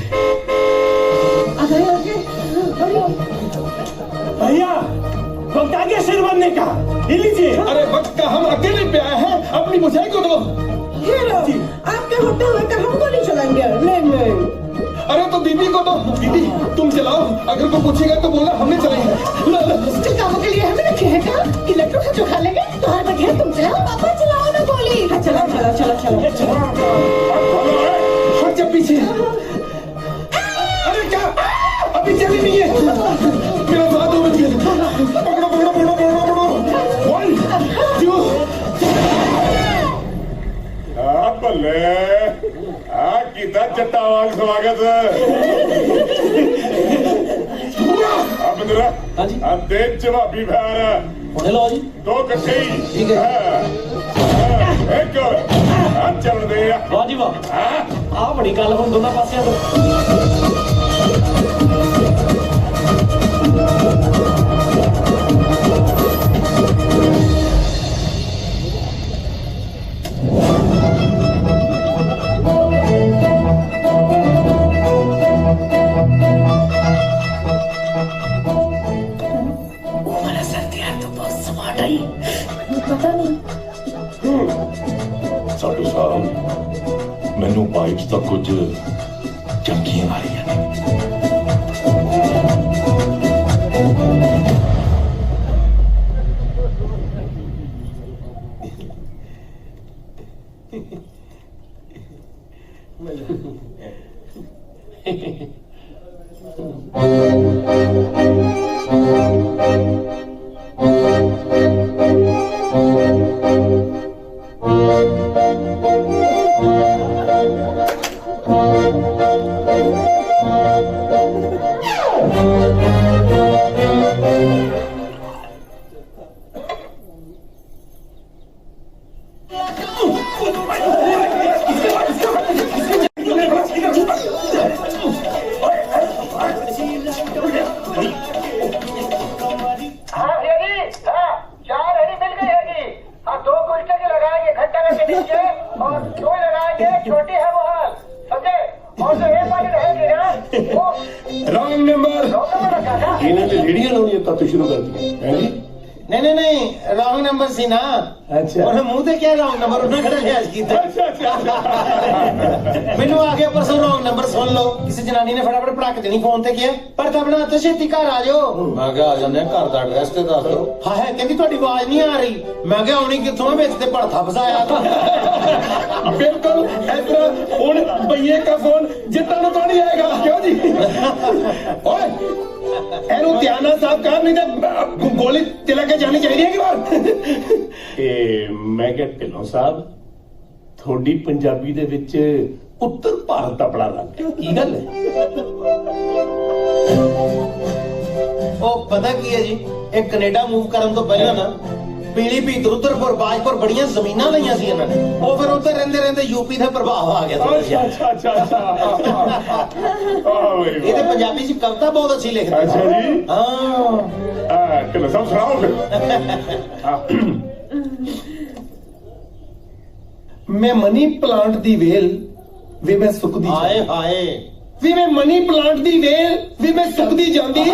भैया वक्त आ गया शेर बनने का, ले लीजिए। अरे वक्त का हम अकेले पे आए हैं, अपनी बुझाई को दो। हीरो, आपके होते हुए का हमको नहीं चलाएंगे। नहीं अरे तो दीदी को दो। दीदी तुम चलाओ, अगर कोई पूछेगा तो बोलना हमने चलाएंगे। चलाओ के लिए हमें रखे हैं क्या? कि लड्डू से जो खा लेंगे तुम्हारे बैठे तुम चलाओ। पापा चलाओ ना गोली। हाँ चलो चलो चलो चलो। हट जा पीछे। अरे क्या अभी चली नहीं है? मेरा हाथ बच गया। पकड़ो पकड़ो पकड़ो पकड़ो पकड़ो। 1 2 भले आ कीता जट्टा वांग स्वागत। अब इंद्रा आ तेज जवाबी भैर हुणे लो जी। दो इकट्ठे ही। ठीक है। एक आ चल दे। वाह जी वाह। आ बड़ी गल हुण दोनों पासियां तो। पता नहीं। साडू साहब मैनू पाइप्स तक कुछ चमकियां आ रही हैं। नहीं रॉन्ग नंबर सी ना। अच्छा। और मुंह ते क्या रॉन्ग नंबर उन्हें खड़ा लिहाज कीता। मैनू आ गया परसों रॉन्ग नंबर सुन लो। किसी जनानी ने फटाफट पटाक देनी फोन ते किया पर तबना तो छेती घर आ जाओ। मैं क्या आ जाने घर दा एड्रेस ते दस दो। हाँ है कहती ਤੁਹਾਡੀ आवाज नहीं आ रही। मैं क्या आनी कित्थों है विच ते भड़था फसाया। बिल्कुल इधर हुन भैये का फोन जितना तो नहीं आएगा क्यों जी। ओए एनु ध्यान साहब कर नहीं तो गोली चला के जानी चाहिए कि बार। मैं क्या ढिल्लों साहब थोड़ी पंजाबी दे विच उत्तर भारत दा बड़ा रंग है की गल है। ओ पता की है जी एक कनेडा मूव करन तो पहला ना पीलीभीत रुद्रपुर बाजपुर बड़ियां जमीनां लईयां सी इन्हां ने। ओ फिर उत्ते रहंदे यूपी दा प्रभाव आ गया। अच्छा ये तो पंजाबी च कविता बहुत अच्छी लिखते। अच्छा जी हाँ ढिल्लों साहब सुनाओ फिर। मैं मनी प्लांट दी वेल वे मैं सुकदी हाय हाय वे मैं मनी प्लांट दी वेल वे मैं सुकदी जांदी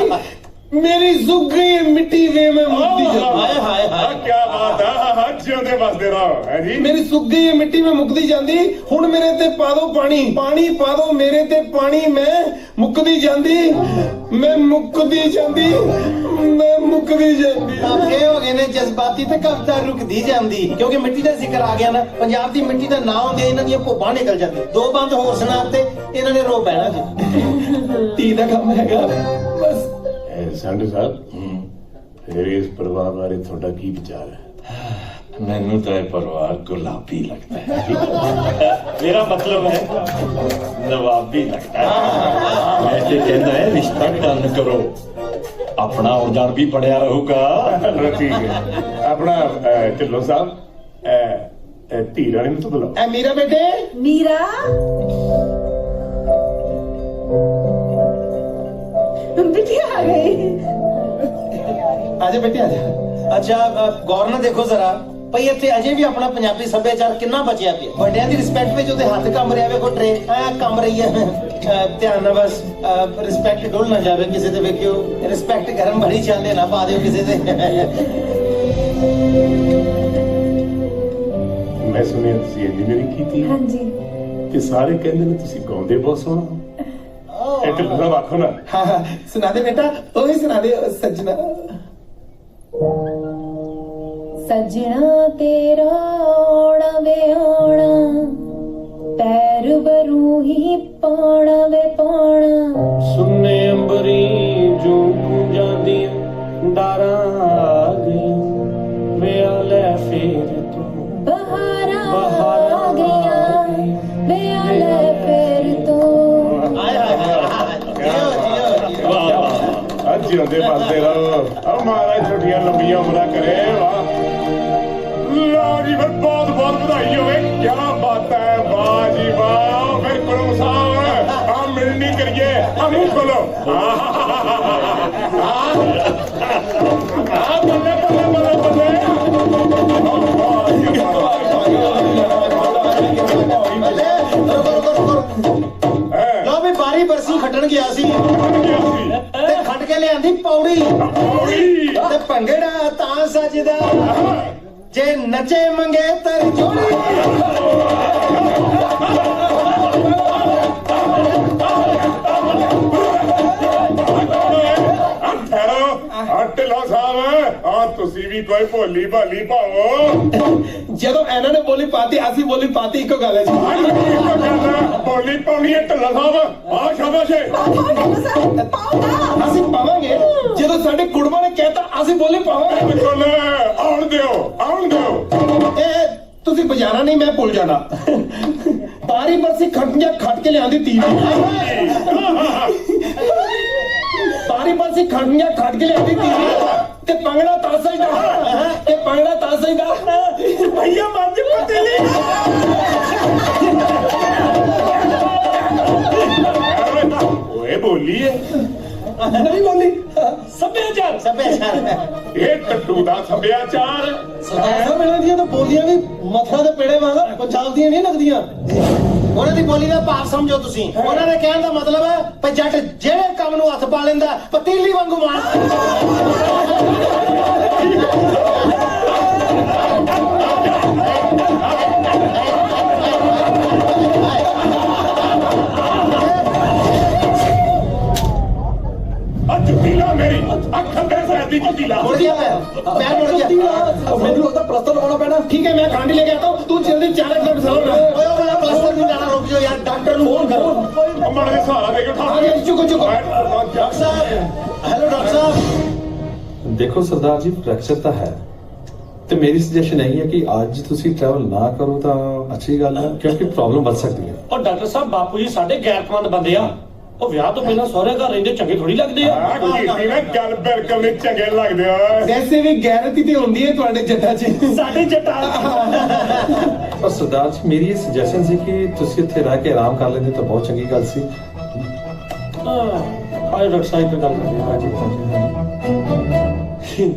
मेरी सुख गई मिट्टी वे मैं मुक्ति जांदी। हाय हाय हाय क्या बात है। हाँ जिंदे बसदे रहो है जी। मेरी सुख गई मिट्टी में मुक्ति जांदी हुण मेरे ते पा दो पानी पानी पा दो मेरे ते पानी मैं मुक्ति जांदी मैं मुक्ति जांदी मैं मुक्ति जांदी। ये हो गए ने जज्बाती ते कविता रुकदी जांदी क्योंकि मिट्टी दा जिक्र आ गया ना। पंजाब दी मिट्टी दा नाम होंदे इन्हां दी भोबां निकल जांदी। दो बंद होर सुणाते इन्हां ने रो पैना जी। धी दा काम हैगा बस। संधू साहब फिर इस परिवार बारे थोड़ा की विचार है। मैनू तो यह परिवार गुलाबी लगता है। मेरा मतलब है नवाबी लगता है। मैं तो कहना है रिश्ता डन करो अपना और जान भी पड़िया रहूगा। ठीक है अपना ढिल्लों साहब धी रानी में तो बुलाओ। ए मीरा बेटे मीरा बिटिया आ गई। आजा बेटे आजा। अच्छा गौर ਨਾਲ ਦੇਖੋ ਜ਼ਰਾ ਭਈ ਇੱਥੇ ਅਜੇ ਵੀ ਆਪਣਾ ਪੰਜਾਬੀ ਸੱਭਿਆਚਾਰ ਕਿੰਨਾ ਬਚਿਆ ਪਿਆ। ਵੱਡਿਆਂ ਦੀ ਰਿਸਪੈਕਟ ਵਿੱਚ ਉਹਦੇ ਹੱਥ ਕੰਬ ਰਿਹਾ ਵੇਖੋ ਟਰੇ ਆ ਕੰਬ ਰਹੀ ਹੈ। ਧਿਆਨ ਨਾਲ ਬਸ ਰਿਸਪੈਕਟ ਡੋਲ ਨਾ ਜਾਵੇ ਕਿਸੇ ਤੇ ਵੇਖਿਓ ਰਿਸਪੈਕਟ ਗਰਮ ਭਰੀ ਚਾਲੇ ਨਾ ਪਾ ਦਿਓ ਕਿਸੇ ਤੇ। ਮੈਂ ਸੁਣਿਆ ਤੁਸੀਂ ਇੰਜੀਨੀਅਰਿੰਗ ਕੀਤੀ। ਹਾਂਜੀ ਤੇ ਸਾਰੇ ਕਹਿੰਦੇ ਨੇ ਤੁਸੀਂ ਗਾਉਂਦੇ ਬਹੁਤ ਸੋਹਣਾ। ਇਹ ਢਿੱਲੋਂ ਸਾਹਿਬ ਆਖੋ ਨਾ। हाँ हाँ सुना दे बेटा वही सुना दे सजना। सजना तेरा आना वे आना पैर बरू ही पाना वे पाना। सुन्ने अंबरी जो जांदी डारा आ गई वे आले फिर तू बहारा आ गया वे आले फिर तो। जिंदे बसते रहो हमारा छोटियां लंबिया उम्र करे। वाह लो जी फिर बहुत बहुत बधाई हो। क्या बात है वाह जी वाह। फिर करो साहब हम मिलनी करिए हम खोलो। बल्ले बल्ले बल्ले बल्ले। ਲੋ ਵੀ ਬਾਰੀ ਬਰਸੀ ਖੱਟਣ ਗਿਆ ਸੀ ਤੇ ਖੱਟ ਕੇ ਲਿਆਂਦੀ ਪੌੜੀ ਤੇ ਭੰਗੜਾ ਤਾਂ ਸਜਦਾ ਜੇ ਨਚੇ ਮੰਗੇਤਰ ਜੋੜੀ। ਢਿੱਲੋਂ ਸਾਹਿਬ ਆ ਤੁਸੀਂ ਵੀ ਕੋਈ ਭੋਲੀ ਭਾਲੀ ਪਾਵੋ। ਜਦੋਂ ਇਹਨਾਂ ਨੇ ਬੋਲੀ ਪਾਤੀ ਅਸੀਂ ਬੋਲੀ ਪਾਤੀ ਇੱਕੋ ਗੱਲ ਹੈ ਜੀ। ਬੋਲੀ ਪਾਉਣੀ ਹੈ ਢਿੱਲੋਂ ਸਾਹਿਬ ਆ ਸ਼ਾਬਾਸ਼। ਅਸੀਂ ਪਾਵਾਂਗੇ ਜਦੋਂ ਸਾਡੇ ਕੁੜਮਾਂ ਨੇ ਕਹਿਤਾ ਅਸੀਂ ਬੋਲੀ ਪਾਵਾਂਗੇ। ਬਿਲਕੁਲ ਆਉਣ ਦਿਓ ਆਉਣ ਦਿਓ। ਇਹ ਤੁਸੀਂ ਬਜਾਣਾ ਨਹੀਂ ਮੈਂ ਭੁੱਲ ਜਾਣਾ। ਬਾਰੀ ਬਰਸੀ ਖੱਟੀਆਂ ਖੱਟ ਕੇ ਲਿਆਂਦੀ ਤੀ। ਬਾਰੀ ਬਰਸੀ ਖੱਟੀਆਂ ਖੱਟ ਕੇ ਲਿਆਂਦੀ ਤੀ ਤੇ ਪੰਗੜਾ ਤਾਸਾ ਹੀ ਦਾ ਤੇ ਪੰਗੜਾ ਤਾਸਾ ਹੀ ਦਾ ਭਈਆ ਮੱਝ ਪਤਲੀ। ਓਏ ਬੋਲੀ ਹੈ ਨਹੀਂ ਬੋਲੀ ਸੱਭਿਆਚਾਰ ਸੱਭਿਆਚਾਰ ਇਹ ਟੱਟੂ ਦਾ ਸੱਭਿਆਚਾਰ। ਐਸਾ ਮਿਲਣ ਦੀਆਂ ਤਾਂ ਬੋਲੀਆਂ ਵੀ ਮਥਰਾ ਦੇ ਪੇੜੇ ਵਾਂਗ ਪੰਜਾਬ ਦੀਆਂ ਨਹੀਂ ਲੱਗਦੀਆਂ। ਉਹਨਾਂ ਦੀ ਬੋਲੀ ਦਾ ਭਾਵ ਸਮਝੋ ਤੁਸੀਂ। ਉਹਨਾਂ ਦੇ ਕਹਿਣ ਦਾ ਮਤਲਬ ਹੈ ਕਿ ਜੱਟ ਜਿਹੜੇ ਕੰਮ ਨੂੰ ਹੱਥ ਪਾ ਲੈਂਦਾ ਪਤੀਲੀ ਵਾਂਗੂ ਮਾਰ। जुटी ला मेरी अखर दे दी जुटी ला मुड़ गया मैं मुड़ गया ਮੈਨੂੰ ਲੱਗਦਾ ਪਲਸਤਰ ਲਵਾਉਣਾ ਪੈਣਾ ठीक है मैं गांडी लेके आता हूँ तू जल्दी 4 किलोमीटर चलो ना ਪਲਸਤਰ ਨਹੀਂ ਜਾਣਾ ਰੁਕ ਜਾਓ ਯਾਰ ਡਾਕਟਰ ਨੂੰ ਫੋਨ ਕਰੋ अम्मा ने सहारा दे के उठा हाँ, चुको चुको ਡਾਕਟਰ ਸਾਹਿਬ ਹੈਲੋ ਡਾਕਟਰ ਸਾਹਿਬ ਦੇਖੋ ਸਰਦਾਰ ਜੀ ਫ੍ਰੈਕਚਰ ਤਾਂ ਹੈ ਤੇ ਮੇਰੀ ਸੁਜੈਸ਼ਨ ਇਹ ਹੈ ਕਿ ਅੱਜ ਤੁਸੀਂ ਟਰੈਵਲ ਨਾ ਕਰੋ ਤਾਂ ਅੱਛੀ ਗੱਲ ਹੈ ਕਿਉਂਕਿ ਪ੍ਰੋਬਲਮ ਵੱਧ ਸਕਦੀ ਹੈ ਔਰ ਡਾਕਟਰ ਸਾਹਿਬ ਬਾਪੂ ਜੀ ਸਾਡੇ ਗੈਰਤਮੰਦ ਬੰਦੇ ਆ ਉਹ ਵਿਆਹ ਤੋਂ ਪਹਿਲਾਂ ਸਹੁਰੇ ਘਰ ਰਹਿੰਦੇ ਚੰਗੇ ਥੋੜੀ ਲੱਗਦੇ ਆ ਕੀਤੀ ਨਾ ਗੱਲ ਬਿਲਕੁਲ ਨਹੀਂ ਚੰਗੇ ਲੱਗਦੇ ਓਏ वैसे भी गैरती तो होती है तुम्हारे जट्टा च ਸਾਡੇ ਜੱਟਾ ਪਰ ਸਰਦਾਰ ਜੀ ਮੇਰੀ ਇਹ ਸੁਜੈਸ਼ਨ ਸੀ ਕਿ ਤੁਸੀਂ ਇੱਥੇ ਰਹਿ ਕੇ ਆਰਾਮ ਕਰ ਲੈਂਦੇ ਤਾਂ ਬਹੁਤ ਚੰਗੀ ਗੱਲ ਸੀ ਆਏ ਡਾਕਟਰ ਸਾਹਿਬ ਤੇ ਗੱਲ ਕਰਦੇ ਹਾਂ ਜੀ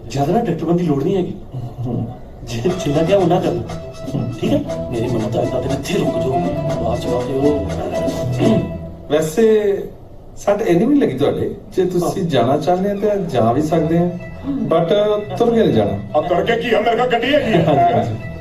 ਜਿਆਦਾ ਨਾ ਡਾਕਟਰ ਬੰਦੀ ਲੋੜ ਨਹੀਂ ਹੈਗੀ ਜੇ ਜਿੰਨਾ ਕਿਹਾ ਉਹਨਾਂ ਕਰ ਠੀਕ ਹੈ ਮੇਰੀ ਮਨਤ ਹੈ ਤਾਂ ਇੱਥੇ ਰੁਕ ਜਾਓ ਬਾਅਦ ਚ ਉਹ ਵੈਸੇ ਸੱਟ ਇੰਨੀ ਵੀ ਨਹੀਂ ਲੱਗੀ ਤੁਹਾਡੇ ਜੇ ਤੁਸੀਂ ਜਾਣਾ ਚਾਹੁੰਦੇ ਹੋ ਤਾਂ ਜਾ ਵੀ ਸਕਦੇ ਆ ਬਟ ਤੁਰ ਕੇ ਨਹੀਂ ਜਾਣਾ अब करके की है मेरे को गड्डी है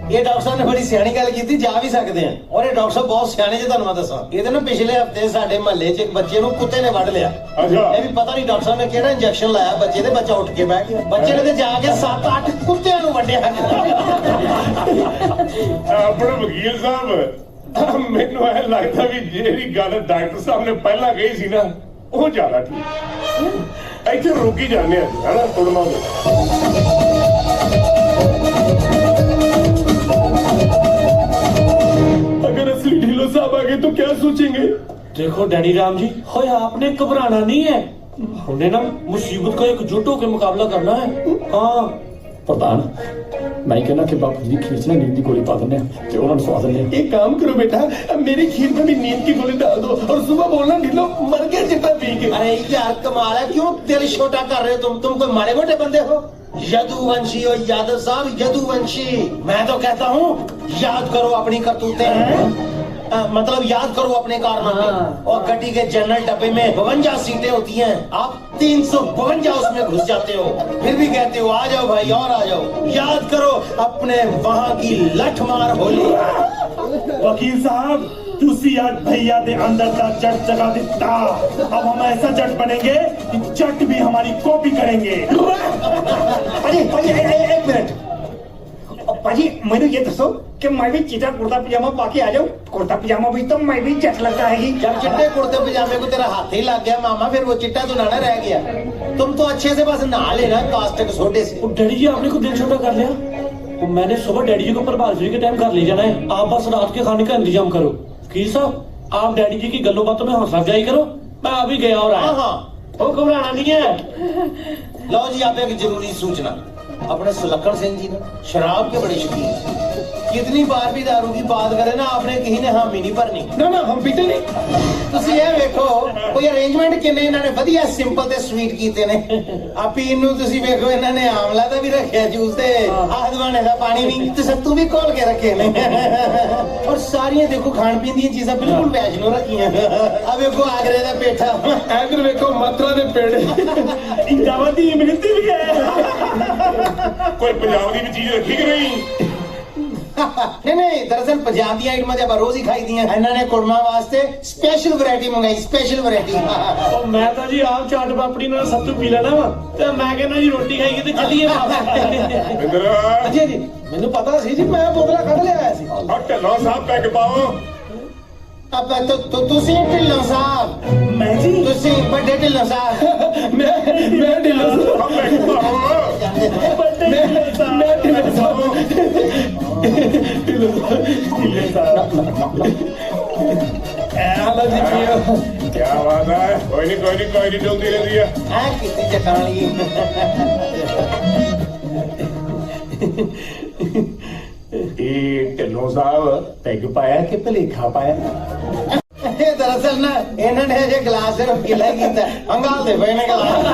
ਇਹ ਡਾਕਟਰ ਸਾਹਿਬ ਨੇ ਬੜੀ ਸਿਆਣੀ ਗੱਲ ਕੀਤੀ ਜਾ ਵੀ ਸਕਦੇ ਆ ਔਰ ਇਹ ਡਾਕਟਰ ਸਾਹਿਬ ਬਹੁਤ ਸਿਆਣੇ ਜੇ ਤੁਹਾਨੂੰ ਮੈਂ ਦੱਸਾਂ ਇਹਦੇ ਨਾ ਪਿਛਲੇ ਹਫਤੇ ਸਾਡੇ ਮਹੱਲੇ 'ਚ ਇੱਕ ਬੱਚੇ ਨੂੰ ਕੁੱਤੇ ਨੇ ਵੱਢ ਲਿਆ ਅੱਛਾ। ਇਹ ਵੀ ਪਤਾ ਨਹੀਂ ਡਾਕਟਰ ਸਾਹਿਬ ਨੇ ਕਿਹੜਾ ਇੰਜੈਕਸ਼ਨ ਲਾਇਆ ਬੱਚੇ ਦੇ ਬੱਚਾ ਉੱਠ ਕੇ ਬਹਿ ਗਿਆ ਬੱਚੇ ਨੇ ਤੇ ਜਾ ਕੇ 7-8 ਕੁੱਤਿਆਂ ਨੂੰ ਵੱਢਿਆ ਆਪਣੇ ਵਕੀਲ ਸਾਹਿਬ ਮੈਨੂੰ ਇਹ ਲੱਗਦਾ ਵੀ ਜਿਹੜੀ ਗੱਲ ਡਾਕਟਰ ਸਾਹਿਬ ਨੇ ਪਹਿਲਾਂ ਕਹੀ ਸੀ ਨਾ ਉਹ ਜ਼ਿਆਦਾ ਠੀਕ ਇੱਥੇ ਰੁਕੀ ਜਾਂਦੇ ਆ ਹਨਾ ਤੁੜਨਾ अगर असली ढीलो साहब आ गए तो क्या सोचेंगे देखो डैडी राम जी होए आपने घबराना नहीं है हमने ना मुसीबत का एकजुट होकर मुकाबला करना है हाँ ਪ੍ਰਧਾਨ ਮੈਂ ਕਹਿੰਦਾ ਕਿ ਬਾਪੂ ਜੀ ਖੀਰ 'ਚ ਨਾ ਨੀਂਦ ਦੀ ਗੋਲੀ ਪਾ ਦਿੰਦੇ ਆ ਤੇ ਉਹਨਾਂ ਨੂੰ ਸਵਾ ਦਿੰਦੇ ਆ एक काम करो बेटा मेरी खीर में भी नींद की गोली डाल दो और सुबह बोलना ढिलो मर गया चिट्टा पी के अरे यार कमाल है क्यों दिल छोटा कर रहे हो तुम कोई माड़े मोटे बंदे हो यदुवंशी और यादव साहब यदुवंशी मैं तो कहता हूँ याद करो अपनी करतूतें मतलब याद करो अपने कारनामे और गड्डी के जनरल डब्बे में 52 सीटें होती हैं आप 352 उसमें घुस जाते हो फिर भी कहते हो आ जाओ भाई और आ जाओ याद करो अपने वहां की लठ मार होली वकील साहब तुसी आज भैया दे अंदर का जट जगा दिता अब हम ऐसा जट बनेंगे कि जट भी हमारी कॉपी करेंगे पाजी पाजी एक मिनट पाजी मैंने ये दसो कि मैं भी चिट्टा कुर्ता पजामा पाके आ जाऊं कुर्ता पजामा भी तो मैं भी जट लगता है जब चिट्टे कुर्ते पजामे को तेरा हाथ ही लग गया मामा फिर वो चिट्टा तो ना रह गया तुम तो अच्छे से बस नहा लेना कास्टिक सोडे से डैडी जी आपने को दिल छोटा कर लिया वो मैंने सुबह डैडी जी को प्रभात फेरी के टाइम घर ले जाना है आप बस रात के खाने का इंतजाम करो वकील साहब आप डैडी जी की गल्लों बातों में हौसला अफजाई करो मैं अभी गया और आया हाँ वो घबराना नहीं है लो जी आप एक जरूरी सूचना अपने सुलक्षण सिंह जी ने शराब के बड़े शौकीन कितनी बार भी दारू की बात करे ना आपने किसी ने हामी नहीं भरनी ना ना हम पीते नहीं ਤੁਸੀਂ ਇਹ ਵੇਖੋ ਕੋਈ ਅਰੇਂਜਮੈਂਟ ਕਿੰਨੇ ਇਹਨਾਂ ਨੇ ਵਧੀਆ ਸਿੰਪਲ ਤੇ ਸਵੀਟ ਕੀਤੇ ਨੇ ਆ ਪੀਣ ਨੂੰ ਤੁਸੀਂ ਵੇਖੋ ਇਹਨਾਂ ਨੇ ਆਮਲਾ ਦਾ ਵੀ ਰੱਖਿਆ ਜੂਸ ਤੇ ਆਹਦਵਾਨੇ ਦਾ ਪਾਣੀ ਵੀ ਤੇ ਸੱਤੂ ਵੀ ਖੋਲ ਕੇ ਰੱਖੇ ਨੇ ਔਰ ਸਾਰੀਆਂ ਦੇਖੋ ਖਾਣ ਪੀਣ ਦੀਆਂ ਚੀਜ਼ਾਂ ਬਿਲਕੁਲ ਵੈਸ਼ਨੋ ਰੱਖੀਆਂ ਆ ਵੇਖੋ ਆਗਰੇ ਦਾ ਪੇਠਾ इधर देखो मथुरा के पेड़ इंदावती इमरती भी है कोई पंजाब की भी चीज रखी कि नहीं नहीं नहीं दरअसल पंजाब दी आइटमां जब रोज ही खाई दी ਇਹਨਾਂ ਨੇ ਕੁੜਮਾ ਵਾਸਤੇ ਸਪੈਸ਼ਲ ਵੈਰਾਈਟੀ ਮੰਗਾਈ ਸਪੈਸ਼ਲ ਵੈਰਾਈਟੀ और मैं तो जी आप चाट पापड़ी ਨਾਲ ਸੱਤੂ ਪੀ ਲੈਣਾ ਵਾ ਤੇ ਮੈਂ ਕਹਿੰਦਾ ਜੀ ਰੋਟੀ ਖਾਈਏ ਤੇ ਚੱਲੀਏ इंदिरा ਜੀ ਜੀ ਮੈਨੂੰ ਪਤਾ ਸੀ ਜੀ ਮੈਂ ਬੋਤਲਾਂ ਕੱਢ ਲਿਆ ਆਇਆ ਸੀ और ढिल्लों साहब पैग पाओ अब तो ਤੁਸੀਂ ਢਿੱਲੋਂ ਸਾਹਿਬ मैं जी ਤੁਸੀਂ ਵੱਡੇ ਢਿੱਲੋਂ ਸਾਹਿਬ मैं ढिल्लो हम पैग पाओ मैं ढिल्लो साहब क्या बात है कोई नहीं चलती रहती है ਆ ਕਿਤੇ ਚਟਾਲੀ ढिल्लों साहब पैग पाया कि भलेखा पाया ਇਹ ਦਰਅਸਲ ਨਾ ਇਹਨਾਂ ਨੇ ਜੇ ਗਲਾਸ ਸਿਰਫ ਗਿੱਲਾ ਹੀ ਕੀਤਾ ਅੰਗਾਲ ਦੇ ਪਏ ਨੇ ਗਲਾਸ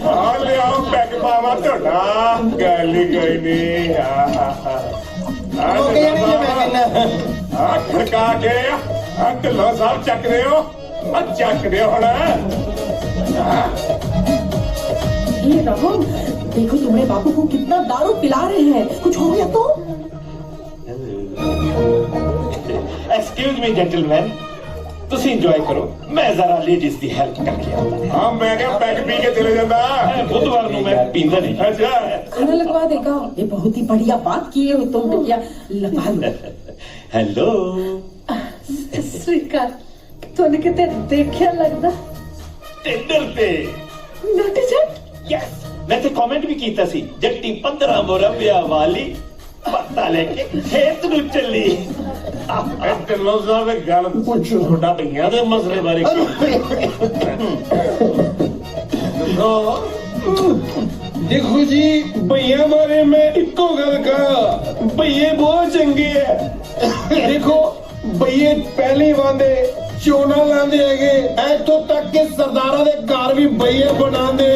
ਆ ਲਿਆਓ ਪੈਗ ਪਾਵਾ ਢੋਡਾ ਗੱਲ ਹੀ ਕੋਈ ਨਹੀਂ ਹੋ ਗਿਆ ਨਹੀਂ ਜੇ ਮੈਂ ਕਹਿੰਦਾ ਆ ਖੜਕਾ ਕੇ ਆ ਢਿੱਲੋਂ ਸਾਹਿਬ ਚੱਕਦੇ ਹੋ ਆ ਚੱਕਦੇ ਹੋ ਹੁਣ ये रहो, देखो तुम्हारे बापू को कितना दारू पिला रहे हैं, कुछ हो गया तो? एक्सक्यूज मी जेंटलमैन, ਤੁਸੀਂ ਇੰਜੋਏ ਕਰੋ, ਮੈਂ ਜ਼ਰਾ ਲੇਡੀਜ਼ ਦੀ ਹੈਲਪ ਕਰਕੇ ਆਉਂਦਾ। ਹਾਂ ਮੈਂ ਕਿਹਾ ਪੈਗ ਪੀ ਕੇ ਚਲੇ ਜਾਂਦਾ। बुधवार ਨੂੰ ਮੈਂ ਪੀਂਦਾ ਨਹੀਂ। ਅੱਛਾ खाना लगवा देगा। ये बहुत ही बढ़िया बात किए हो तुम बिटिया, लगा लो। हेलो श्रीकांत, तूने कितने देखा लगता ਟੈਂਡਰ ਤੇ नोटिस है? ਯੈਸ, ਮੈਂ ਤੇ ਕਮੈਂਟ ਵੀ ਕੀਤਾ ਸੀ, ਜੱਟੀ 15 ਮੋਰਾ ਵਿਆਹ ਵਾਲੀ ਪੱਤਾ ਲੈ ਕੇ ਖੇਤ ਨੂੰ ਚੱਲੀ। ਇਹ ਢਿੱਲੋਂ ਸਾਹਿਬ ਇਹ ਗੱਲ ਪੁੱਛੋ ਤੁਹਾਡਾ ਭਈਆਂ ਦੇ ਮਸਲੇ ਬਾਰੇ ਦੇਖੋ ਜੀ, ਭਈਆਂ ਬਾਰੇ ਮੈਂ ਇੱਕੋ ਗੱਲ ਕਹਾਂ, ਭਈਏ ਬਹੁਤ ਚੰਗੇ ਹੈ। ਦੇਖੋ ਭਈਏ ਪਹਿਲੀ ਵਾਂਦੇ ਚੋਣਾ ਲਾਉਂਦੇ ਹੈਗੇ, ਇੱਥੋਂ ਤੱਕ ਕਿ ਸਰਦਾਰਾਂ ਦੇ ਘਰ ਵੀ ਬਈਏ ਬਣਾਉਂਦੇ।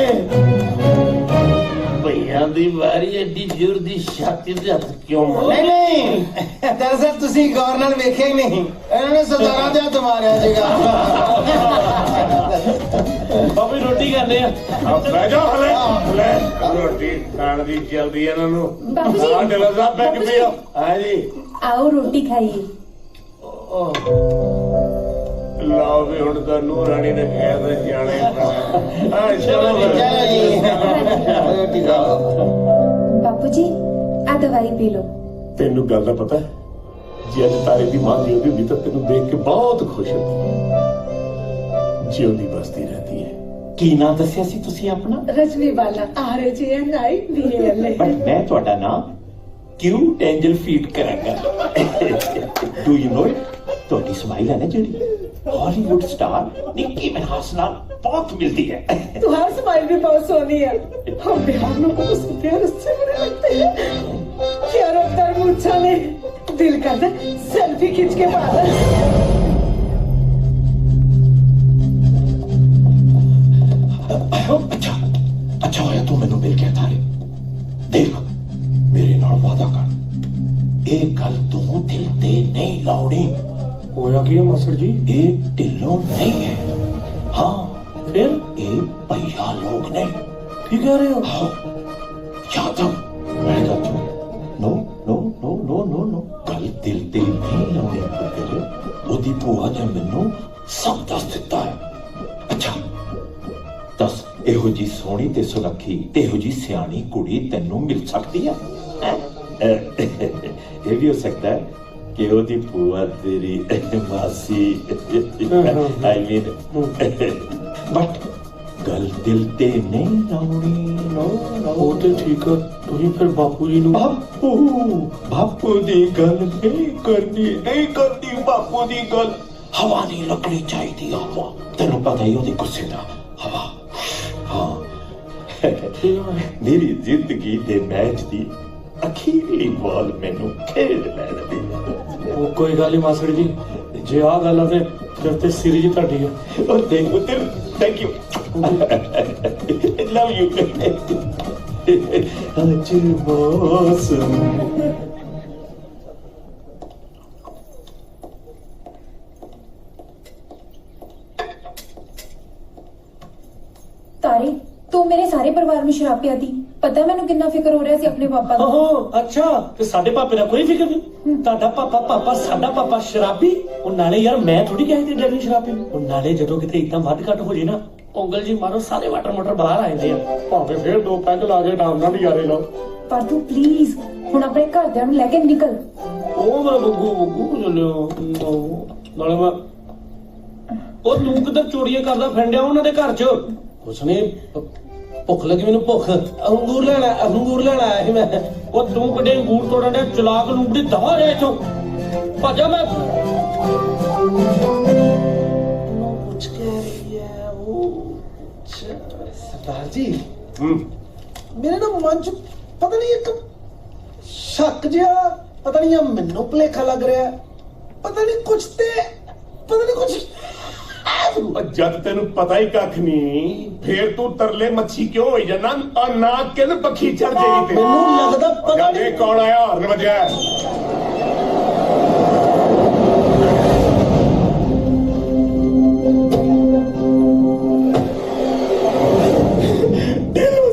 ਭਈਆਂ ਦੀ ਵਾਰੀ ਐਡੀ ਜ਼ੋਰ ਦੀ ਛਾਤੀ ਤੇ ਹੱਥ ਕਿਉਂ ਮਾਰੇ? ਨਹੀਂ ਦਰਅਸਲ ਤੁਸੀਂ ਗੌਰ ਨਾਲ ਵੇਖਿਆ ਹੀ ਨਹੀਂ, ਇਹਨਾਂ ਨੇ ਸਰਦਾਰਾਂ ਦੇ ਹੱਥ ਮਾਰਿਆ ਸੀਗਾ। ਬਾਬੂ ਜੀ ਰੋਟੀ ਖਾਂਦੇ ਆ। ਬਹਿ ਜਾ ਹਲੇ ਲੈ ਰੋਟੀ ਖਾਣ ਦੀ ਜਲਦੀ ਇਹਨਾਂ ਨੂੰ। ਬਾਬੂ ਜੀ। ਹਾਂ ਢਿੱਲੋਂ ਸਾਹਿਬ ਪੈਗ ਪੀਓ। ਹਾਂ ਜੀ आओ रोटी खाइए। ਲਓ ਵੀ ਹੁਣ ਤਾਂ ਨੂੰਹ ਰਾਣੀ ਨੇ ਕਹਿ ਦੇ ਜਾਣੇ ਪੈਣਾ। ਆ ਚਲੋ ਚਲੋ ਜੀ ਰੋਟੀ ਖਾਓ। बापू जी आ दवाई पी लो। ਤੈਨੂੰ ਗੱਲ ਦਾ ਪਤਾ ਹੈ, ਜੇ ਅੱਜ ਤਾਰੇ ਦੀ ਮਾਂ ਜਿਉਂਦੀ ਹੁੰਦੀ ਤਾਂ ਤੈਨੂੰ ਦੇਖ ਕੇ ਬਹੁਤ ਖੁਸ਼ ਹੁੰਦੀ। ਜਿਉਂਦੀ ਬਸਦੀ ਰਹਿੰਦੀ ਹੈ। ਕੀ ਨਾਂ ਦੱਸਿਆ ਸੀ ਤੁਸੀਂ ਆਪਣਾ? रजनी वाला RJN IDL। ਬਟ ਮੈਂ ਤੁਹਾਡਾ ਨਾਮ ਕਿਊਟ ਐਂਜਲ ਫੀਡ ਕਰਾਂਗਾ। Do you know it? ਤੁਹਾਡੀ ਸਮਾਈਲ ਹੈ ਨਾ ਜਿਹੜੀ, हॉलीवुड स्टार निक्की मिनहास नाल बहुत मिलती है। तुम्हारा स्माइल भी बहुत सोनी है। हम बिहार में को उसके प्यार से बड़े लगते हैं। क्या रफ्तार मूर्छा ने दिल करता सेल्फी खींच के मारा। अच्छा अच्छा होया तू मैनू मिल गया तारे। देख मेरे नाल वादा कर, एक गल तू दिल ते नहीं लाउनी। ਹੋਇਆ ਕੀ ਹੈ ਮਾਸਟਰ ਜੀ? ये ढिल्लों नहीं है, हाँ फिर ये भैया लोग ने। ਕੀ ਕਹਿ ਰਹੇ ਹੋ? हाँ यादव मैं कहता हूँ no no no no no no गल दिल ते नहीं लाउनी पुत्तर। ओदी भूआ ने मैनू सब दस दिता है। अच्छा दस, ਇਹੋ ਜੀ ਸੋਹਣੀ ਤੇ ਸੁਨੱਖੀ ਤੇ ਇਹੋ ਜੀ ਸਿਆਣੀ ਕੁੜੀ ਤੈਨੂੰ ਮਿਲ ਸਕਦੀ ਹੈ? ਇਹ ਵੀ ਹੋ ਸਕਦਾ ਹੈ ਕਿ ਉਹਦੀ ਭੂਆ ਤੇਰੀ ਮਾਸੀ ਆਈ ਮੀਨ, ਬਟ ਗੱਲ ਦਿਲ ਤੇ ਨਹੀਂ ਲਾਉਣੀ। ਨੋ ਉਹ ਤੇ ਠੀਕ ਆ, ਤੁਸੀਂ ਫਿਰ ਬਾਪੂ ਜੀ ਨੂੰ। ਬਾਪੂ ਦੀ ਗੱਲ ਨਹੀਂ ਕਰਨੀ, ਨਹੀਂ ਕਰਨੀ ਬਾਪੂ ਦੀ ਗੱਲ। ਹਵਾ ਨਹੀਂ ਲੱਗਣੀ ਚਾਹੀਦੀ, ਹਵਾ। ਤੈਨੂੰ ਪਤਾ ਹੀ ਉਹਦੇ ਗੁੱਸੇ ਦਾ ਹਵਾ। ਹਾਂ ਮੇਰੀ ਜ਼ਿੰਦਗੀ ਦੇ ਮੈਚ ਦੀ ਅਖੀਰਲੀ ਬਾਲ ਮੈਨੂੰ ਖੇਡ ਲੈਣ ਦੇ। ਉਹ ਕੋਈ ਗੱਲ ਨਹੀਂ ਮਾਸਟਰ ਜੀ, ਜੇ ਆਹ ਗੱਲ ਆ ਤੇ ਫਿਰ ਤੇ ਸੀਰੀਜ਼ ਤੁਹਾਡੀ ਆ। ਉਹ ਦੇਖ ਪੁੱਤਰ, ਥੈਂਕ ਯੂ, ਲਵ ਯੂ। ਅੱਜ ਮੌਸਮ तारे तू मेरे सारे परिवार में शराब पियाती, पता मैनू कितना फिक्र हो रहा सी अपने पापा का। ਅੱਛਾ ਤੇ ਸਾਡੇ ਪਾਪੇ ਦਾ ਕੋਈ ਫਿਕਰ ਨਹੀਂ। ਤੁਹਾਡਾ ਪਾਪਾ ਸਾਡਾ ਪਾਪਾ ਸ਼ਰਾਬੀ। ਉਹ ਨਾਲੇ ਯਾਰ ਮੈਂ ਥੋੜੀ ਕਹਿ ਤੇ ਡੈਡੀ ਸ਼ਰਾਬੀ। ਉਹ ਨਾਲੇ ਜਦੋਂ ਕਿਤੇ ਇੱਕਦਮ ਵੱਧ ਘੱਟ ਹੋ ਜੇ ਨਾ, ਉਂਗਲ ਜੀ ਮਾਰੋ ਸਾਰੇ ਵਾਟਰ ਮੋਟਰ ਬਾਹਰ ਆ ਜਾਂਦੇ ਆ। ਭਾਵੇਂ ਫੇਰ ਦੋ ਪੈਗ ਲਾ ਕੇ ਨਾਮ ਨਾਲ ਨਜ਼ਾਰੇ ਲਾਓ। पर तू प्लीज हुण अपने घरदियां नूं लेके निकल। ਉਹ ਮੈਂ ਬੱਗੂ ਚੱਲਿਓ ਨਾਲੇ ਮੈਂ। ਉਹ ਤੂੰ ਕਿੱਧਰ ਚੋਰੀਆਂ ਕਰਦਾ ਫਿਰਦਿਆ ਉਹਨਾਂ ਦੇ ਘਰ 'ਚ? ਕੁਛ ਨਹੀਂ, ਭੁੱਖ ਲੱਗੀ ਮੈਨੂੰ, ਭੁੱਖ। ਅੰਗੂਰ ਲੈਣਾ ਆਇਆ ਸੀ ਮੈਂ। ਉਹ ਤੂੰ ਕਿੱਡੇ ਅੰਗੂਰ ਤੋੜਨ ਡਿਆ? ਚਲਾਕ ਲੂੰਬੜੀ ਦਵਾ ਰਿਹਾ ਇੱਥੋਂ ਭਾਜਾ। ਮੈਂ ਕੁਛ ਕਹਿ ਰਹੀ ਹੈ ਉਹ सरदार जी, मेरे ना मन च पता नहीं एक शक जिहा, पता नहीं मैनू भुलेखा लग रहा है, पता नहीं कुछ। ਜਦ ਤੈਨੂੰ ਪਤਾ ਹੀ ਕੱਖ ਨਹੀਂ, ਫੇਰ ਤੂੰ ਤਰਲੇ ਮੱਛੀ ਕਿਉਂ ਹੋਈ ਜਾਂਦਾ? ਆ ਨਾ ਕਿਲ ਪੱਖੀ ਚੜ ਜਾਈ ਤੇ ਮੈਨੂੰ ਲੱਗਦਾ ਪਤਾ ਨਹੀਂ ਕੌਣ ਆਇਆ ਹਾਰਨ ਵਜਿਆ। ਢਿੱਲੋਂ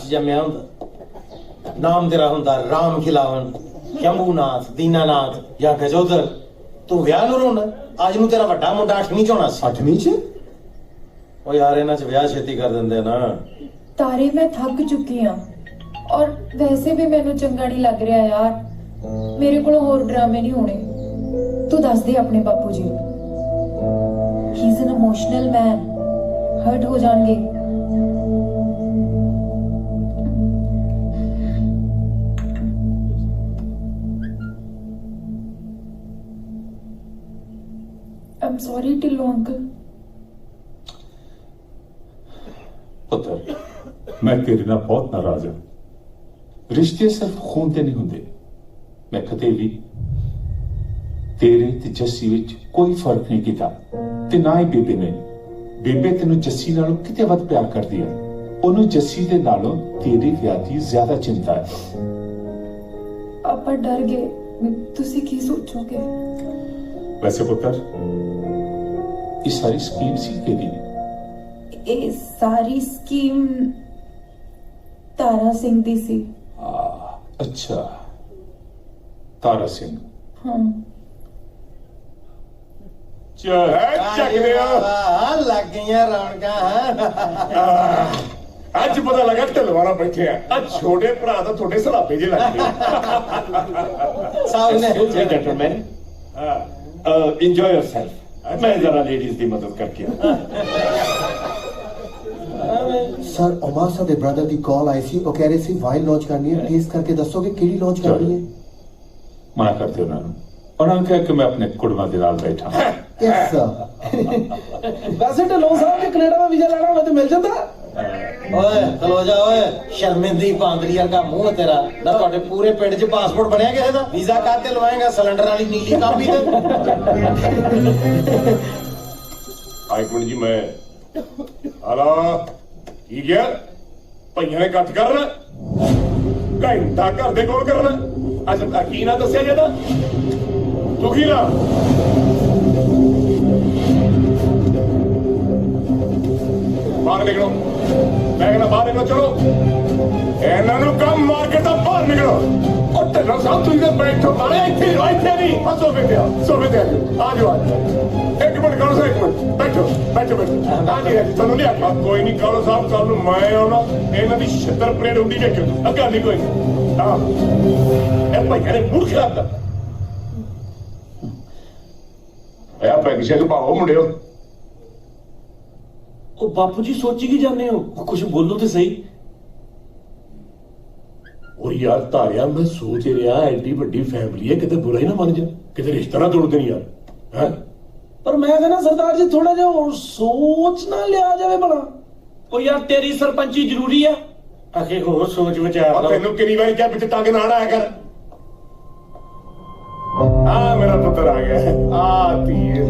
ਚ ਜੰਮਿਆ ਹੁੰਦਾ, ਨਾਮ ਤੇਰਾ ਹੁੰਦਾ ਰਾਮ ਖਿਲਾਵਨ, ਸ਼ੰਭੂਨਾਥ, ਦੀਨਾਨਾਥ ਜਾਂ ਗਜੋਦਰ, ਤੂੰ ਵਿਆਹ ਨੂੰ ਰੋਣਾ? ਅੱਜ ਨੂੰ ਤੇਰਾ ਵੱਡਾ ਮੁੰਡਾ 8ਵੀਂ ਚ ਹੋਣਾ ਸੀ। 8ਵੀਂ ਚ? ਉਹ ਯਾਰ ਇਹਨਾਂ ਚ ਵਿਆਹ ਛੇਤੀ ਕਰ ਦਿੰਦੇ ਨਾ। तारे मैं थक चुकी हाँ और वैसे भी मैनू चंगा नहीं लग रहा यार, मेरे को होर ड्रामे नहीं होने। तू दस दे अपने बापू जी, he is an emotional man, hurt हो जाएंगे। I am sorry Tillo uncle. ਪੁੱਤਰ, ਮੈਂ ਤੇਰੇ ਨਾਲ ਬਹੁਤ ਨਾਰਾਜ਼ ਹਾਂ। ਰਿਸ਼ਤੇ ਸਿਰਫ ਖੂਨ ਤੇ ਨਹੀਂ ਹੁੰਦੇ। ਮੈਂ ਕਦੇ ਵੀ ਤੇਰੇ ਤੇ ਜੱਸੀ ਵਿੱਚ ਕੋਈ ਫਰਕ ਨਹੀਂ ਕੀਤਾ ਤੇ ਨਾ ਹੀ ਬੇਬੇ ਨੇ। ਬੇਬੇ ਤੈਨੂੰ ਜੱਸੀ ਨਾਲੋਂ ਕਿਤੇ ਵੱਧ ਪਿਆਰ ਕਰਦੀ ਹੈ। ਉਹਨੂੰ ਜੱਸੀ ਦੇ ਨਾਲੋਂ ਤੇਰੀ ਵਿਆਹ ਦੀ ਜ਼ਿਆਦਾ ਚਿੰਤਾ ਹੈ। पापा डर गए, तुसी की सोचोगे? ਵੈਸੇ ਪੁੱਤਰ, ਇਹ ਸਾਰੀ ਸਕੀਮ ਸੀ ਤੇਰੀ। ਇਹ ਸਾਰੀ ਸਕੀਮ ਤਾਰਾ ਸਿੰਘ ਦੀ ਸੀ। ਅੱਛਾ, ਤਾਰਾ ਸਿੰਘ। ਹਾਂ, ਲੱਗ ਗਈਆਂ ਰੌਣਕਾਂ। ਅੱਜ ਪਤਾ ਲੱਗਾ ਢਲਵਾਰਾ ਬੈਠੇ ਆ ਛੋਟੇ ਭਰਾ ਤਾਂ ਤੁਹਾਡੇ ਸਲਾਪੇ ਜੇ ਲੱਗਦੇ ਸਾਹਮਣੇ ਜੈਂਟਲਮੈਨ, ਇੰਜੋय योरसेल्फ। मैं जरा लेडीज की मदद करके सर उमा सा दे ब्रदर दी कॉल आई सी, वो कह रहे सी वाइल लॉन्च करनी है, प्लीज करके दसोगे केड़ी लॉन्च करनी है? मना करते हो ना, और हम कह के मैं अपने कुड़मा के नाल बैठा। Yes sir. वैसे ढिल्लों साहब ने कनेडा में वीजा लेना होवे तो मिल जाता। ਓਏ ਖਲੋ ਜਾ ਓਏ, ਸ਼ਰਮਿੰਦੀ ਪਾਂਦਰੀ ਵਰਗਾ ਮੂੰਹ ਤੇਰਾ। ਨਾ ਤੁਹਾਡੇ ਪੂਰੇ ਪਿੰਡ 'ਚ ਪਾਸਪੋਰਟ ਬਣਿਆ ਕਿਸੇ ਦਾ? ਵੀਜ਼ਾ ਕਾਤੇ ਲਵਾਏਗਾ? ਸਿਲੰਡਰ ਵਾਲੀ ਨੀਲੀ ਕਾਪੀ ਤੇ। ਇੱਕ ਮਿੰਟ ਜੀ, ਮੈਂ ਹਲਾ ਕੀ ਗਿਆ? ਭਈਆਂ ਨੇ ਇਕੱਠ ਕਰਨਾ ਘੰਟਾ ਘਰ ਦੇ ਕੋਲ ਕਰਨਾ। ਅੱਛਾ ਕੀ ਨਾ ਦੱਸਿਆ ਜਾਂਦਾ? ਦੁਖੀ ਨਾ ਬਾਹਰ ਨਿਕਲੋ। ਮੈਂ ਕਹਿੰਦਾ ਬਾਹਰ ਨਿਕਲੋ, ਚਲੋ ਇਹਨਾਂ ਨੂੰ ਕੰਮ ਮਾਰ ਕੇ ਤਾਂ ਬਾਹਰ ਨਿਕਲੋ। ਉਹ ਢਿੱਲੋਂ ਸਾਹਿਬ ਤੁਸੀਂ ਤਾਂ ਬੈਠੋ ਨਾਲੇ ਇੱਥੇ ਨਹੀਂ ਸੋਫੇ ਤੇ ਆ ਜਾਓ। ਇੱਕ ਮਿੰਟ ਕਰੋ ਸਾਹਿਬ, ਇੱਕ ਮਿੰਟ ਬੈਠੋ। ਹਾਂਜੀ ਤੁਹਾਨੂੰ ਨਹੀਂ ਆਖਿਆ? ਕੋਈ ਨਹੀਂ ਕਰੋ ਸਾਹਿਬ, ਕੱਲ ਨੂੰ ਮੈਂ ਆਉਣਾ, ਇਹਨਾਂ ਦੀ ਛਿੱਤਰ ਪਰੇਡ ਹੁੰਦੀ ਵੇਖਿਓ। ਅੱਗਾ ਨਹੀਂ ਕੋਈ। ਹਾਂ, ਇਹ ਭਈਆਂ ਨੇ ਮੂਡ ਖਰਾਬ ਕਰ ਆ। ਪੈਸੇ ਪਾਓ ਮੁੰਡਿਓ। ਉਹ ਬਾਪੂ ਜੀ ਸੋਚੀ ਕੀ ਜਾਂਦੇ ਹੋ? ਕੁਝ ਬੋਲੋ ਤੇ ਸਹੀ। ਉਹ ਯਾਰ ਤਾਰਿਆ, ਮੈਂ ਸੋਚ ਰਿਹਾ ਐਡੀ ਵੱਡੀ ਫੈਮਿਲੀ ਹੈ, ਕਿਤੇ ਬੁਰਾ ਹੀ ਨਾ ਮੰਨ ਜਾ, ਕਿਤੇ ਰਿਸ਼ਤਾ ਨਾ ਤੋੜ ਦੇਣ ਯਾਰ। ਹੈ ਪਰ ਮੈਂ ਕਹਿੰਦਾ ਸਰਦਾਰ ਜੀ ਥੋੜਾ ਜਿਹਾ ਹੋਰ ਸੋਚ ਨਾ ਲਿਆ ਜਾਵੇ ਭਲਾ। ਉਹ ਯਾਰ ਤੇਰੀ ਸਰਪੰਚੀ ਜ਼ਰੂਰੀ ਆ। ਆਖੇ ਹੋਰ ਸੋਚ ਵਿਚਾਰ ਲਓ। ਤੈਨੂੰ ਕਿੰਨੀ ਵਾਰੀ ਕਿਹਾ ਵਿੱਚ ਟੰਗ ਨਾ ਆਇਆ ਕਰ। ਆ ਮੇਰਾ ਪੁੱਤਰ ਆ ਗਿਆ। ਆ ਧੀਏ।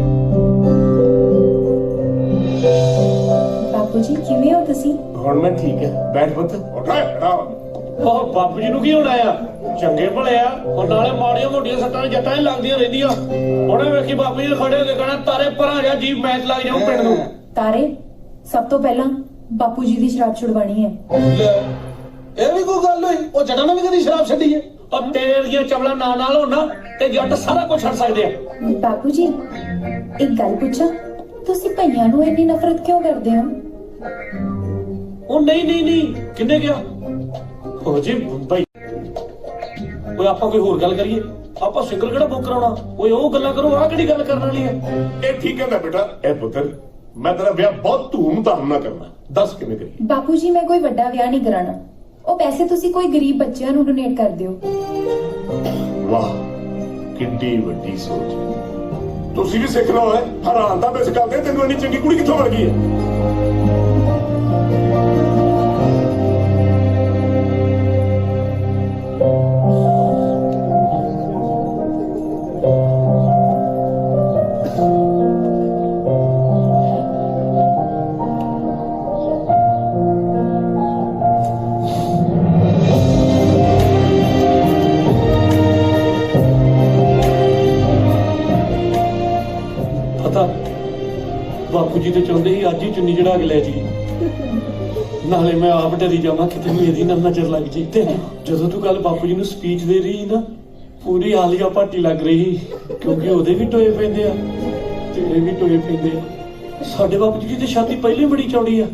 ਬਾਪੂ ਜੀ ਕਿਵੇਂ ਹੋ ਤੁਸੀਂ? ਹੁਣ ਮੈਂ ਠੀਕ ਹੈ, ਬੈਠ ਪੁੱਤ। ਉੱਠ ਖੜਾ ਹੋ। ਉਹ ਬਾਪੂ ਜੀ ਨੂੰ ਕੀ ਹੋਣਾ ਆ? ਚੰਗੇ ਭਲੇ ਆ। ਉਹ ਨਾਲੇ ਮਾੜੀਆਂ ਮੋਟੀਆਂ ਸੱਟਾਂ ਜੱਟਾਂ ਹੀ ਲੱਗਦੀਆਂ ਰਹਿੰਦੀਆਂ। ਉਹਨੇ ਵੇਖੀ ਬਾਪੂ ਜੀ ਖੜੇ ਹੋ ਕੇ ਕਹਿਣਾ ਤਾਰੇ ਭਰਾ ਜਾ ਜੀਵ ਮੈਚ ਲੱਗ ਜਾਊ ਪਿੰਡ ਨੂੰ। ਤਾਰੇ, ਸਭ ਤੋਂ ਪਹਿਲਾਂ ਬਾਪੂ ਜੀ ਦੀ ਸ਼ਰਾਬ ਛੁਡਵਾਣੀ ਹੈ। ਇਹ ਵੀ ਕੋਈ ਗੱਲ ਹੋਈ? ਉਹ ਜੱਟਾਂ ਨੇ ਵੀ ਕਦੀ ਸ਼ਰਾਬ ਛੱਡੀ ਹੈ? ਉਹ ਤੇਰੇ ਦੀਆਂ ਚਵਲਾਂ ਨਾਲ ਹੋਣਾ ਤੇ ਜੱਟ ਸਾਰਾ ਕੁਝ ਛੱਡ ਸਕਦੇ ਆ। ਬਾਪੂ ਜੀ ਇੱਕ ਗੱਲ ਪੁੱਛਾਂ, ਤੁਸੀਂ ਭਈਆਂ ਨੂੰ ਇੰਨੀ ਨਫ਼ਰਤ ਕਿਉਂ ਕਰਦੇ ਹੋ? ਉਹ ਨਹੀਂ ਕਿੰਨੇ ਗਿਆ? ਉਹ ਜੀ ਭਾਈ, ਓਏ ਆਪਾਂ ਕੋਈ ਹੋਰ ਗੱਲ ਕਰੀਏ। ਆਪਾਂ ਸਿੰਗਲ ਕਿਹੜਾ ਬੁੱਕ ਕਰਾਉਣਾ? ਓਏ ਉਹ ਗੱਲਾਂ ਕਰੋ, ਆਹ ਕਿਹੜੀ ਗੱਲ ਕਰਨ ਵਾਲੀ ਹੈ? ਇਹ ਠੀਕ ਕਹਿੰਦਾ ਬੇਟਾ। ਇਹ ਪੁੱਤਰ, ਮੈਂ ਤੇਰਾ ਵਿਆਹ ਬਹੁਤ ਧੂਮ-ਧਾਮ ਨਾਲ ਕਰਨਾ। ਦੱਸ ਕਿਵੇਂ ਕਰੀ? ਬਾਪੂ ਜੀ ਮੈਂ ਕੋਈ ਵੱਡਾ ਵਿਆਹ ਨਹੀਂ ਕਰਾਣਾ। ਉਹ ਪੈਸੇ ਤੁਸੀਂ ਕੋਈ ਗਰੀਬ ਬੱਚਿਆਂ ਨੂੰ ਡੋਨੇਟ ਕਰ ਦਿਓ। ਵਾਹ, ਕਿੰਨੀ ਵੱਡੀ ਸੋਚ। ਤੁਸੀਂ ਵੀ ਸਿੱਖ ਲਓ। ਹੈ ਹੈਰਾਨ ਤਾਂ ਬਸ ਕਰਦੇ, ਤੈਨੂੰ ਇੰਨੀ ਚੰਗੀ ਕੁੜੀ ਕਿੱਥੋਂ ਮਿਲ ਗਈ ਹੈ? ਬਾਪੂ ਜੀ ਤੇ ਚਾਹੁੰਦੇ ਸੀ ਅੱਜ ਹੀ ਚੁੰਨੀ ਚੜਾ ਕੇ ਲੈ ਜੀ। ਨਾਲੇ ਮੈਂ ਆਪ ਡਰੀ ਜਾਵਾਂ ਕਿਤੇ ਮੇਰੀ ਨਾ ਨਜ਼ਰ ਲੱਗ ਜੇ। ਤੇ ਜਦੋਂ ਤੂੰ ਕੱਲ ਬਾਪੂ ਜੀ ਨੂੰ ਸਪੀਚ ਦੇ ਰਹੀ ਨਾ, ਪੂਰੀ ਆਲੀਆ ਭਾਟੀ ਲੱਗ ਰਹੀ, ਕਿਉਂਕਿ ਉਹਦੇ ਵੀ ਟੋਏ ਪੈਂਦੇ ਆ, ਤੇਰੇ ਵੀ ਟੋਏ ਪੈਂਦੇ ਆ। ਸਾਡੇ ਬਾਪੂ ਜੀ ਦੀ ਛਾਤੀ ਪਹਿਲੇ ਬੜੀ ਚੌੜੀ ਆ,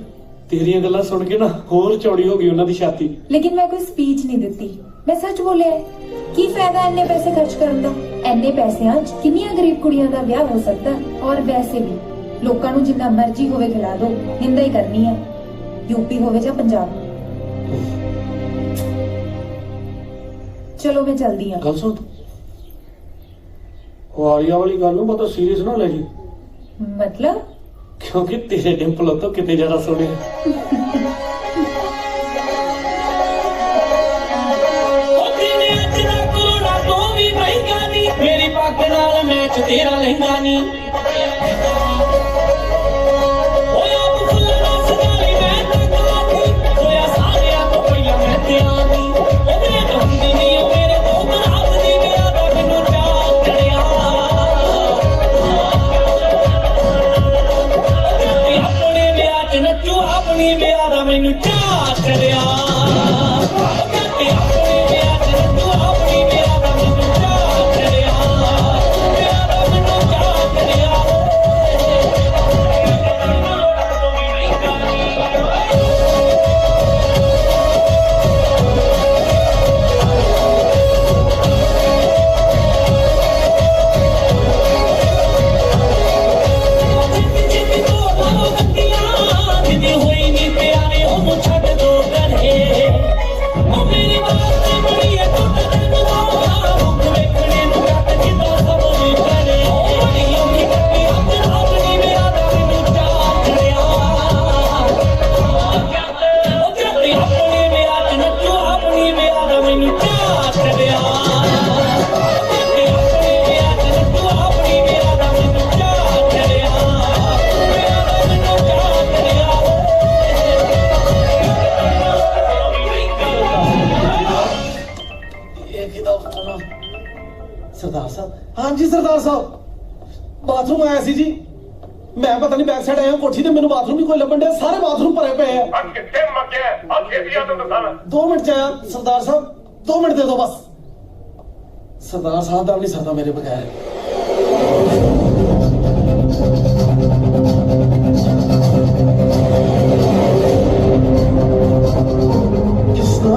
ਤੇਰੀਆਂ ਗੱਲਾਂ ਸੁਣ ਕੇ ਨਾ ਹੋਰ ਚੌੜੀ ਹੋ ਗਈ ਉਹਨਾਂ ਦੀ ਛਾਤੀ। लेकिन मैं कोई स्पीच नहीं देती, मैं सच बोलिया है। की फायदा इन्ने पैसे खर्च करन दा? इन्ने पैसिਆਂ 'ਚ ਕਿੰਨੀਆਂ ਗਰੀਬ ਕੁੜੀਆਂ ਦਾ ਵਿਆਹ ਹੋ ਸਕਦਾ। ਔਰ ਵੈਸੇ ਵੀ ਲੋਕਾਂ ਨੂੰ ਜਿੰਨਾ ਮਰਜ਼ੀ ਹੋਵੇ ਖਿਲਾ ਦੋ, ਨਿੰਦਾ ਹੀ ਕਰਨੀ ਹੈ, यूपी ਹੋਵੇ ਜਾਂ ਪੰਜਾਬ। ਚਲੋ मैं चलदी हां। ਗੱਲ ਸੁਣ, ਉਹ ਆਲੀਆ ਵਾਲੀ ਗੱਲ ਨੂੰ ਬਹੁਤ ਸੀਰੀਅਸ ਨਾ ਲੈ ਜੀ, मतलब ਕਿਉਂਕਿ ਤੇਰੇ ਡਿੰਪਲ ਤੋਂ ਕਿਤੇ ਜ਼ਿਆਦਾ ਸੋਹਣੇ ਆ। मेरी पग नाल मैच तेरा लहंगा नी, अपनी ब्याह दा मैनू चाह चढ़िया। सरदार साहब, हाँ जी सरदार साहब, बाथरूम आया सी जी। मैं पता नहीं बैक साइड आया कोठी ते मैनू बाथरूम ही कोई लभन दे, सारे बाथरूम भरे पे है। 2 मिनट आया सरदार साहब, 2 मिनट दे दो बस। सरदार साहब दा नहीं सरदा मेरे बगैर। किसना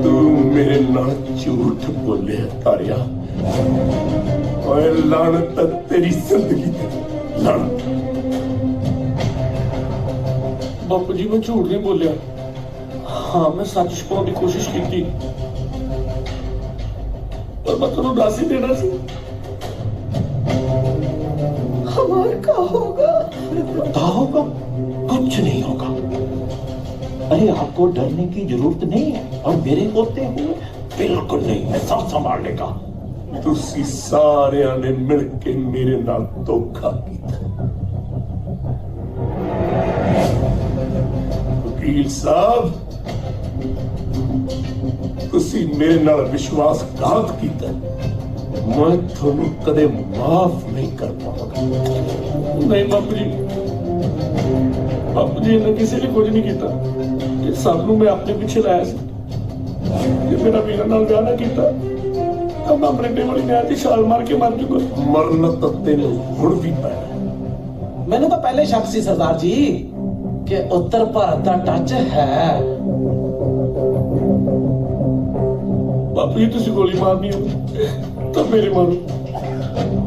तू मेरे नाल झूठ बोले तारिया, ओए लानत तेरी जिंदगी ते लानत। बापू जी मैं झूठ नहीं बोलिया, हाँ मैं सच छुपाने की कोशिश की थी, पर मैं तुम्हें दस ही देना सी। हमारा क्या होगा? क्या होगा? कुछ नहीं होगा। अरे आपको डरने की जरूरत नहीं है, और मेरे होते हुए बिल्कुल नहीं, मैं सब संभाल लेगा। तुसी सारिਆਂ ने मिल के मेरे नाल धोखा किया। वकील साहब, तुसी मेरे नाल विश्वासघात किया, मैं ਤੁਹਾਨੂੰ कदे माफ नहीं कर पाऊंगा। नहीं बापू जी, बापू जी ने किसी ने कुछ नहीं किया, ये सब नूं मैं अपने पीछे लाया सी। जे मेरा वीरा नाल विआह ना कीता तो मैं अपने टेबल नहर दी छाल मार के मर जाऊंगा। मरना तो तेनू हुण भी पैना। मैंने तो पहले शक सी सरदार जी कि उत्तर भारत का टच है। बापू जी तुसी गोली मारनी हो तो मेरे मारो,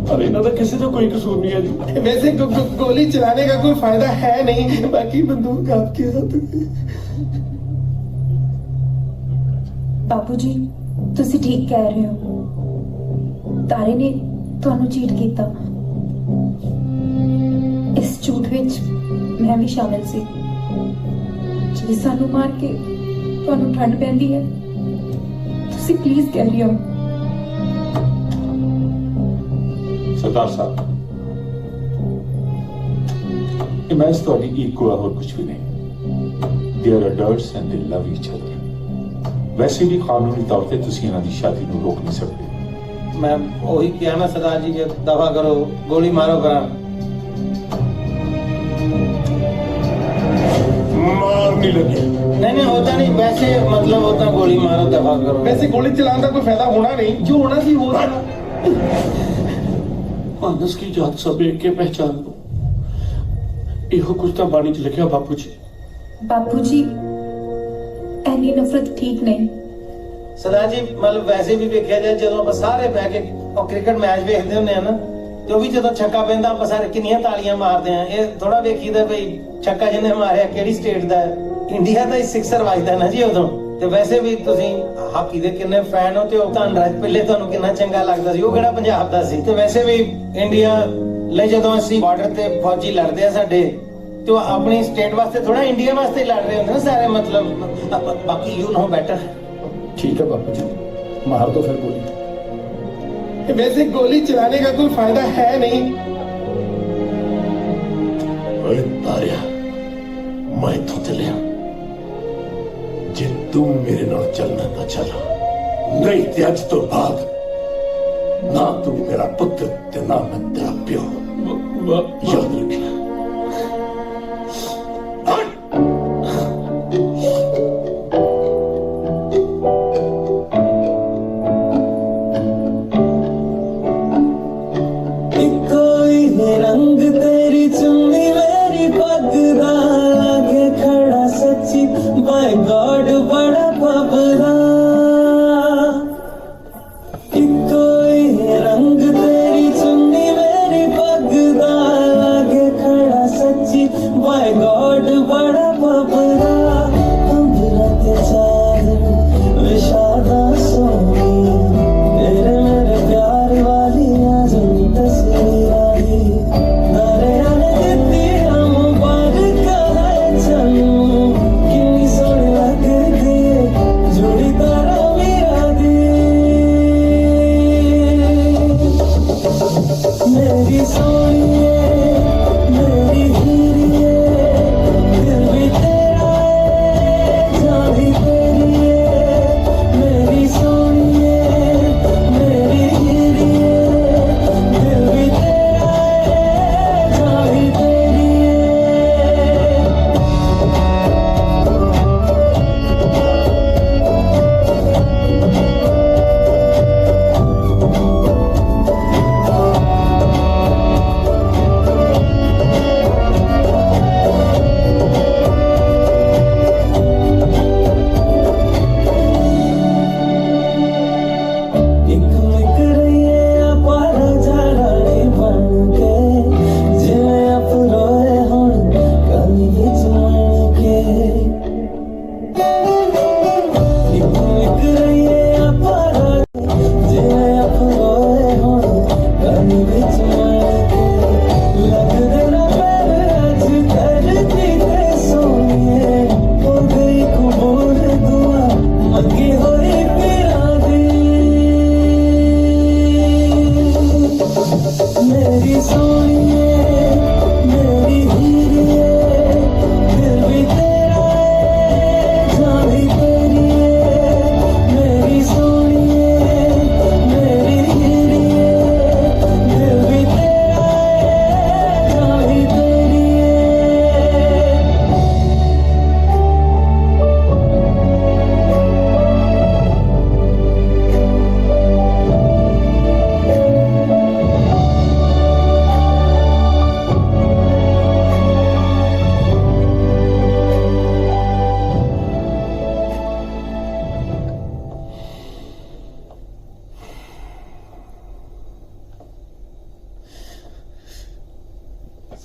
पर इन्हों का किसी का कोई कसूर नहीं है जी। वैसे गोली चलाने का कोई फायदा है नहीं, बाकी बंदूक आपके हाथ में। बापूजी तुसी ठीक कह रहे हो, तारे ने ਤੁਹਾਨੂੰ चीट ਕੀਤਾ। इस झूठ ਵਿੱਚ मैं भी शामिल ਸੀ। ਜੇ ਸਾਨੂੰ ਮਾਰ ਕੇ ਤੁਹਾਨੂੰ ਠੰਡ ਪੈਂਦੀ ਹੈ, ਤੁਸੀਂ ਪਲੀਜ਼ ਕਹਿ ਰਹੀ ਹੋ। सरदार साहब मैं थोड़ी ईगो है और कुछ भी नहीं। They are adults and they love each other. वैसे भी कानूनी तौर पे तुसी इन्हां दी शादी नूं रोक नहीं सकते। मैं वही किया ना सरदार जी, दफा करो, गोली मारो करा। मारने लगे नहीं होता नहीं, वैसे मतलब होता गोली मारो दफा करो। वैसे गोली चलाने का कोई फायदा होना नहीं, जो होना सी हो रहा। मानस की जात सब एक के पहचान लो, इहो कुछ तो बाणी च लिखा बापू जी। बापूजी ऐनी नफरत ठीक नहीं। सरदार जी मतलब वैसे भी वेख्या जाए जो आप सारे बह के क्रिकेट मैच वेखते होंगे ना, जो भी जो छक्का पैंदा आप सारे किन्नियां तालियां मारते हैं। ये थोड़ा वेखीदा भाई छक्का जिन्हें मारिया किहड़ी स्टेट दा है, इंडिया का ही सिक्सर वजदा ना जी उदों। ते वैसे भी तुसी हाकी दे किन्ने फैन हो, ते धनराज पहले तुहानू किन्ना चंगा लगदा सी, वो किहड़ा पंजाब दा सी। ते वैसे भी इंडिया ले जदों असीं बार्डर ते फौजी लड़दे आ साडे, तो अपनी स्टेट वास्ते थोड़ा इंडिया वास्ते लड़ रहे होंगे ना सारे, मतलब बाकी यू नो बेटर। ठीक है बापू जी, मार दो फिर गोली। वैसे गोली चलाने का कोई फायदा है नहीं। ओए तारिया मैं इत्थों चलिया, जे तुम मेरे नाल चलना तो चलो, नहीं ते अज तो बाद ना तू मेरा पुत्र ते ना मैं तेरा प्यो। याद रखना। रंग तेरी चुन्नी मेरी पग दा लागे खड़ा सच्ची, बाय गॉड बड़ा बाबरा। कोई रंग तेरी चुन्नी मेरी पग दा लागे खड़ा सच्ची, बाय गॉड बड़ा बाबरा। अंबरा ते चादर विशादा सोनी, तेरे मेरे प्यार वाली आजम तस्वीर आई। मेरी सोनिए मेरी हीरिए, दिल भी तेरा है जान भी तेरी है। मेरी सोनिए मेरी हीरिए, दिल भी तेरा है जान भी तेरी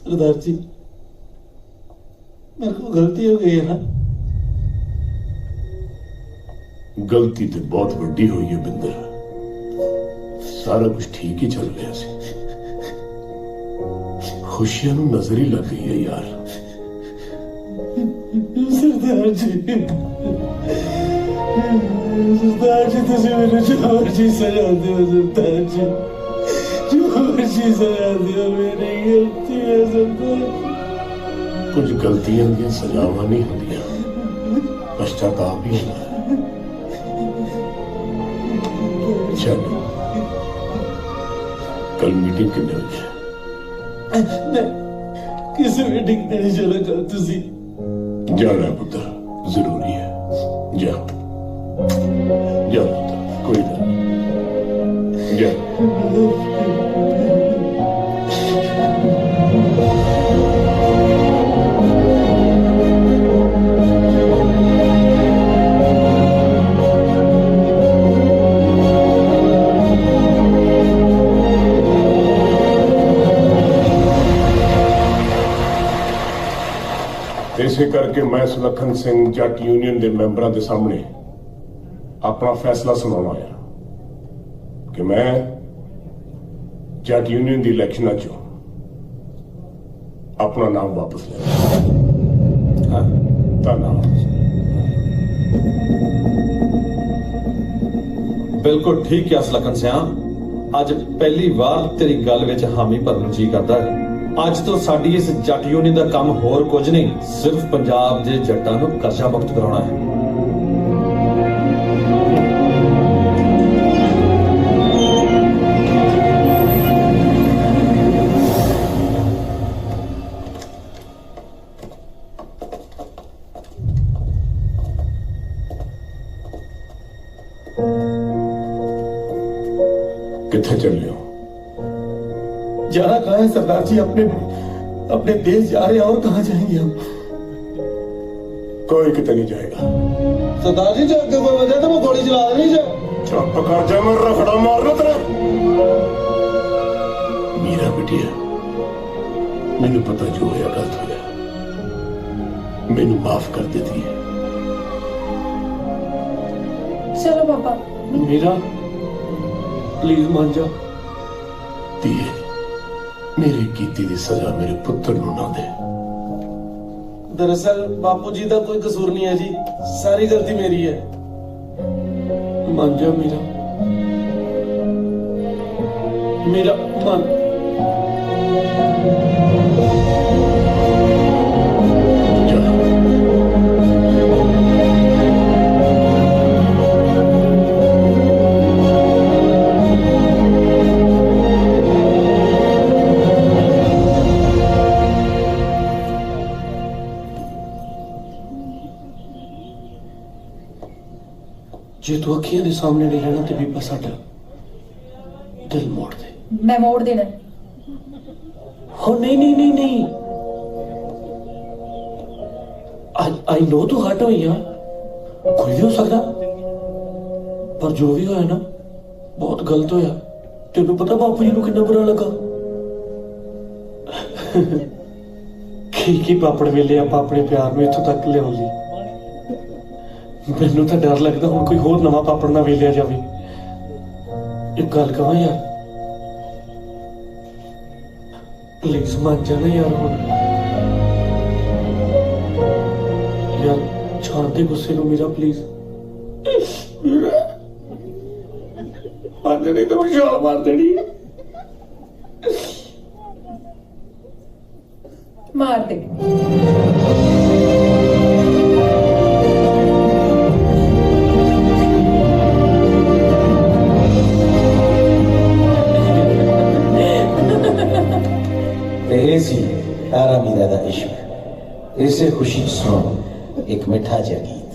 सरदार जी मेरे को गलती हो गई है ना। गलती तो बहुत वड्डी हुई है बिंदर, सारा कुछ ठीक ही चल रहा सी, खुशियां नूं नजर ही लग गई है यार। सरदार जी तुझे मेरे जो मर्जी सजा दो सरदार जी, जो मर्जी सजा दो, मेरी गलती है सरदार। कुछ गलतियां दी सजावां नहीं होंदियां, पश्चाताप ही होता है। चल कल मीटिंग कितने बजे? किसी मीटिंग नहीं चला कल तुसी जाना पुत्र, जरूरी है, जा जा पुत्र, कोई गल नहीं, जा। इसे करके मैं सुलखन सिंह जट यूनियन के मैंबरों के सामने अपना फैसला सुनाना आया कि मैं जट यूनियन की इलेक्शन चो अपना नाम वापस ले। धन्यवाद। बिल्कुल ठीक है सुलखन सिंह, अज पहली बार तेरी गल विच हामी भरन जी करदा है। ਅੱਜ ਤੋਂ ਸਾਡੀ ਇਸ ਜੱਟ ਯੂਨੀਅਨ ਦਾ ਕੰਮ ਹੋਰ ਕੁਝ ਨਹੀਂ, ਸਿਰਫ ਪੰਜਾਬ ਦੇ ਜੱਟਾਂ ਨੂੰ ਕਰਜ਼ਾ ਮੁਕਤ ਕਰਾਉਣਾ ਹੈ। किथे चले हो? जाना कहाँ है सरदार जी? अपने देश जा रहे हैं, और कहाँ जाएंगे हम? कोई कितने नहीं जाएगा सरदार जी, जो अगर कोई वजह तो मैं गोली चला देनी जा। चुप कर जा, मैं रखड़ा मारना तेरा। मीरा बिटिया, मैनू पता जो होया गलत होया, मैनू माफ कर देती है। चलो पापा। मीरा प्लीज मान जा। धीए, मेरी कीती दी सजा मेरे पुत्र नूं ना दे। दरअसल बापू जी का कोई कसूर नहीं है जी, सारी गलती मेरी है। मान जा मीरा, मेरा मान। जे तू अखियां दे सामने नहीं रहना तो बीबा साडा दिल मोड़ दे। मैं मोड़ देना? हो नहीं नहीं नहीं नहीं, आई नो तू हट हुई है, कोई भी हो सकता, पर जो भी होया ना बहुत गलत होया। तेनू पता बापू जी नू कितना बुरा लगा। की पापड़ वेले आप अपने प्यार में इत्थों तक ले ली। मैनू तो डर लगता हूं कोई होर नवा पापड़ ना वेलिया जावे। एक गल कहां यार, प्लीज मान जाना यार। हुण यार छाड़ दे गुस्से नू मेरा, प्लीज। मान नहीं तो मैं छाल मार देनी। मार दे। ਇਹ ਸੀ ਤਾਰਾ ਮੀਰਾ ਦਾ ਇਸ਼ਕ। ਇਸੇ ਖੁਸ਼ੀ 'ਚ ਸੁਣੋ ਇੱਕ ਮਿੱਠਾ ਜਿਹਾ ਗੀਤ।